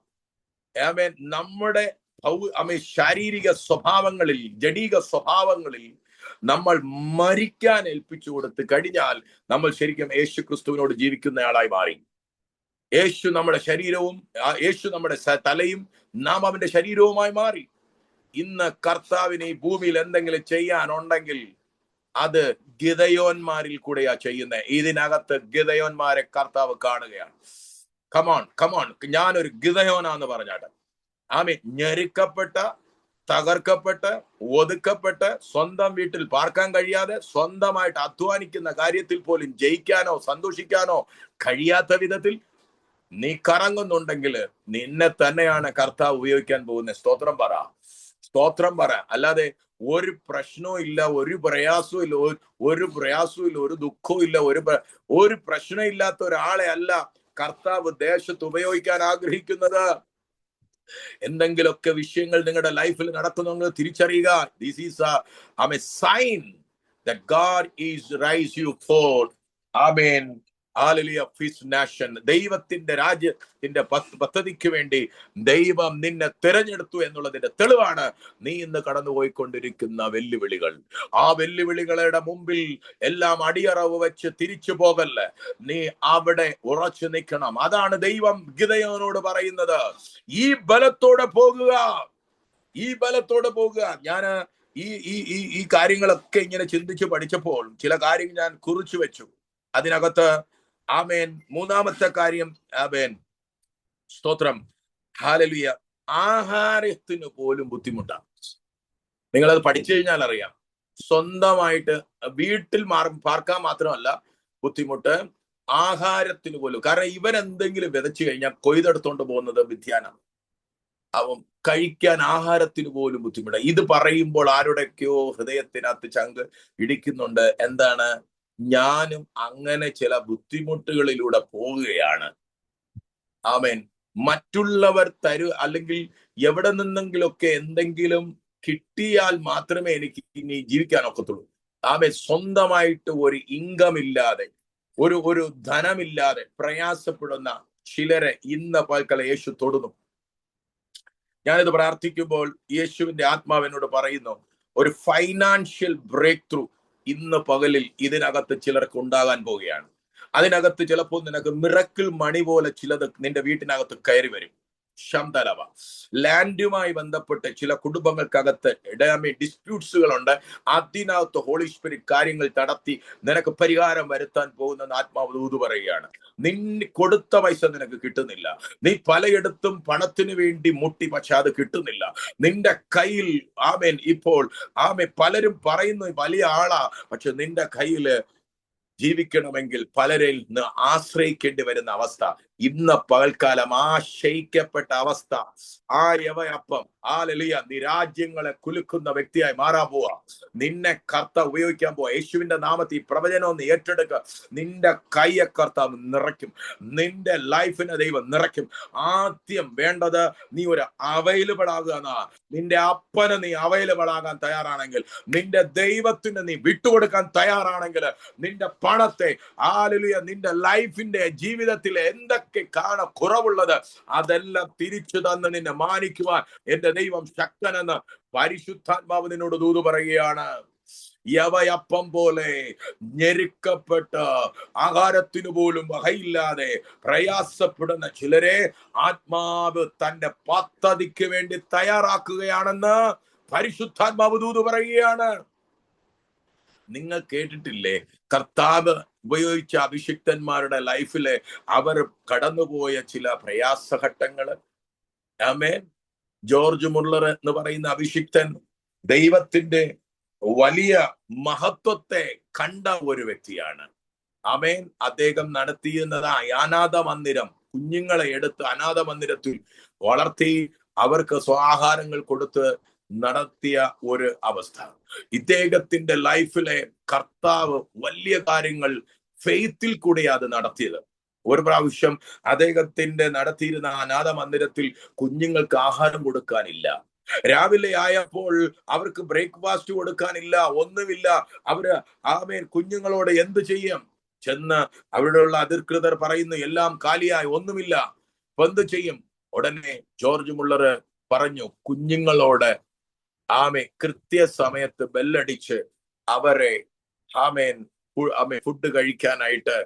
Speaker 1: നമ്മുടെ ശാരീരിക സ്വഭാവങ്ങളിൽ, ജഡീക സ്വഭാവങ്ങളിൽ നമ്മൾ മരിക്കാൻ ഏൽപ്പിച്ചു കൊടുത്ത് കഴിഞ്ഞാൽ നമ്മൾ ശരിക്കും യേശു ക്രിസ്തുവിനോട് ജീവിക്കുന്നയാളായി മാറി. യേശു നമ്മുടെ ശരീരവും, യേശു നമ്മുടെ തലയും, നാം അവന്റെ ശരീരവുമായി മാറി. ഇന്ന് കർത്താവിന് ഈ ഭൂമിയിൽ എന്തെങ്കിലും ചെയ്യാനുണ്ടെങ്കിൽ അത് ഗിദയോന്മാരിൽ കൂടെയാ ചെയ്യുന്നത്. ഇതിനകത്ത് ഗിദയോന്മാരെ കർത്താവ് കാണുകയാണ്. കമോൺ, ഞാനൊരു ഗിദയോനാന്ന് പറഞ്ഞാട്ടെ. ഞെരുക്കപ്പെട്ട, തകർക്കപ്പെട്ട്, ഒതുക്കപ്പെട്ട്, സ്വന്തം വീട്ടിൽ പാർക്കാൻ കഴിയാതെ, സ്വന്തമായിട്ട് അധ്വാനിക്കുന്ന കാര്യത്തിൽ പോലും ജയിക്കാനോ സന്തോഷിക്കാനോ കഴിയാത്ത വിധത്തിൽ നീ കറങ്ങുന്നുണ്ടെങ്കിൽ നിന്നെ തന്നെയാണ് കർത്താവ് ഉപയോഗിക്കാൻ പോകുന്നത്. സ്തോത്രം പറ. അല്ലാതെ ഒരു പ്രശ്നവും ഇല്ല, ഒരു പ്രയാസവും ഇല്ല, ഒരു ദുഃഖവും ഇല്ല, ഒരു പ്രശ്നം ഇല്ലാത്ത ഒരാളെ അല്ല കർത്താവ് ദേശത്ത് ഉപയോഗിക്കാൻ ആഗ്രഹിക്കുന്നത്. എന്തെങ്കിലുമൊക്കെ വിഷയങ്ങൾ നിങ്ങളുടെ ലൈഫിൽ നടക്കുന്നെങ്കിൽ തിരിച്ചറിയുക. This is a sign that God is raise you for, amen, hallelujah, his nation. ദൈവത്തിന്റെ രാജ്യത്തിന്റെ പദ്ധതിക്ക് വേണ്ടി ദൈവം നിന്നെ തിരഞ്ഞെടുത്തു എന്നുള്ളതിന്റെ തെളിവാണ് നീ ഇന്ന് കടന്നുപോയിക്കൊണ്ടിരിക്കുന്ന വെല്ലുവിളികൾ. ആ വെല്ലുവിളികളുടെ മുമ്പിൽ എല്ലാം അടിയറവ് വെച്ച് തിരിച്ചു പോകല്ല, നീ അവിടെ ഉറച്ചു നിൽക്കണം. അതാണ് ദൈവം ഗിദയോനോട് പറയുന്നത്. ഈ ബലത്തോടെ പോകുക. ഞാന് ഈ കാര്യങ്ങളൊക്കെ ഇങ്ങനെ ചിന്തിച്ച് പഠിച്ചപ്പോൾ ചില കാര്യങ്ങൾ ഞാൻ കുറിച്ചു വെച്ചു. അതിനകത്ത് മൂന്നാമത്തെ കാര്യം, സ്തോത്രം, ഹല്ലേലൂയ, ആഹാരത്തിന് പോലും ബുദ്ധിമുട്ടാണ്. നിങ്ങളത് പഠിച്ചു കഴിഞ്ഞാൽ അറിയാം. സ്വന്തമായിട്ട് വീട്ടിൽ പാർക്കാൻ മാത്രമല്ല ബുദ്ധിമുട്ട്, ആഹാരത്തിന് പോലും. കാരണം ഇവരെന്തെങ്കിലും വിതച്ചു കഴിഞ്ഞാൽ കൊയ്തെടുത്തോണ്ട് പോകുന്നത് വിദ്യാനാണ്. അവൻ കഴിക്കാൻ ആഹാരത്തിന് പോലും ബുദ്ധിമുട്ട്. ഇത് പറയുമ്പോൾ ആരുടെയൊക്കെയോ ഹൃദയത്തിനകത്ത് ചങ്ക് ഇടിക്കുന്നുണ്ട്. എന്താണ്? ഞാനും അങ്ങനെ ചില ബുദ്ധിമുട്ടുകളിലൂടെ പോവുകയാണ്. മറ്റുള്ളവർ അല്ലെങ്കിൽ എവിടെ നിന്നെങ്കിലൊക്കെ എന്തെങ്കിലും കിട്ടിയാൽ മാത്രമേ എനിക്ക് ഇനി ജീവിക്കാൻ ഒക്കത്തുള്ളൂ. സ്വന്തമായിട്ട് ഒരു ഇൻകം ഇല്ലാതെ, ഒരു ധനമില്ലാതെ പ്രയാസപ്പെടുന്ന ചിലരെ ഇന്ന് പൽക്കല യേശു തൊടുന്നു. ഞാനിത് പ്രാർത്ഥിക്കുമ്പോൾ യേശുവിന്റെ ആത്മാവിനോട് പറയുന്നു, ഒരു ഫൈനാൻഷ്യൽ ബ്രേക്ക് ത്രൂ ഇന്ന് പകലിൽ ഇതിനകത്ത് ചിലർക്ക് ഉണ്ടാകാൻ പോവുകയാണ്. അതിനകത്ത് ചിലപ്പോൾ നിനക്ക് മിറക്കിൾ മണി പോലെ ചിലത് നിന്റെ വീട്ടിനകത്ത് കയറി വരും. ശംതലവ ലാൻഡുമായി ബന്ധപ്പെട്ട് ചില കുടുംബങ്ങൾക്കകത്ത് ഡിസ്പ്യൂട്ട്സുകളുണ്ട്. അതിനകത്ത് ഹോളി സ്പിരിറ്റ് കാര്യങ്ങൾ നടത്തി നിനക്ക് പരിഹാരം വരുത്താൻ പോകുന്ന ആത്മാവ് ദൂത് പറയുകയാണ്. കൊടുത്ത പൈസ നിനക്ക് കിട്ടുന്നില്ല. നീ പലയിടത്തും പണത്തിന് വേണ്ടി മുട്ടി, പക്ഷെ അത് കിട്ടുന്നില്ല. നിന്റെ കയ്യിൽ ഇപ്പോൾ പലരും പറയുന്നു വലിയ ആളാ, പക്ഷെ നിന്റെ കയ്യില് ജീവിക്കണമെങ്കിൽ പലരിൽ നിന്ന് ആശ്രയിക്കേണ്ടി വരുന്ന അവസ്ഥ. ഇന്ന് പകൽക്കാലം ആശ്രയിക്കപ്പെട്ട അവസ്ഥ, ആ യവയപ്പം നീ രാജ്യങ്ങളെ കുലുക്കുന്ന വ്യക്തിയായി മാറാൻ പോവാ. നിന്നെ കർത്താവ് ഉപയോഗിക്കാൻ പോവാ. യേശുവിന്റെ നാമത്തിൽ പ്രവചനം ഒന്ന് ഏറ്റെടുക്കുക. നിന്റെ കയ്യെ കർത്താവ് നിറയ്ക്കും, നിന്റെ ലൈഫിനെ ദൈവം നിറയ്ക്കും. ആദ്യം വേണ്ടത് നീ ഒരു അവൈലബിൾ ആകുക. നിന്റെ അപ്പന് നീ അവൈലബിൾ ആകാൻ തയ്യാറാണെങ്കിൽ, നിന്റെ ദൈവത്തിന് നീ വിട്ടുകൊടുക്കാൻ തയ്യാറാണെങ്കിൽ, നിന്റെ പണത്തെ നിന്റെ ലൈഫിന്റെ ജീവിതത്തിൽ എന്തൊക്കെ കുറവുള്ളത് അതെല്ലാം തിരിച്ചു തന്ന് നിന്നെ മാനിക്കുവാൻ എന്റെ ദൈവം ശക്തനെന്ന് പരിശുദ്ധാത്മാവ് നിന്നോട് ദൂത് പറയുകയാണ്. യവയപ്പം പോലെ ഞെരുക്കപ്പെട്ട് ആഹാരത്തിനു പോലും വകയില്ലാതെ പ്രയാസപ്പെടുന്ന ചിലരെ ആത്മാവ് തന്റെ പദ്ധതിക്ക് വേണ്ടി തയ്യാറാക്കുകയാണെന്ന് പരിശുദ്ധാത്മാവ് ദൂത് പറയുകയാണ്. നിങ്ങൾ കേട്ടിട്ടില്ലേ കർത്താവ് ഉപയോഗിച്ച അഭിഷിക്തന്മാരുടെ ലൈഫില് അവർ കടന്നുപോയ ചില പ്രയാസഘട്ടങ്ങള്? ജോർജ് മുള്ളർ എന്ന് പറയുന്ന അഭിഷിക്തൻ ദൈവത്തിന്റെ വലിയ മഹത്വത്തെ കണ്ട ഒരു വ്യക്തിയാണ്. അദ്ദേഹം നടത്തിയിരുന്നത് അനാഥ മന്ദിരം, കുഞ്ഞുങ്ങളെ എടുത്ത് അനാഥ മന്ദിരത്തിൽ വളർത്തി അവർക്ക് സ്വാഹാരങ്ങൾ കൊടുത്ത് നടത്തിയ ഒരു അവസ്ഥ. ഇദ്ദേഹത്തിന്റെ ലൈഫിലെ കർത്താവ് വലിയ കാര്യങ്ങൾ ഫെയ്ത്തിൽ കൂടെയാണ് അത് നടത്തിയത്. ഒരു പ്രാവശ്യം അദ്ദേഹത്തിന്റെ നടത്തിയിരുന്ന അനാഥ മന്ദിരത്തിൽ കുഞ്ഞുങ്ങൾക്ക് ആഹാരം കൊടുക്കാനില്ല. രാവിലെ ആയപ്പോൾ അവർക്ക് ബ്രേക്ക്ഫാസ്റ്റ് കൊടുക്കാനില്ല, ഒന്നുമില്ല. അവര് കുഞ്ഞുങ്ങളോട് എന്ത് ചെയ്യും? ചെന്ന് അവിടെയുള്ള അധികൃതർ പറയുന്നു എല്ലാം കാലിയായി, ഒന്നുമില്ല. അപ്പൊ എന്ത് ചെയ്യും? ഉടനെ ജോർജ് മുള്ളർ പറഞ്ഞു കുഞ്ഞുങ്ങളോട് ആമേ കൃത്യസമയത്ത് ബെല്ലടിച്ച് അവരെ ഫുഡ് കഴിക്കാനായിട്ട്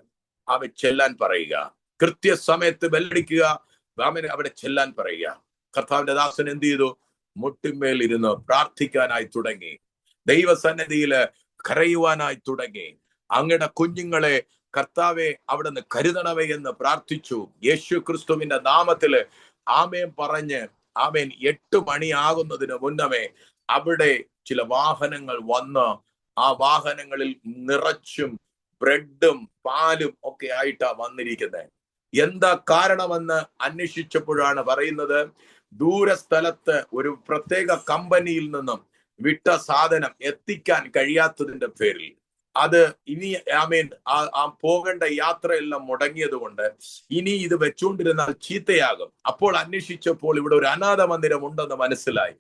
Speaker 1: ചെല്ലാൻ പറയുക. കൃത്യസമയത്ത് ബെല്ലടിക്കുക, അവിടെ ചെല്ലാൻ പറയുക. കർത്താവിന്റെ ദാസൻ എന്ത് ചെയ്തു? മുട്ടിന്മേൽ ഇരുന്ന് പ്രാർത്ഥിക്കാനായി തുടങ്ങി, ദൈവസന്നിധിയില് കരയുവാനായി തുടങ്ങി. അങ്ങയുടെ കുഞ്ഞുങ്ങളെ കർത്താവെ അവിടുന്ന് കരുതണമേ എന്ന് പ്രാർത്ഥിച്ചു. യേശു ക്രിസ്തുവിന്റെ നാമത്തില് ആമേൻ പറഞ്ഞ് 8 മണിയാകുന്നതിന് മുന്നമേ അവിടെ ചില വാഹനങ്ങൾ വന്ന് ആ വാഹനങ്ങളിൽ നിറച്ചും ബ്രെഡും പാലും ഒക്കെ ആയിട്ടാ വന്നിരിക്കുന്നത്. എന്താ കാരണമെന്ന് അന്വേഷിച്ചപ്പോഴാണ് പറയുന്നത്, ദൂരസ്ഥലത്ത് ഒരു പ്രത്യേക കമ്പനിയിൽ നിന്നും വിട്ട സാധനം എത്തിക്കാൻ കഴിയാത്തതിന്റെ പേരിൽ അത് ഇനി പോകേണ്ട യാത്രയെല്ലാം മുടങ്ങിയത് കൊണ്ട് ഇനി ഇത് വെച്ചുകൊണ്ടിരുന്നാൽ ചീത്തയാകും. അപ്പോൾ അന്വേഷിച്ചപ്പോൾ ഇവിടെ ഒരു അനാഥ മന്ദിരം ഉണ്ടെന്ന് മനസ്സിലായി.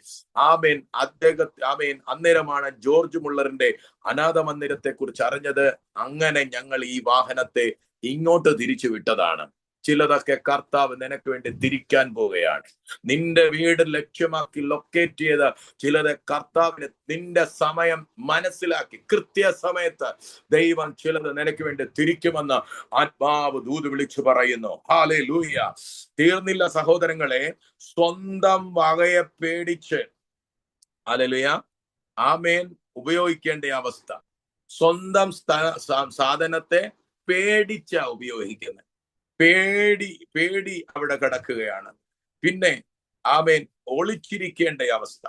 Speaker 1: അന്നേരമാണ് ജോർജ് മുള്ളറിന്റെ അനാഥ മന്ദിരത്തെ കുറിച്ച് അറിഞ്ഞത്. അങ്ങനെ ഞങ്ങൾ ഈ വാഹനത്തെ ഇങ്ങോട്ട് തിരിച്ചു വിട്ടതാണ്. ചിലതൊക്കെ കർത്താവ് നിനക്ക് വേണ്ടി തിരിക്കാൻ പോവുകയാണ്. നിന്റെ വീട് ലക്ഷ്യമാക്കി ലൊക്കേറ്റ് ചെയ്ത് ചിലത് കർത്താവിന് നിന്റെ സമയം മനസ്സിലാക്കി കൃത്യസമയത്ത് ദൈവം ചിലത് നിനക്ക് വേണ്ടി തിരിക്കുമെന്ന് ആത്മാവ് ദൂത് വിളിച്ചു പറയുന്നു. ഹല്ലേലൂയ. തീർന്നില്ല സഹോദരങ്ങളെ, സ്വന്തം വകയെ പേടിച്ച് ഹല്ലേലൂയ ആമേൻ ഉപയോഗിക്കേണ്ട അവസ്ഥ. സ്വന്തം സാധനത്തെ പേടിച്ച ഉപയോഗിക്കുന്നത്. പേടി അവിടെ കിടക്കുകയാണ്. പിന്നെ ആമേൻ ഒളിച്ചിരിക്കേണ്ട അവസ്ഥ.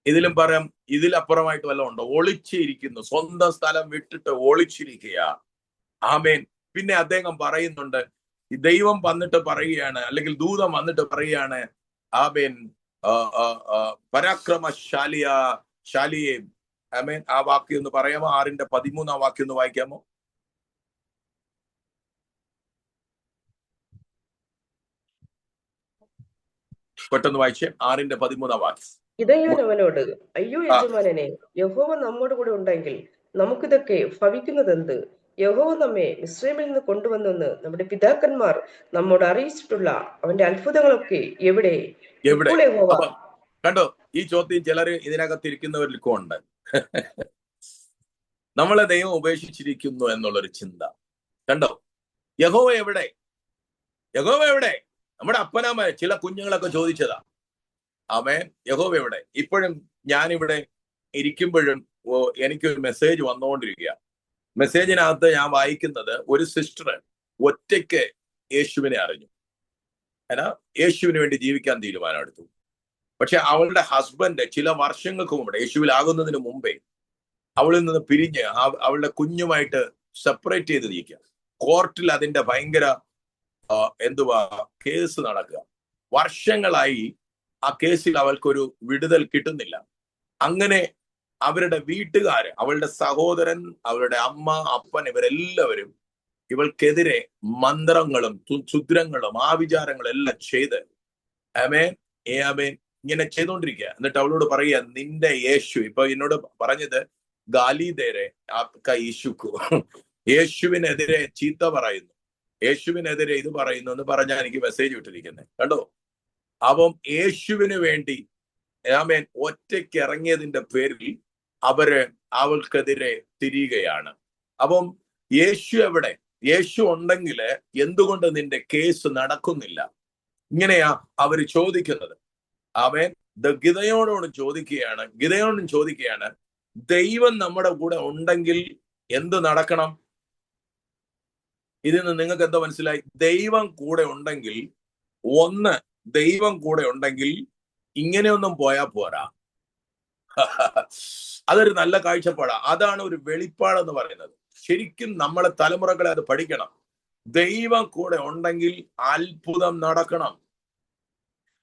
Speaker 1: ഇതിലും പറയാം, ഇതിലപ്പുറമായിട്ട് വല്ലതും ഉണ്ടോ? ഒളിച്ചിരിക്കുന്നു, സ്വന്തം സ്ഥലം വിട്ടിട്ട് ഒളിച്ചിരിക്കുക. ആമേൻ. പിന്നെ അദ്ദേഹം പറയുന്നുണ്ട്, ദൈവം വന്നിട്ട് പറയുകയാണ്, അല്ലെങ്കിൽ ദൂതം വന്നിട്ട് പറയുകയാണ്, ആമേൻ പരാക്രമശാലിയെ ആമേൻ. ആ വാക്യം ഒന്ന് പറയാമോ? 6:13 വാക്യം ഒന്ന് വായിക്കാമോ? പെട്ടെന്ന് വായിച്ചേ. 6:13 വാക്യം.
Speaker 2: ഗിദെയോൻ അവനോട്, അയ്യോ യജമാനനെ, യഹോവ നമ്മോട് കൂടെ ഉണ്ടെങ്കിൽ നമുക്കിതൊക്കെ ഭവിക്കുന്നതെന്ത്? യഹോവ നമ്മെ മിസ്രയീമിൽ നിന്ന് കൊണ്ടുവന്നെന്ന് നമ്മുടെ പിതാക്കന്മാർ നമ്മോട് അറിയിച്ചിട്ടുള്ള അവന്റെ അത്ഭുതങ്ങളൊക്കെ എവിടെ?
Speaker 1: കണ്ടോ, ഈ ചോദ്യം ചിലര് ഇതിനകത്ത് ഇരിക്കുന്നവർക്കും ഉണ്ട്. നമ്മളെ ദൈവം ഉപേക്ഷിച്ചിരിക്കുന്നു എന്നുള്ളൊരു ചിന്ത. കണ്ടോ, യഹോവ എവിടെ? യഹോവ എവിടെ? നമ്മുടെ അപ്പനാമ ചില കുഞ്ഞുങ്ങളൊക്കെ ചോദിച്ചതാ, ആമേൻ, യഹോവ എവിടെ? ഇപ്പോഴും ഞാനിവിടെ ഇരിക്കുമ്പോഴും എനിക്കൊരു മെസ്സേജ് വന്നുകൊണ്ടിരിക്കുക. മെസ്സേജിനകത്ത് ഞാൻ വായിക്കുന്നത്, ഒരു സിസ്റ്റർ ഒറ്റയ്ക്ക് യേശുവിനെ അറിഞ്ഞു, യേശുവിന് വേണ്ടി ജീവിക്കാൻ തീരുമാനം എടുത്തു. പക്ഷെ അവളുടെ ഹസ്ബൻഡ് ചില വർഷങ്ങൾക്ക് മുമ്പ്, യേശുവിലാകുന്നതിന് മുമ്പേ അവളിൽ നിന്ന് പിരിഞ്ഞ് അവളുടെ കുഞ്ഞുമായിട്ട് സെപ്പറേറ്റ് ചെയ്തിരിക്കുക. കോർട്ടിൽ അതിന്റെ ഭയങ്കര കേസ് നടക്കുക. വർഷങ്ങളായി ആ കേസിൽ അവൾക്കൊരു വിടുതൽ കിട്ടുന്നില്ല. അങ്ങനെ അവരുടെ വീട്ടുകാര്, അവളുടെ സഹോദരൻ, അവളുടെ അമ്മ, അപ്പൻ, ഇവരെല്ലാവരും ഇവൾക്കെതിരെ മന്ത്രങ്ങളും ക്ഷുദ്രങ്ങളും ആവിചാരങ്ങളും എല്ലാം ചെയ്ത് ആമേൻ ഇങ്ങനെ ചെയ്തുകൊണ്ടിരിക്കുക. എന്നിട്ട് അവളോട് പറയുക, നിന്റെ യേശു, ഇപ്പൊ എന്നോട് പറഞ്ഞത് ഗാലിദേരെ ഈശുക്കു, യേശുവിനെതിരെ ചീത്ത പറയുന്നു, യേശുവിനെതിരെ ഇത് പറയുന്നു എന്ന് പറഞ്ഞാൽ എനിക്ക് മെസ്സേജ് വിട്ടിരിക്കുന്നത്. കണ്ടോ, അപ്പം യേശുവിന് വേണ്ടി ആമേൻ ഒറ്റയ്ക്ക് ഇറങ്ങിയതിന്റെ പേരിൽ അവൾക്കെതിരെ തിരിയുകയാണ്. അപ്പം യേശു എവിടെ? യേശു ഉണ്ടെങ്കിൽ എന്തുകൊണ്ട് നിന്റെ കേസ് നടക്കുന്നില്ല? ഇങ്ങനെയാ അവര് ചോദിക്കുന്നത്. ആമേൻ. ഗിദെയോനോട് ചോദിക്കുകയാണ്, ദൈവം നമ്മുടെ കൂടെ ഉണ്ടെങ്കിൽ എന്ത് നടക്കണം? ഇതിൽ നിന്ന് നിങ്ങൾക്ക് എന്താ മനസ്സിലായി? ദൈവം കൂടെ ഉണ്ടെങ്കിൽ, ദൈവം കൂടെ ഉണ്ടെങ്കിൽ ഇങ്ങനെയൊന്നും പോയാ പോരാ. അതൊരു നല്ല കാഴ്ചപ്പാടാ. അതാണ് ഒരു വെളിപ്പാടെന്ന് പറയുന്നത്. ശരിക്കും നമ്മളെ തലമുറകളെ അത് പഠിക്കണം. ദൈവം കൂടെ ഉണ്ടെങ്കിൽ അത്ഭുതം നടക്കണം.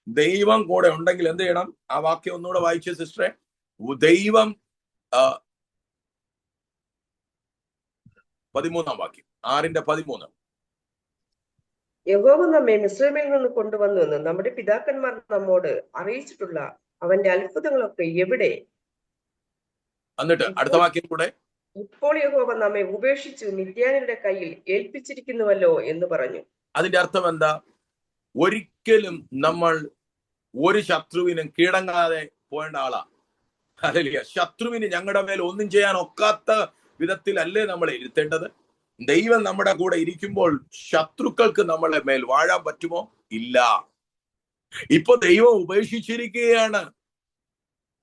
Speaker 1: ദൈവം കൂടെ ഉണ്ടെങ്കിൽ എന്ത് ചെയ്യണം? ആ വാക്യം ഒന്നുകൂടെ വായിച്ചേ സിസ്റ്ററെ. ദൈവം 13 വാക്യം, 6:13.
Speaker 2: യഹോവ നമ്മെ മിസ്രയീമിൽ നിന്ന് കൊണ്ടുവന്നു നമ്മുടെ പിതാക്കന്മാർ നമ്മോട് അറിയിച്ചിട്ടുള്ള അവന്റെ അത്ഭുതങ്ങളൊക്കെ എവിടെ?
Speaker 1: എന്നിട്ട് അടുത്ത വാക്യം കൂടെ,
Speaker 2: ഇപ്പോൾ യഹോവ നമ്മെ ഉപേക്ഷിച്ച് മിദ്യാന്യരുടെ കയ്യിൽ ഏൽപ്പിച്ചിരിക്കുന്നുവല്ലോ എന്ന് പറഞ്ഞു.
Speaker 1: അതിന്റെ അർത്ഥം എന്താ? ഒരിക്കലും നമ്മൾ ഒരു ശത്രുവിനും കീഴടങ്ങാതെ പോകേണ്ട ആളാ. ഹല്ലേലൂയ. ശത്രുവിന് ഞങ്ങളുടെ മേൽ ഒന്നും ചെയ്യാൻ ഒക്കാത്ത വിധത്തിലല്ലേ നമ്മളെ ഇരുത്തേണ്ടത്? ദൈവം നമ്മുടെ കൂടെ ഇരിക്കുമ്പോൾ ശത്രുക്കൾക്ക് നമ്മളെ മേൽ വാഴാൻ പറ്റുമോ? ഇല്ല. ഇപ്പൊ ദൈവം ഉപേക്ഷിച്ചിരിക്കുകയാണ്.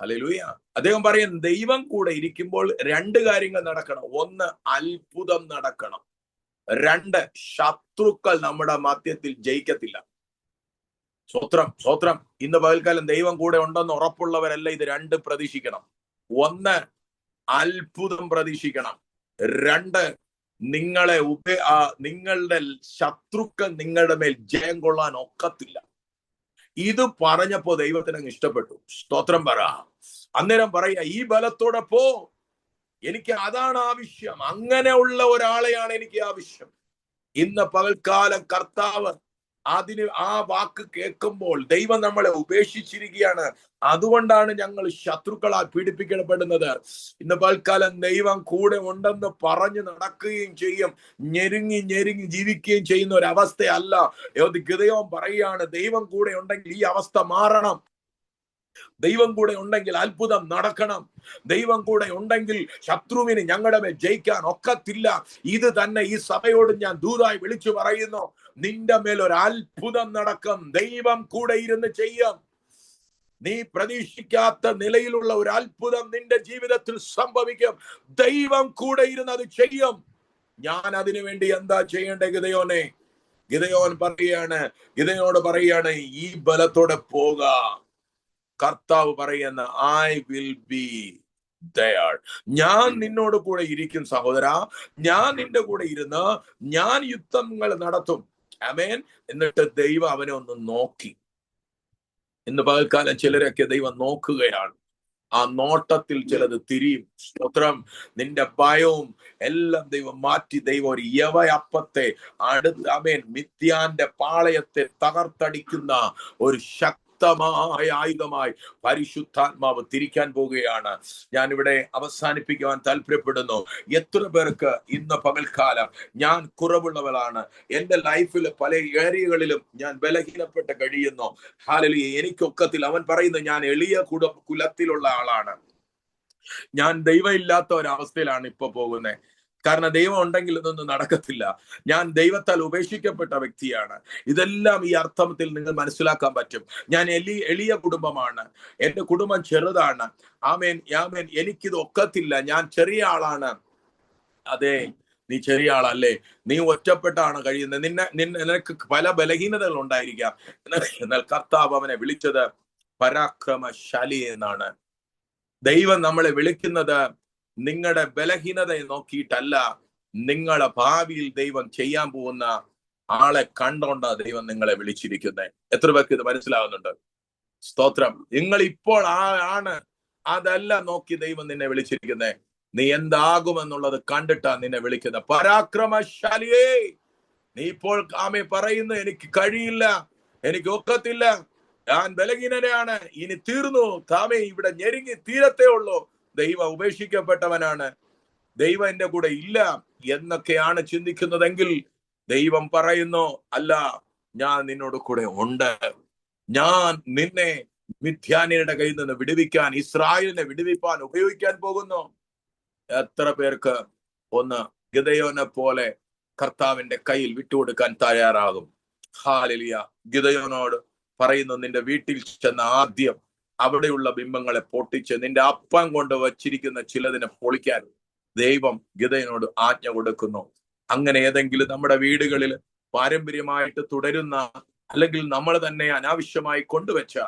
Speaker 1: ഹല്ലേലൂയ. അദ്ദേഹം പറയും, ദൈവം കൂടെ ഇരിക്കുമ്പോൾ രണ്ട് കാര്യങ്ങൾ നടക്കണം. ഒന്ന്, അത്ഭുതം നടക്കണം. രണ്ട്, ശത്രുക്കൾ നമ്മുടെ മധ്യത്തിൽ ജയിക്കത്തില്ല. സ്വത്രം സ്വത്രം. ഇന്ന് പകൽക്കാലം ദൈവം കൂടെ ഉണ്ടെന്ന് ഉറപ്പുള്ളവരല്ല ഇത് രണ്ട് പ്രതീക്ഷിക്കണം. ഒന്ന്, അത്ഭുതം പ്രതീക്ഷിക്കണം. രണ്ട്, നിങ്ങളുടെ ശത്രുക്കൾ നിങ്ങളുടെ മേൽ ജയം കൊള്ളാൻ ഒക്കത്തില്ല. ഇത് പറഞ്ഞപ്പോ ദൈവത്തിന് അങ്ങ് ഇഷ്ടപ്പെട്ടു. സ്തോത്രം പറ. അന്നേരം പറയാ, ഈ ബലത്തോടെ പോ, എനിക്ക് അതാണ് ആവശ്യം. അങ്ങനെയുള്ള ഒരാളെയാണ് എനിക്ക് ആവശ്യം. ഇന്ന് പകൽക്കാലം കർത്താവ് ആ വാക്ക് കേൾക്കുമ്പോൾ ദൈവം നമ്മളെ ഉപേക്ഷിച്ചിരിക്കുകയാണ്, അതുകൊണ്ടാണ് ഞങ്ങൾ ശത്രുക്കളാൽ പീഡിപ്പിക്കപ്പെടുന്നത്. ഇന്ന് പകൽക്കാലം ദൈവം കൂടെ ഉണ്ടെന്ന് പറഞ്ഞു നടക്കുകയും ചെയ്യും, ഞെരുങ്ങി ഞെരുങ്ങി ജീവിക്കുകയും ചെയ്യുന്ന ഒരവസ്ഥയല്ല. ഗിദെയോൻ പറയുകയാണ്, ദൈവം കൂടെ ഉണ്ടെങ്കിൽ ഈ അവസ്ഥ മാറണം. ദൈവം കൂടെ ഉണ്ടെങ്കിൽ അത്ഭുതം നടക്കണം. ദൈവം കൂടെ ഉണ്ടെങ്കിൽ ശത്രുവിന് ഞങ്ങളുടെ മേൽ ജയിക്കാൻ ഒക്കത്തില്ല. ഇത് തന്നെ ഈ സഭയോട് ഞാൻ ദൂതായി വിളിച്ചു പറയുന്നു. നിന്റെ മേൽ ഒരു അത്ഭുതം നടക്കും. ദൈവം കൂടെ ഇരുന്ന് ചെയ്യാം. നീ പ്രതീക്ഷിക്കാത്ത നിലയിലുള്ള ഒരു അത്ഭുതം നിന്റെ ജീവിതത്തിൽ സംഭവിക്കും. ദൈവം കൂടെ ഇരുന്ന് അത് ചെയ്യും. ഞാൻ അതിനു വേണ്ടി എന്താ ചെയ്യേണ്ടത് ഗിദെയോനെ? ഗിദെയോനോട് പറയാണ്, ഈ ബലത്തോടെ പോകാം. കർത്താവ് പറയുന്ന, ഐ വിൽ ബി there. ഞാൻ നിന്നോട് കൂടെ ഇരിക്കും സഹോദരാ. ഞാൻ നിന്റെ കൂടെ ഇരുന്ന് ഞാൻ യുദ്ധങ്ങൾ നടത്തും. ആമേൻ. എന്നിട്ട് ദൈവം അവനെ ഒന്ന് നോക്കി. ഇന്ന് പകൽക്കാലം ചിലരൊക്കെ ദൈവം നോക്കുകയാണ്. ആ നോട്ടത്തിൽ ചിലത് തിരിയും. സ്തോത്രം. നിന്റെ ഭയവും എല്ലാം ദൈവം മാറ്റി, ദൈവം ഒരു യവയപ്പത്തെ ആമേൻ, മിദ്യാന്റെ പാളയത്തെ തകർത്തടിക്കുന്ന ഒരു ശക്തമായ ആയുധമായി പരിശുദ്ധാത്മാവ് തിരിക്കാൻ പോവുകയാണ്. ഞാൻ ഇവിടെ അവസാനിപ്പിക്കുവാൻ താല്പര്യപ്പെടുന്നു. എത്ര പേർക്ക് ഇന്ന് പകൽക്കാലം ഞാൻ കുറവുള്ളവളാണ്, എന്റെ ലൈഫിൽ പല ഏരിയകളിലും ഞാൻ ബലഹീനപ്പെട്ട് കഴിയുന്നു, ഹല്ലേലൂയ, എനിക്കൊക്കത്തിൽ. അവൻ പറയുന്നു, ഞാൻ എളിയ കുലത്തിലുള്ള ആളാണ്, ഞാൻ ദൈവം ഇല്ലാത്ത ഒരവസ്ഥയിലാണ് ഇപ്പൊ പോകുന്നത്. കാരണം ദൈവം ഉണ്ടെങ്കിൽ ഇതൊന്നും നടക്കത്തില്ല. ഞാൻ ദൈവത്താൽ ഉപേക്ഷിക്കപ്പെട്ട വ്യക്തിയാണ്. ഇതെല്ലാം ഈ അർത്ഥത്തിൽ നിങ്ങൾ മനസ്സിലാക്കാൻ പറ്റും. ഞാൻ എളിയ കുടുംബമാണ്, എന്റെ കുടുംബം ചെറുതാണ്. ആമേൻ ആമേൻ. എനിക്കിത് ഒക്കത്തില്ല, ഞാൻ ചെറിയ ആളാണ്. അതെ, നീ ചെറിയ ആളല്ലേ, നീ ഒറ്റപ്പെട്ടാണ് കഴിയുന്നത്, നിനക്ക് പല ബലഹീനതകൾ ഉണ്ടായിരിക്കാം. എന്നാൽ കർത്താവ് അവനെ വിളിച്ചത് പരാക്രമശാലി എന്നാണ്. ദൈവം നമ്മളെ വിളിക്കുന്നത് നിങ്ങളുടെ ബലഹീനതയെ നോക്കിയിട്ടല്ല, നിങ്ങളുടെ ഭാവിയിൽ ദൈവം ചെയ്യാൻ പോകുന്ന ആളെ കണ്ടോണ്ടാ ദൈവം നിങ്ങളെ വിളിച്ചിരിക്കുന്നത്. എത്ര പേർക്ക് ഇത് മനസ്സിലാവുന്നുണ്ട്? സ്തോത്രം. നിങ്ങൾ ഇപ്പോൾ ആണ് അതല്ല നോക്കി ദൈവം നിന്നെ വിളിച്ചിരിക്കുന്നത്, നീ എന്താകുമെന്നുള്ളത് കണ്ടിട്ടാ നിന്നെ വിളിക്കുന്നത്. പരാക്രമശാലിയേ, നീ ഇപ്പോൾ ആമേ പറയുന്നു, എനിക്ക് കഴിയില്ല, എനിക്ക് ഒക്കത്തില്ല, ഞാൻ ബലഹീനനാണ്, ഇനി തീർന്നു, താമേ ഇവിടെ ഞെരുങ്ങി തീരത്തേ ഉള്ളൂ, ദൈവം ഉപേക്ഷിക്കപ്പെട്ടവനാണ്, ദൈവം എന്റെ കൂടെ ഇല്ല എന്നൊക്കെയാണ് ചിന്തിക്കുന്നതെങ്കിൽ ദൈവം പറയുന്നു, അല്ല, ഞാൻ നിന്നോട് കൂടെ ഉണ്ട്. ഞാൻ നിന്നെ മിദ്യാന്യരുടെ കയ്യിൽ നിന്ന് വിടുവിക്കാൻ, ഇസ്രായേലിനെ വിടുവിപ്പാൻ ഉപയോഗിക്കാൻ പോകുന്നു. എത്ര പേർക്ക് ഒന്ന് ഗിദെയോനെ പോലെ കർത്താവിന്റെ കയ്യിൽ വിട്ടുകൊടുക്കാൻ തയ്യാറാകും? ഹല്ലേലൂയ. ഗിദെയോനോട് പറയുന്നു, നിന്റെ വീട്ടിൽ ചെന്ന ആദ്യം അവിടെയുള്ള ബിംബങ്ങളെ പൊട്ടിച്ച് നിന്റെ അപ്പം കൊണ്ട് വച്ചിരിക്കുന്ന ചിലതിനെ പൊളിക്കാൻ ദൈവം ഗിദെയോനോട് ആജ്ഞ കൊടുക്കുന്നു. അങ്ങനെ ഏതെങ്കിലും നമ്മുടെ വീടുകളിൽ പാരമ്പര്യമായിട്ട് തുടരുന്ന, അല്ലെങ്കിൽ നമ്മൾ തന്നെ അനാവശ്യമായി കൊണ്ടുവച്ച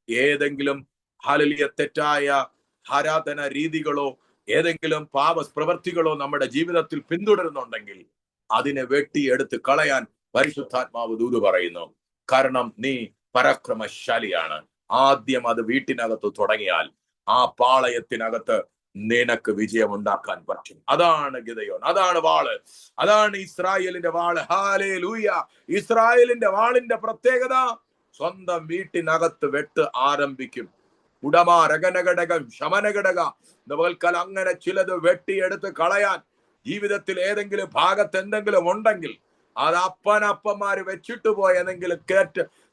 Speaker 1: ഏതെങ്കിലും ഹല്ലേലൂയ തെറ്റായ ആരാധന രീതികളോ ഏതെങ്കിലും പാപ പ്രവൃത്തികളോ നമ്മുടെ ജീവിതത്തിൽ പിന്തുടരുന്നുണ്ടെങ്കിൽ അതിനെ വെട്ടിയെടുത്ത് കളയാൻ പരിശുദ്ധാത്മാവ് ദൂത് പറയുന്നു. കാരണം നീ പരാക്രമശാലിയാണ്. ആദ്യം അത് വീട്ടിനകത്ത് തുടങ്ങിയാൽ ആ പാളയത്തിനകത്ത് നിനക്ക് വിജയം ഉണ്ടാക്കാൻ പറ്റും. അതാണ് ഗിദെയോൻ, അതാണ് വാള്, അതാണ് ഇസ്രായേലിന്റെ വാള്. ഹല്ലേലൂയ. ഇസ്രായേലിന്റെ വാളിന്റെ പ്രത്യേകത സ്വന്തം വീട്ടിനകത്ത് വെട്ട് ആരംഭിക്കും. ഉടമാ രകനഘടകം ശമനഘടക പകൽക്കാൽ അങ്ങനെ ചിലത് വെട്ടിയെടുത്ത് കളയാൻ ജീവിതത്തിൽ ഏതെങ്കിലും ഭാഗത്ത് എന്തെങ്കിലും ഉണ്ടെങ്കിൽ അത് അപ്പന്മാര് വെച്ചിട്ട് പോയി എന്തെങ്കിലും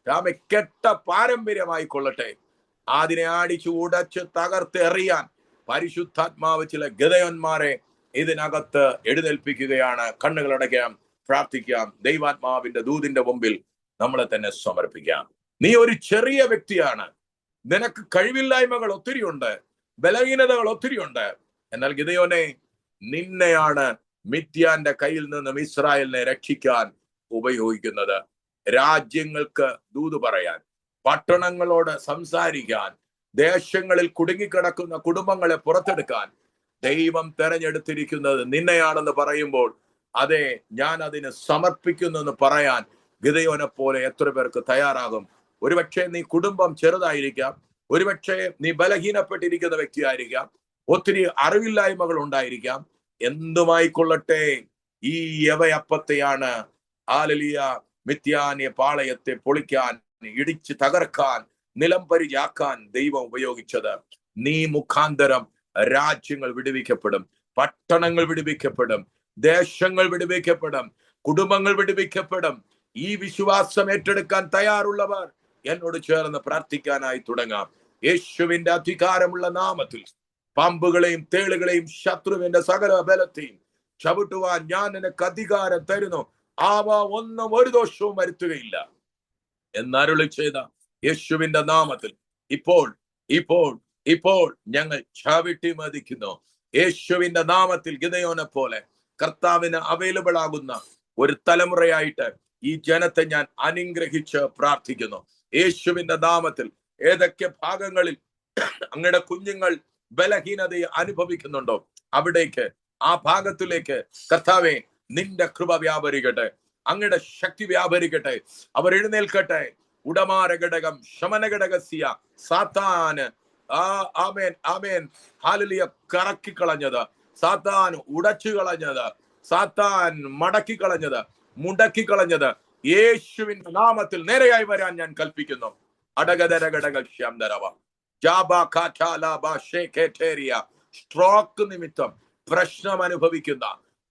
Speaker 1: രാമ കെട്ട പാരമ്പര്യമായി കൊള്ളട്ടെ. അതിനെ അടിച്ചു ഉടച്ച് തകർത്തെറിയാൻ പരിശുദ്ധാത്മാവ് ചില ഗദയോന്മാരെ ഇതിനകത്ത് എഴുന്നേൽപ്പിക്കുകയാണ്. കണ്ണുകളടയ്ക്കാം, പ്രാർത്ഥിക്കാം. ദൈവാത്മാവിന്റെ ദൂതിന്റെ മുമ്പിൽ നമ്മളെ തന്നെ സമർപ്പിക്കാം. നീ ഒരു ചെറിയ വ്യക്തിയാണ്, നിനക്ക് കഴിവില്ലായ്മകൾ ഒത്തിരിയുണ്ട്, ബലഹീനതകൾ ഒത്തിരിയുണ്ട്. എന്നാൽ ഗിദെയോനെ, നിന്നെയാണ് മിദ്യാന്റെ കയ്യിൽ നിന്നും ഇസ്രായേലിനെ രക്ഷിക്കാൻ ഉപയോഗിക്കുന്നത്. രാജ്യങ്ങൾക്ക് ദൂത് പറയാൻ, പട്ടണങ്ങളോട് സംസാരിക്കാൻ, ദേശങ്ങളിൽ കുടുങ്ങിക്കിടക്കുന്ന കുടുംബങ്ങളെ പുറത്തെടുക്കാൻ ദൈവം തെരഞ്ഞെടുത്തിരിക്കുന്നത് നിന്നെയാണെന്ന് പറയുമ്പോൾ, അതെ, ഞാൻ അതിന് സമർപ്പിക്കുന്നു എന്ന് പറയാൻ ഗിദെയോനെ പോലെ എത്ര പേർക്ക് തയ്യാറാകും? ഒരുപക്ഷെ നീ കുടുംബം ചെറുതായിരിക്കാം, ഒരുപക്ഷെ നീ ബലഹീനപ്പെട്ടിരിക്കുന്ന വ്യക്തിയായിരിക്കാം, ഒത്തിരി അറിവില്ലായ്മകൾ ഉണ്ടായിരിക്കാം. എന്തുമായിക്കൊള്ളട്ടെ, ഈ യവയപ്പത്തെയാണ് ഹല്ലേലൂയ മിദ്യാന്യ പാളയത്തെ പൊളിക്കാൻ, ഇടിച്ച് തകർക്കാൻ, നിലംപരിചാക്കാൻ ദൈവം ഉപയോഗിച്ചത്. നീ മുഖാന്തരം രാജ്യങ്ങൾ വിടുവിക്കപ്പെടും, പട്ടണങ്ങൾ വിടുവിക്കപ്പെടും, ദേശങ്ങൾ വിടുവിക്കപ്പെടും, കുടുംബങ്ങൾ വിടുവിക്കപ്പെടും. ഈ വിശ്വാസം ഏറ്റെടുക്കാൻ തയ്യാറുള്ളവർ എന്നോട് ചേർന്ന് പ്രാർത്ഥിക്കാനായി തുടങ്ങാം. യേശുവിന്റെ അധികാരമുള്ള നാമത്തിൽ പാമ്പുകളെയും തേളുകളെയും ശത്രുവിന്റെ സകല ബലത്തെയും ചവിട്ടുവാൻ ഞാൻ നിനക്ക് അധികാരം തരുന്നു. അവ ഒന്നും ഒരു ദോഷവും വരുത്തുകയില്ല എന്നരുളി ചെയ്ത യേശുവിന്റെ നാമത്തിൽ ഇപ്പോൾ ഇപ്പോൾ ഇപ്പോൾ ഞങ്ങൾ ചവിട്ടി മതിക്കുന്നു. യേശുവിന്റെ നാമത്തിൽ ഗിദെയോനെ പോലെ കർത്താവിന് അവൈലബിൾ ആകുന്ന ഒരു തലമുറയായിട്ട് ഈ ജനത്തെ ഞാൻ അനുഗ്രഹിച്ച് പ്രാർത്ഥിക്കുന്നു. യേശുവിന്റെ നാമത്തിൽ ഏതൊക്കെ ഭാഗങ്ങളിൽ അങ്ങയുടെ കുഞ്ഞുങ്ങൾ ബലഹീനതയെ അനുഭവിക്കുന്നുണ്ടോ, അവിടേക്ക്, ആ ഭാഗത്തിലേക്ക് കർത്താവെ നിന്റെ കൃപ വ്യാപരിക്കട്ടെ, അങ്ങയുടെ ശക്തി വ്യാപരിക്കട്ടെ. അവർ എഴുന്നേൽക്കട്ടെ. ഉടമാര ഘടകം ശമന ഘടകസ്യ സാത്താന് ആമേൻ ആമേൻ ഹല്ലേലൂയ കറക്കിക്കളഞ്ഞത്, സാത്താൻ ഉടച്ചു കളഞ്ഞത്, സാത്താൻ മടക്കിക്കളഞ്ഞത്, മുടക്കിക്കളഞ്ഞത് യേശുവിന്റെ നാമത്തിൽ നേരെയായി വരാൻ ഞാൻ കൽപ്പിക്കുന്നു. സ്ട്രോക്ക് നിമിത്തം പ്രശ്നം അനുഭവിക്കുന്ന,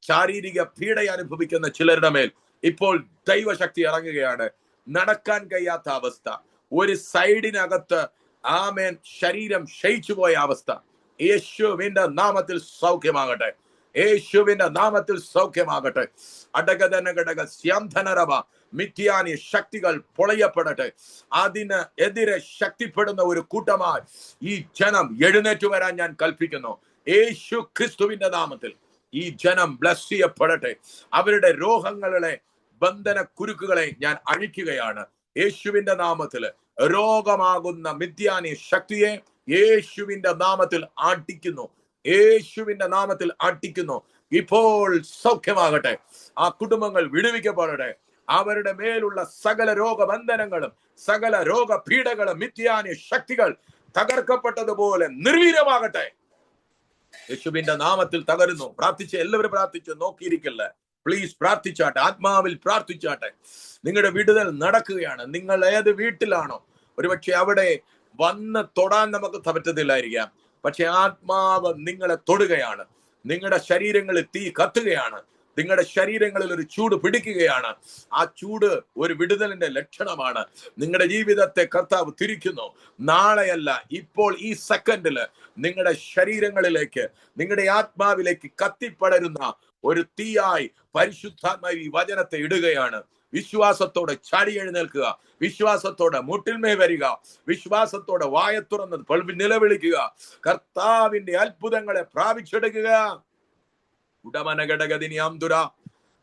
Speaker 1: ശാരീരിക പീഡ അനുഭവിക്കുന്ന ചിലരുടെ മേൽ ഇപ്പോൾ ദൈവശക്തി ഇറങ്ങുകയാണ്. നടക്കാൻ കഴിയാത്ത അവസ്ഥ, ഒരു സൈഡിനകത്ത് ആമേൻ ശരീരം ക്ഷയിച്ചു പോയ അവസ്ഥ, യേശുവിന്റെ നാമത്തിൽ സൗഖ്യമാകട്ടെ, യേശുവിന്റെ നാമത്തിൽ സൗഖ്യമാകട്ടെ. അടകധനഘടക സ്യംധനരവ മിഥ്യാനി ശക്തികൾ പൊളയപ്പെടട്ടെ. അതിന് എതിരെ ശക്തിപ്പെടുന്ന ഒരു കൂട്ടമായി ഈ ജനം എഴുന്നേറ്റ് വരാൻ ഞാൻ കൽപ്പിക്കുന്നു. യേശു ക്രിസ്തുവിന്റെ നാമത്തിൽ ഈ ജനം ബ്ലസ് ചെയ്യപ്പെടട്ടെ. അവരുടെ രോഗങ്ങളെ, ബന്ധന കുരുക്കുകളെ ഞാൻ അഴിക്കുകയാണ് യേശുവിന്റെ നാമത്തില്. രോഗമാകുന്ന മിഥ്യാനി ശക്തിയെ യേശുവിന്റെ നാമത്തിൽ അടിക്കുന്നു, യേശുവിന്റെ നാമത്തിൽ അടിക്കുന്നു. ഇപ്പോൾ സൗഖ്യമാകട്ടെ. ആ കുടുംബങ്ങൾ വിടുവിക്കപ്പെടട്ടെ. അവരുടെ മേലുള്ള സകല രോഗബന്ധനങ്ങളും സകല രോഗപീഠകളും മിഥ്യാനി ശക്തികൾ തകർക്കപ്പെട്ടതുപോലെ നിർവീര്യമാകട്ടെ. യേശുവിന്റെ നാമത്തിൽ തകരുന്നു. പ്രാർത്ഥിച്ച് എല്ലാവരും പ്രാർത്ഥിച്ച് നോക്കിയിരിക്കല്ല, പ്ലീസ് പ്രാർത്ഥിച്ചാട്ടെ, ആത്മാവിൽ പ്രാർത്ഥിച്ചാട്ടെ. നിങ്ങളുടെ വിടുതൽ നടക്കുകയാണ്. നിങ്ങൾ ഏത് വീട്ടിലാണോ, ഒരുപക്ഷെ അവിടെ വന്ന് തൊടാൻ നമുക്ക് പറ്റത്തില്ലായിരിക്കാം, പക്ഷെ ആത്മാവ് നിങ്ങളെ തൊടുകയാണ്. നിങ്ങളുടെ ശരീരങ്ങളിൽ തീ കത്തുകയാണ്, നിങ്ങളുടെ ശരീരങ്ങളിൽ ഒരു ചൂട് പിടിക്കുകയാണ്. ആ ചൂട് ഒരു വിടുതലിന്റെ ലക്ഷണമാണ്. നിങ്ങളുടെ ജീവിതത്തെ കർത്താവ് തിരിക്കുന്നു. നാളെയല്ല, ഇപ്പോൾ ഈ സെക്കൻഡില് നിങ്ങളുടെ ശരീരങ്ങളിലേക്ക്, നിങ്ങളുടെ ആത്മാവിലേക്ക് കത്തിപ്പടരുന്ന ഒരു തീയായി പരിശുദ്ധാത്മാവ് ഈ വചനത്തെ ഇടുകയാണ്. വിശ്വാസത്തോടെ ചാടി എഴുന്നേൽക്കുക, വിശ്വാസത്തോടെ മുട്ടിന്മേ വരിക, വിശ്വാസത്തോടെ വായ തുറന്ന് നിലവിളിക്കുക, കർത്താവിന്റെ അത്ഭുതങ്ങളെ പ്രാപിച്ചെടുക്കുക. ഉടമനഘടകദിനിയാംതുര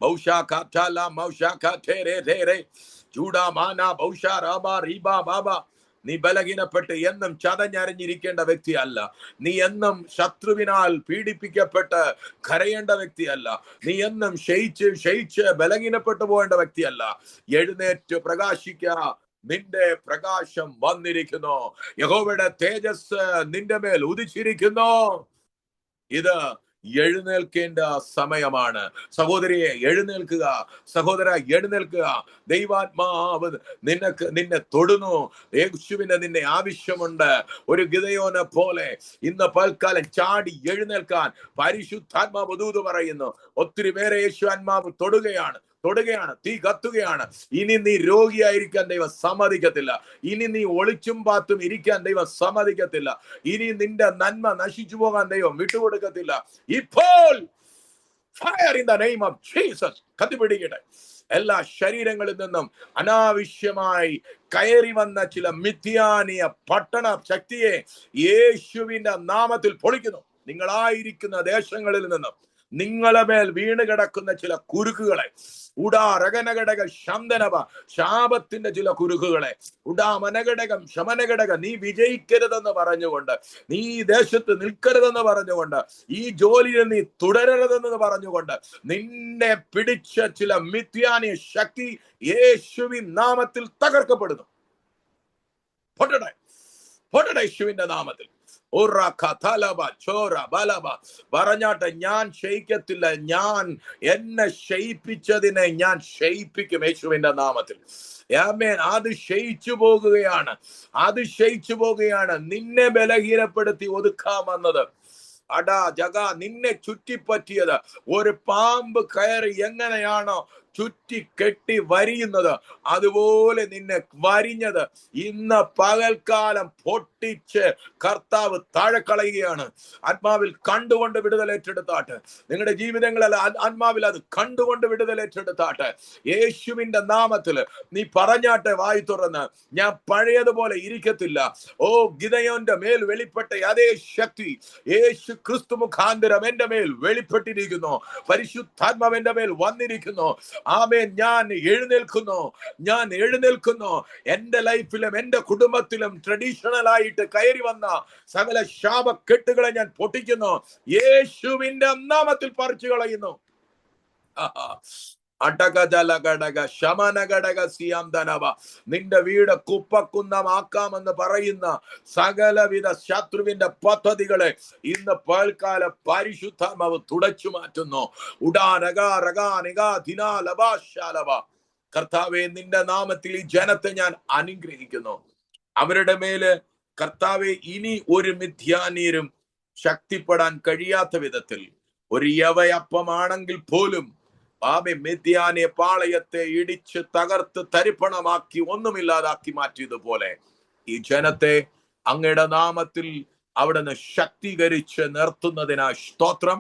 Speaker 1: ബൗഷാഖാല മൗഷാഖേ ചൂടാമാന ബൗഷാറാബ റീബാ ബാബ. നീ ബലഹീനപ്പെട്ട് എന്നും ചതഞ്ഞറിഞ്ഞിരിക്കേണ്ട വ്യക്തിയല്ല. നീ എന്നും ശത്രുവിനാൽ പീഡിപ്പിക്കപ്പെട്ട് കരയേണ്ട വ്യക്തിയല്ല. നീ എന്നും ക്ഷയിച്ച് ബലഹീനപ്പെട്ടു പോകേണ്ട വ്യക്തിയല്ല. എഴുന്നേറ്റ് പ്രകാശിക്കുക. നിന്റെ പ്രകാശം വന്നിരിക്കുന്നു. യഹോവയുടെ തേജസ് നിന്റെ മേൽ ഉദിച്ചിരിക്കുന്നു. ഇത് എഴുന്നേൽക്കേണ്ട സമയമാണ്. സഹോദരിയെ എഴുന്നേൽക്കുക, സഹോദര എഴുന്നേൽക്കുക. ദൈവാത്മാവ് നിന്നെ തൊടുന്നു. യേശുവിന് നിന്നെ ആവശ്യമുണ്ട്. ഒരു ഗിദെയോനെ പോലെ ഇന്ന് പൽക്കാലം ചാടി എഴുന്നേൽക്കാൻ പരിശുദ്ധാത്മാവ് ദൂത് പറയുന്നു. ഒത്തിരി പേരെ യേശു ആത്മാവ് തൊടുകയാണ്. തൊടുകയാണ്, തീ കത്തുകയാണ്. ഇനി നീ രോഗിയായിരിക്കാൻ ദൈവം സമ്മതിക്കത്തില്ല. ഇനി നീ ഒളിച്ചും പാത്തും ഇരിക്കാൻ ദൈവം സമ്മതിക്കത്തില്ല. ഇനി നിന്റെ നന്മ നശിച്ചു പോകാൻ ദൈവം വിട്ടുകൊടുക്കത്തില്ല. ഇപ്പോൾ fire in the name of Jesus കത്തിപ്പിടിക്കട്ടെ. എല്ലാ ശരീരങ്ങളിൽ നിന്നും അനാവശ്യമായി കയറി വന്ന ചില മിഥ്യാനീയ പട്ടണ ശക്തിയെ യേശുവിന്റെ നാമത്തിൽ പൊളിക്കുന്നു. നിങ്ങളായിരിക്കുന്ന ദേശങ്ങളിൽ നിന്നും നിങ്ങളെ മേൽ വീണ് കിടക്കുന്ന ചില കുരുക്കുകളെ, ഉടാരകനഘടക ശന്തനവ ശാപത്തിന്റെ ചില കുരുക്കുകളെ, ഉടാമനഘടകം ശമനഘടക നീ വിജയിക്കരുതെന്ന് പറഞ്ഞുകൊണ്ട്, നീ ഈ ദേശത്ത് നിൽക്കരുതെന്ന് പറഞ്ഞുകൊണ്ട്, ഈ ജോലിയിൽ നീ തുടരരുതെന്ന് പറഞ്ഞുകൊണ്ട് നിന്നെ പിടിച്ച ചില മിഥ്യാനീയ ശക്തി യേശുവിൻ നാമത്തിൽ തകർക്കപ്പെടുന്നു. യേശുവിന്റെ നാമത്തിൽ പറഞ്ഞാട്ടെ, ഞാൻ ക്ഷയിക്കത്തില്ല. ഞാൻ എന്നെ ക്ഷയിപ്പിച്ചതിനെ ഞാൻ ക്ഷയിപ്പിക്കും യേശുവിന്റെ നാമത്തിൽ. ആമേൻ. അത് ക്ഷയിച്ചു പോകുകയാണ്. നിന്നെ ബലഹീനപ്പെടുത്തി ഒതുക്കാമെന്നത് നിന്നെ ചുറ്റിപ്പറ്റിയത് ഒരു പാമ്പ് കയറി എങ്ങനെയാണോ ചുറ്റി കെട്ടി വരിയുന്നത്, അതുപോലെ നിന്നെ വരിഞ്ഞത് ഇന്ന് പകൽക്കാലം പൊട്ടിച്ച് കർത്താവ് താഴെ കളയുകയാണ്. ആത്മാവിൽ കണ്ടുകൊണ്ട് വിടുതലേറ്റെടുത്താട്ടെ. നിങ്ങളുടെ ജീവിതങ്ങളിൽ ആത്മാവിൽ അത് കണ്ടുകൊണ്ട് വിടുതലേറ്റെടുത്താട്ടെ. യേശുവിന്റെ നാമത്തിൽ നീ പറഞ്ഞാട്ടെ, വായി തുറന്ന്, ഞാൻ പഴയതുപോലെ ഇരിക്കത്തില്ല. ഗിദെയോന്റെ മേൽ വെളിപ്പെട്ട അതേ ശക്തി യേശു ക്രിസ്തു മുഖാന്തരം എന്റെ മേൽ വെളിപ്പെട്ടിരിക്കുന്നു. പരിശുദ്ധാത്മാവ് എന്റെ മേൽ വന്നിരിക്കുന്നു. ആമേൻ. ഞാൻ എഴുന്നേൽക്കുന്നു. എന്റെ ലൈഫിലും എന്റെ കുടുംബത്തിലും ട്രഡീഷണൽ ആയിട്ട് കയറി വന്ന സകല ശാപക്കെട്ടുകളെ ഞാൻ പൊട്ടിക്കുന്നു. യേശുവിന്റെ നാമത്തിൽ പറിച്ചു കളയുന്നു. നിന്റെ വീട് കുപ്പക്കുന്നമാക്കാമെന്ന് പറയുന്ന സകലവിധ ശത്രുവിന്റെ പദ്ധതികളെ ഇന്ന് പകൽക്കാലം പരിശുദ്ധാത്മാവ് തുടച്ചു മാറ്റുന്നു. കർത്താവേ, നിന്റെ നാമത്തിൽ ഈ ജനത്തെ ഞാൻ അനുഗ്രഹിക്കുന്നു. അവരുടെ മേല് കർത്താവെ ഇനി ഒരു മിഥ്യാനീരും ശക്തിപ്പെടാൻ കഴിയാത്ത വിധത്തിൽ, ഒരു യവയപ്പമാണെങ്കിൽ പോലും മിഥ്യാനെ പാളയത്തെ ഇടിച്ച് തകർത്ത് തരിപ്പണമാക്കി ഒന്നുമില്ലാതാക്കി മാറ്റിയതുപോലെ ഈ ജനത്തെ അങ്ങയുടെ നാമത്തിൽ അവിടുന്ന് ശക്തീകരിച്ച് നിർത്തുന്നതിനായി സ്തോത്രം.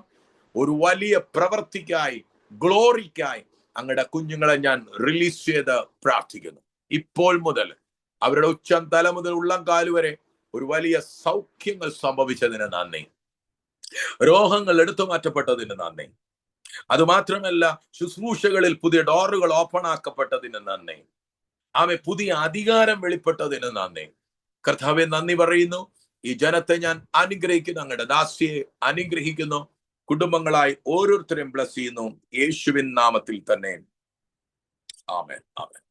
Speaker 1: ഒരു വലിയ പ്രവൃത്തിക്കായി, ഗ്ലോറിക്കായി അങ്ങയുടെ കുഞ്ഞുങ്ങളെ ഞാൻ റിലീസ് ചെയ്ത് പ്രാർത്ഥിക്കുന്നു. ഇപ്പോൾ മുതൽ അവരുടെ ഉച്ചം തല മുതൽ ഉള്ളം കാലുവരെ ഒരു വലിയ സൗഖ്യങ്ങൾ സംഭവിച്ചതിന് നന്ദി. രോഗങ്ങൾ എടുത്തു മാറ്റപ്പെട്ടതിന് നന്ദി. അതുമാത്രമല്ല, ശുശ്രൂഷകളിൽ പുതിയ ഡോറുകൾ ഓപ്പൺ ആക്കപ്പെട്ടതിന് നന്ദി. പുതിയ അധികാരം വെളിപ്പെട്ടതിന് നന്ദി. കർത്താവെ, നന്ദി പറയുന്നു. ഈ ജനത്തെ ഞാൻ അനുഗ്രഹിക്കുന്നു. അങ്ങയുടെ ദാസിയെ അനുഗ്രഹിക്കുന്നു. കുടുംബങ്ങളായി ഓരോരുത്തരെയും ബ്ലസ് ചെയ്യുന്നു യേശുവിൻ നാമത്തിൽ തന്നെ. ആമേൻ, ആമേൻ.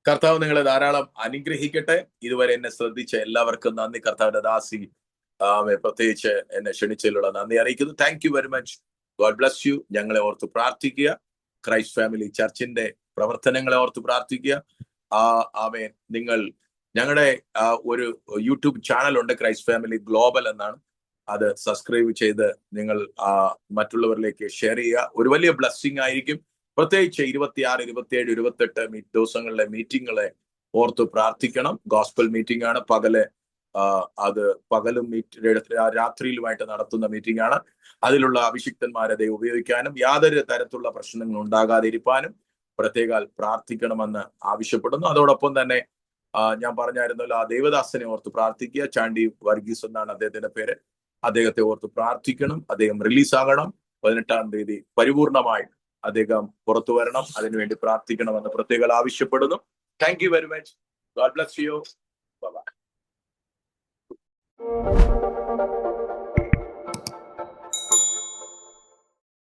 Speaker 1: കർത്താവ് നിങ്ങളെ ധാരാളം അനുഗ്രഹിക്കട്ടെ. ഇതുവരെ എന്നെ ശ്രദ്ധിച്ച എല്ലാവർക്കും നന്ദി. കർത്താവിന്റെ ദാസി പ്രത്യേകിച്ച് എന്നെ ക്ഷണിച്ചതിലുള്ള നന്ദി അറിയിക്കുന്നു. Thank you very much. God bless you. ഞങ്ങളെ ഓർത്ത് പ്രാർത്ഥിക്കുക. ക്രൈസ്റ്റ് ഫാമിലി ചർച്ചിന്റെ പ്രവർത്തനങ്ങളെ ഓർത്ത് പ്രാർത്ഥിക്കുക. ആമേൻ. നിങ്ങൾ ഞങ്ങളുടെ ഒരു യൂട്യൂബ് ചാനൽ ഉണ്ട്, ക്രൈസ്റ്റ് ഫാമിലി ഗ്ലോബൽ എന്നാണ്. അത് സബ്സ്ക്രൈബ് ചെയ്ത് നിങ്ങൾ മറ്റുള്ളവരിലേക്ക് ഷെയർ ചെയ്യുക. ഒരു വലിയ ബ്ലെസ്സിങ് ആയിരിക്കും. പ്രത്യേകിച്ച് 26, 27, 28 ദിവസങ്ങളിലെ മീറ്റിങ്ങുകളെ ഓർത്ത് പ്രാർത്ഥിക്കണം. ഗോസ്പൽ മീറ്റിംഗ് ആണ്. അത് പകലും രാത്രിയിലുമായിട്ട് നടത്തുന്ന മീറ്റിംഗ് ആണ്. അതിലുള്ള അഭിഷിക്തന്മാരെ ദൈവം ഉപയോഗിക്കാനും യാതൊരു തരത്തിലുള്ള പ്രശ്നങ്ങൾ ഉണ്ടാകാതിരിക്കാനും പ്രത്യേകം പ്രാർത്ഥിക്കണമെന്ന് ആവശ്യപ്പെടുന്നു. അതോടൊപ്പം തന്നെ ഞാൻ പറഞ്ഞായിരുന്നല്ലോ, ആ ദേവദാസനെ ഓർത്ത് പ്രാർത്ഥിക്കുക. ചാണ്ടി വർഗീസ് എന്നാണ് അദ്ദേഹത്തിന്റെ പേര്. അദ്ദേഹത്തെ ഓർത്ത് പ്രാർത്ഥിക്കണം. അദ്ദേഹം റിലീസാകണം. 18-ാം തീയതി പരിപൂർണമായി അദ്ദേഹം പുറത്തു വരണം. അതിനുവേണ്ടി പ്രാർത്ഥിക്കണമെന്ന് പ്രത്യേകം ആവശ്യപ്പെടുന്നു. Thank you very much. God bless you. Bye bye.